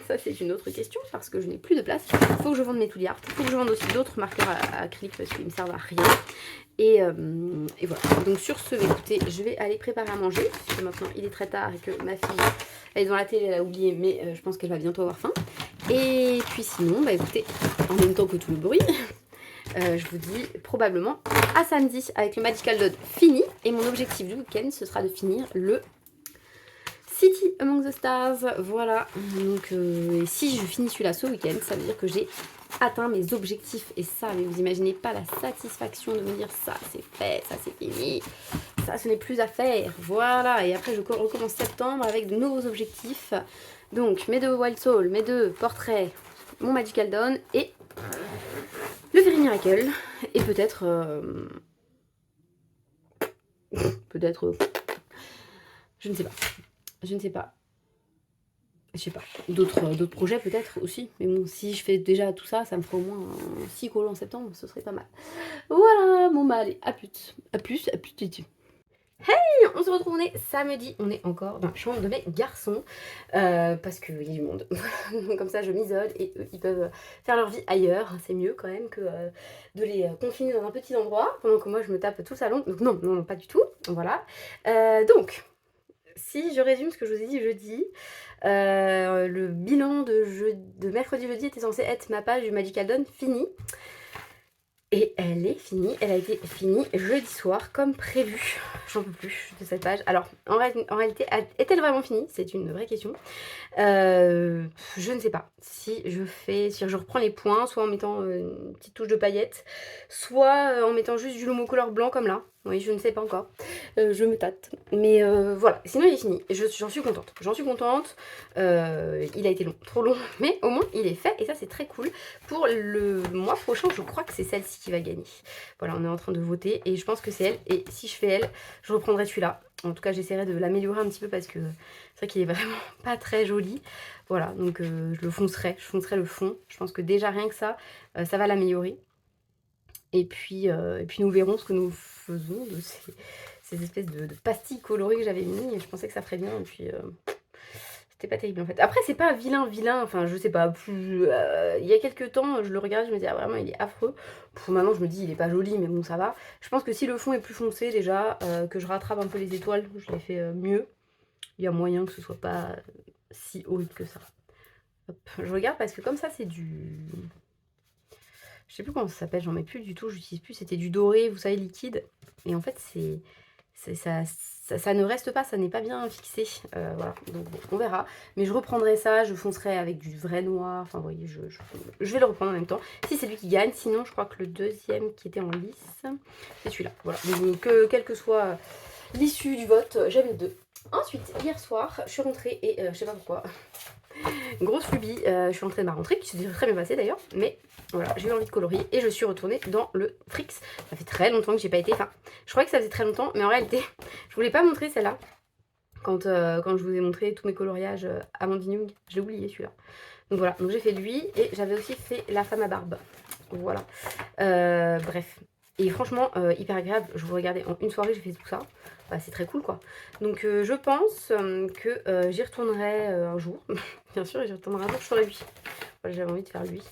Ça, c'est une autre question, parce que je n'ai plus de place. Il faut que je vende mes Tooly Art. Il faut que je vende aussi d'autres marqueurs à acrylique, parce qu'ils ne me servent à rien. Et voilà. Donc sur ce, écoutez, je vais aller préparer à manger, puisque maintenant il est très tard et que ma fille, elle est devant la télé, elle a oublié, mais je pense qu'elle va bientôt avoir faim. Et puis sinon, bah écoutez, en même temps que tout le bruit, je vous dis probablement à samedi avec le Magical Doll fini. Et mon objectif du week-end, ce sera de finir le City Among the Stars. Voilà. Donc si je finis celui-là ce week-end, ça veut dire que j'ai atteint mes objectifs. Et ça, mais vous imaginez pas la satisfaction de me dire ça c'est fait, ça c'est fini, ça ce n'est plus à faire. Voilà, et après je recommence septembre avec de nouveaux objectifs. Donc mes 2 Wild Soul, mes 2 portraits, mon Magical Dawn et le Fairy Miracle. Et peut-être... peut-être... je ne sais pas. Je ne sais pas. Je sais pas. D'autres projets peut-être aussi. Mais bon, si je fais déjà tout ça, ça me ferait au moins 6 colos en septembre. Ce serait pas mal. Voilà, bon bah allez, à plus. À plus, à plus, tu. Hey, on se retrouve, on est samedi. On est encore dans la chambre de mes garçons. Parce qu'il y a du monde. Comme ça, je m'isole et eux, ils peuvent faire leur vie ailleurs. C'est mieux quand même que de les confiner dans un petit endroit. Pendant que moi, je me tape tout le salon. Donc non, non, non, pas du tout. Voilà. Donc... si je résume ce que je vous ai dit jeudi, le bilan de mercredi-jeudi était censé être ma page du Magical Dawn finie. Et elle est finie, elle a été finie jeudi soir comme prévu. J'en peux plus de cette page. Alors, en réalité, est-elle vraiment finie? C'est une vraie question. Je ne sais pas si je reprends les points, soit en mettant une petite touche de paillettes, soit en mettant juste du Lumo Color blanc comme là. Oui, je ne sais pas encore. Je me tâte. Mais voilà, sinon il est fini. J'en suis contente. J'en suis contente. Il a été long, trop long, mais au moins il est fait et ça c'est très cool. Pour le mois prochain, je crois que c'est celle-ci qui va gagner. Voilà, on est en train de voter et je pense que c'est elle. Et si je fais elle, je reprendrai celui-là. En tout cas, j'essaierai de l'améliorer un petit peu parce que c'est vrai qu'il est vraiment pas très joli. Voilà, donc je le foncerai. Je foncerai le fond. Je pense que déjà rien que ça, ça va l'améliorer. Et puis nous verrons ce que nous faisons de ces espèces de pastilles colorées que j'avais mis. Et je pensais que ça ferait bien. Et puis c'était pas terrible en fait. Après, c'est pas vilain. Enfin, je sais pas. Il y a quelques temps, je le regardais, je me disais, ah, vraiment, il est affreux. Maintenant, je me dis, il est pas joli, mais bon, ça va. Je pense que si le fond est plus foncé déjà, que je rattrape un peu les étoiles, je l'ai fait mieux. Il y a moyen que ce soit pas si horrible que ça. Hop, je regarde parce que comme ça, c'est du... je sais plus comment ça s'appelle, j'en mets plus du tout, j'utilise plus. C'était du doré, vous savez, liquide. Et en fait, ça ne reste pas, ça n'est pas bien fixé. Voilà, donc bon, on verra. Mais je reprendrai ça, je foncerai avec du vrai noir. Enfin, vous voyez, je vais le reprendre en même temps. Si c'est lui qui gagne, sinon, je crois que le deuxième qui était en lice, c'est celui-là. Voilà, donc quel que soit l'issue du vote, j'aime les deux. Ensuite, hier soir, je suis rentrée et je sais pas pourquoi, grosse lubie, je suis rentrée de ma rentrée, qui s'est très bien passée d'ailleurs, mais voilà, j'ai eu envie de colorier et je suis retournée dans le Frix. Ça fait très longtemps que j'ai pas été, enfin, je croyais que ça faisait très longtemps, mais en réalité, je voulais pas montrer celle-là. Quand je vous ai montré tous mes coloriages à Mandinung, j'ai oublié celui-là. Donc voilà, donc j'ai fait lui et j'avais aussi fait la femme à barbe. Voilà, bref. Et franchement, hyper agréable. Je vous regardais en une soirée, j'ai fait tout ça. Bah, c'est très cool quoi. Donc je pense que j'y retournerai un jour. Bien sûr, j'y retournerai un jour sur lui. Voilà, j'avais envie de faire lui.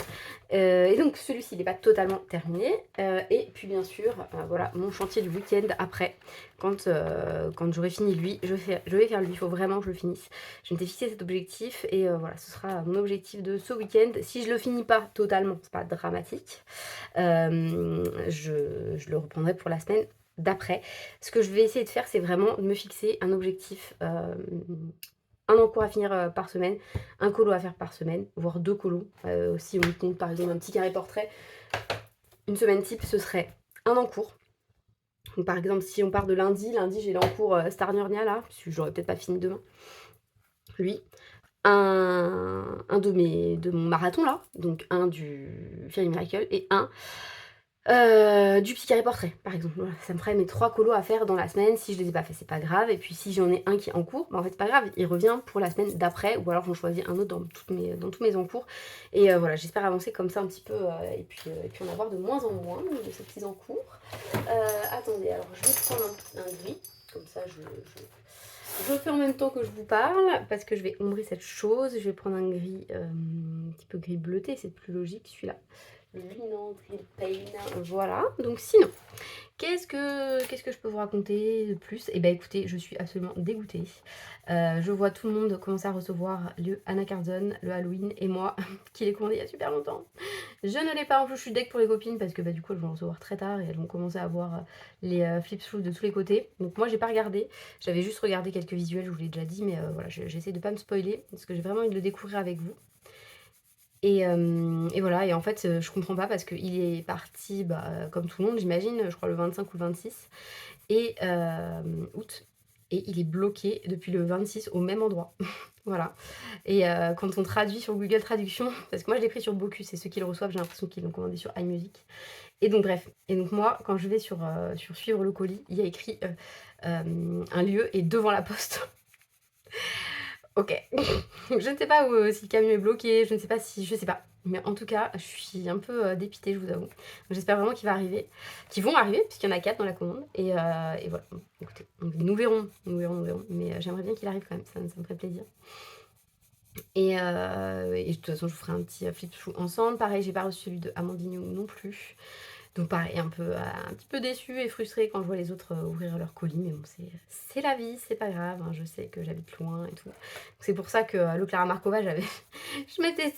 Et donc celui-ci, il n'est pas totalement terminé. Et puis bien sûr, voilà, mon chantier du week-end après. Quand j'aurai fini lui, je vais faire lui. Il faut vraiment que je le finisse. Je m'étais fixé cet objectif et voilà, ce sera mon objectif de ce week-end. Si je le finis pas totalement, c'est pas dramatique. Je le reprendrai pour la semaine d'après. Ce que je vais essayer de faire, c'est vraiment de me fixer un objectif, un encours à finir par semaine, un colo à faire par semaine, voire 2 colos. Si on compte par exemple un petit carré portrait, une semaine type, ce serait un encours. Donc, par exemple, si on part de lundi j'ai l'encours Starnurnia là, parce que j'aurais peut-être pas fini demain. Lui. Un de mon marathon là, donc un du Fairy Miracle et un du petit carré portrait, par exemple. Voilà, ça me ferait mes 3 colos à faire dans la semaine. Si je les ai pas fait, c'est pas grave. Et puis si j'en ai un qui est en cours, bah en fait c'est pas grave, il revient pour la semaine d'après. Ou alors j'en choisis un autre dans tous mes encours. Et voilà, j'espère avancer comme ça un petit peu et puis en avoir de moins en moins de ces petits encours. Attendez, alors je vais prendre un gris, comme ça je fais en même temps que je vous parle, parce que je vais ombrer cette chose. Je vais prendre un gris, un petit peu gris bleuté, c'est plus logique celui-là. Luminant, Gris Pain, voilà. Donc sinon, qu'est-ce que je peux vous raconter de plus? Eh bien écoutez, je suis absolument dégoûtée. Je vois tout le monde commencer à recevoir le Anna Carson, le Halloween, et moi, qui l'ai commandé il y a super longtemps. Je ne l'ai pas, en plus je suis deck pour les copines, parce que bah, du coup elles vont recevoir très tard, et elles vont commencer à voir les flips through de tous les côtés. Donc moi j'ai pas regardé, j'avais juste regardé quelques visuels, je vous l'ai déjà dit, mais voilà, j'essaie de pas me spoiler, parce que j'ai vraiment envie de le découvrir avec vous. Et voilà et en fait, je comprends pas parce qu'il est parti, bah, comme tout le monde j'imagine, je crois le 25 ou le 26 août et il est bloqué depuis le 26 au même endroit. Voilà et quand on traduit sur Google Traduction parce que moi je l'ai pris sur Bokus et ceux qui le reçoivent, j'ai l'impression qu'ils l'ont commandé sur iMusic et donc bref et donc moi quand je vais sur suivre le colis, il y a écrit, un lieu et devant la poste. OK. Je ne sais pas où, si le camion est bloqué, je sais pas. Mais en tout cas, je suis un peu, dépitée, je vous avoue. J'espère vraiment qu'ils vont arriver puisqu'il y en a 4 dans la commande et voilà. Bon, écoutez, nous verrons, nous verrons, nous verrons. Mais j'aimerais bien qu'il arrive quand même, ça me ferait plaisir et de toute façon, je vous ferai un petit, flip chou ensemble. Pareil, j'ai pas reçu celui de Amandine non plus. Donc pareil, un petit peu déçue et frustrée quand je vois les autres ouvrir leur colis, mais bon, c'est la vie, c'est pas grave, hein, je sais que j'habite loin et tout. C'est pour ça que le Clara Markova, je m'étais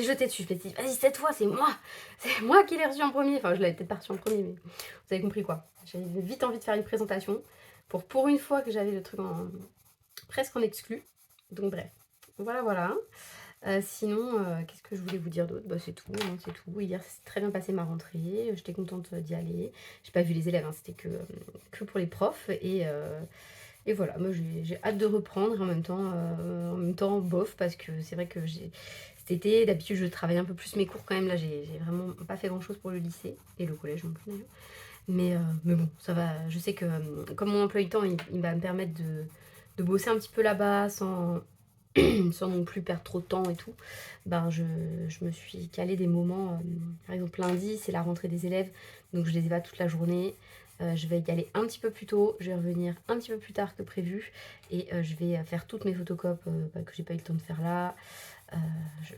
jetée dessus, je m'étais dit, vas-y, cette fois, c'est moi qui l'ai reçu en premier. Enfin, je l'avais peut-être pas reçu en premier, mais vous avez compris quoi. J'avais vite envie de faire une présentation pour une fois que j'avais le truc presque en exclu. Donc bref, voilà, voilà. Sinon, qu'est-ce que je voulais vous dire d'autre? Bah, c'est tout, hein, c'est tout. Hier, ça s'est très bien passé ma rentrée, j'étais contente, d'y aller. J'ai pas vu les élèves, hein, c'était que pour les profs et voilà. Moi, j'ai hâte de reprendre en même temps bof parce que c'est vrai que cet été, d'habitude, je travaille un peu plus mes cours quand même. Là, j'ai vraiment pas fait grand chose pour le lycée et le collège non plus d'ailleurs. Mais bon, ça va. Je sais que, comme mon emploi du temps, il va me permettre de bosser un petit peu là-bas sans non plus perdre trop de temps et tout, ben je me suis calé des moments, par exemple lundi, c'est la rentrée des élèves, donc je les ai pas toute la journée. Je vais y aller un petit peu plus tôt, je vais revenir un petit peu plus tard que prévu et je vais faire toutes mes photocopes, que j'ai pas eu le temps de faire là. Je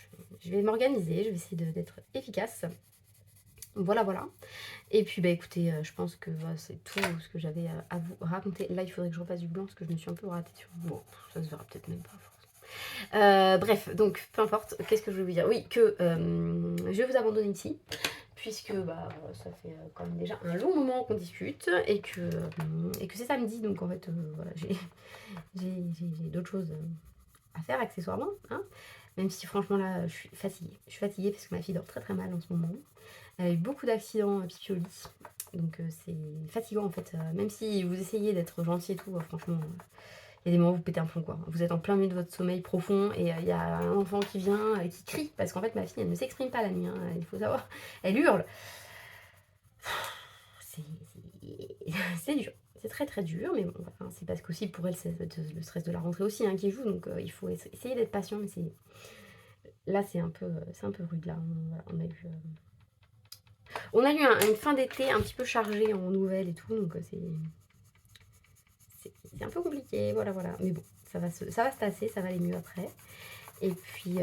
voilà, je vais m'organiser, je vais essayer d'être efficace. Voilà, voilà. Et puis, bah, écoutez, je pense que, voilà, c'est tout ce que j'avais, à vous raconter. Là, il faudrait que je repasse du blanc parce que je me suis un peu ratée sur bon, ça se verra peut-être même pas, bref, donc peu importe, qu'est-ce que je voulais vous dire? Oui, que je vais vous abandonner ici, puisque bah, ça fait quand même déjà un long moment qu'on discute et que c'est samedi, donc en fait, voilà, j'ai d'autres choses à faire accessoirement, hein. Même si franchement là, je suis fatiguée. Je suis fatiguée parce que ma fille dort très très mal en ce moment. Elle a eu beaucoup d'accidents pipi au lit, donc c'est fatigant en fait. Même si vous essayez d'être gentil et tout, franchement, il y a des moments où vous pétez un plomb quoi. Vous êtes en plein milieu de votre sommeil profond et il y a un enfant qui vient et qui crie parce qu'en fait ma fille elle ne s'exprime pas la nuit, hein, il faut savoir. Elle hurle. C'est c'est dur. C'est très très dur, mais bon, enfin, c'est parce qu'aussi pour elle c'est le stress de la rentrée aussi hein, qui joue, donc il faut essayer d'être patient, mais là c'est un peu rude là. Voilà, on a eu une fin d'été un petit peu chargée en nouvelles et tout, donc c'est un peu compliqué, voilà, voilà. Mais bon, ça va se tasser, ça va aller mieux après. Et puis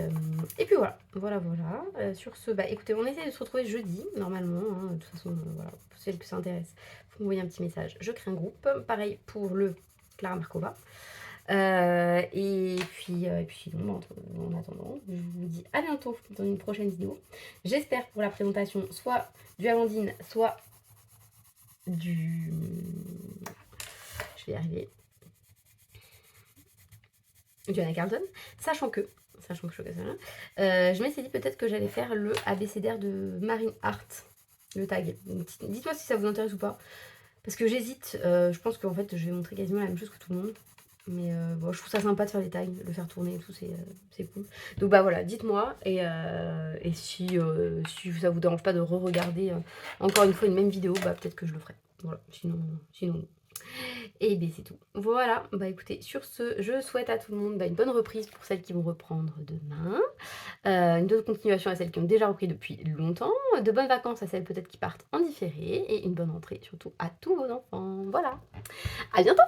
voilà, voilà, voilà. Sur ce, bah écoutez, on essaie de se retrouver jeudi, normalement, hein, de toute façon, voilà, pour celles que ça intéresse, vous m'envoyez un petit message, je crée un groupe. Pareil pour le Clara Markova. Et puis sinon, en attendant, je vous dis à bientôt dans une prochaine vidéo. J'espère pour la présentation soit du Amandine, soit du... Je vais y arriver. Du Anna Carlton, sachant que je m'étais dit peut-être que j'allais faire le abécédaire de Marine Hart, le tag. Dites-moi si ça vous intéresse ou pas, parce que j'hésite, je pense qu'en fait je vais montrer quasiment la même chose que tout le monde, mais bon, je trouve ça sympa de faire des tags, de faire tourner et tout, c'est cool. Donc bah voilà, dites-moi, et si ça vous dérange pas de re-regarder encore une fois une même vidéo, bah peut-être que je le ferai. Voilà, sinon et bien c'est tout. Voilà, bah écoutez, sur ce, je souhaite à tout le monde une bonne reprise pour celles qui vont reprendre demain, une bonne continuation à celles qui ont déjà repris depuis longtemps, de bonnes vacances à celles peut-être qui partent en différé, et une bonne rentrée surtout à tous vos enfants. Voilà, à bientôt!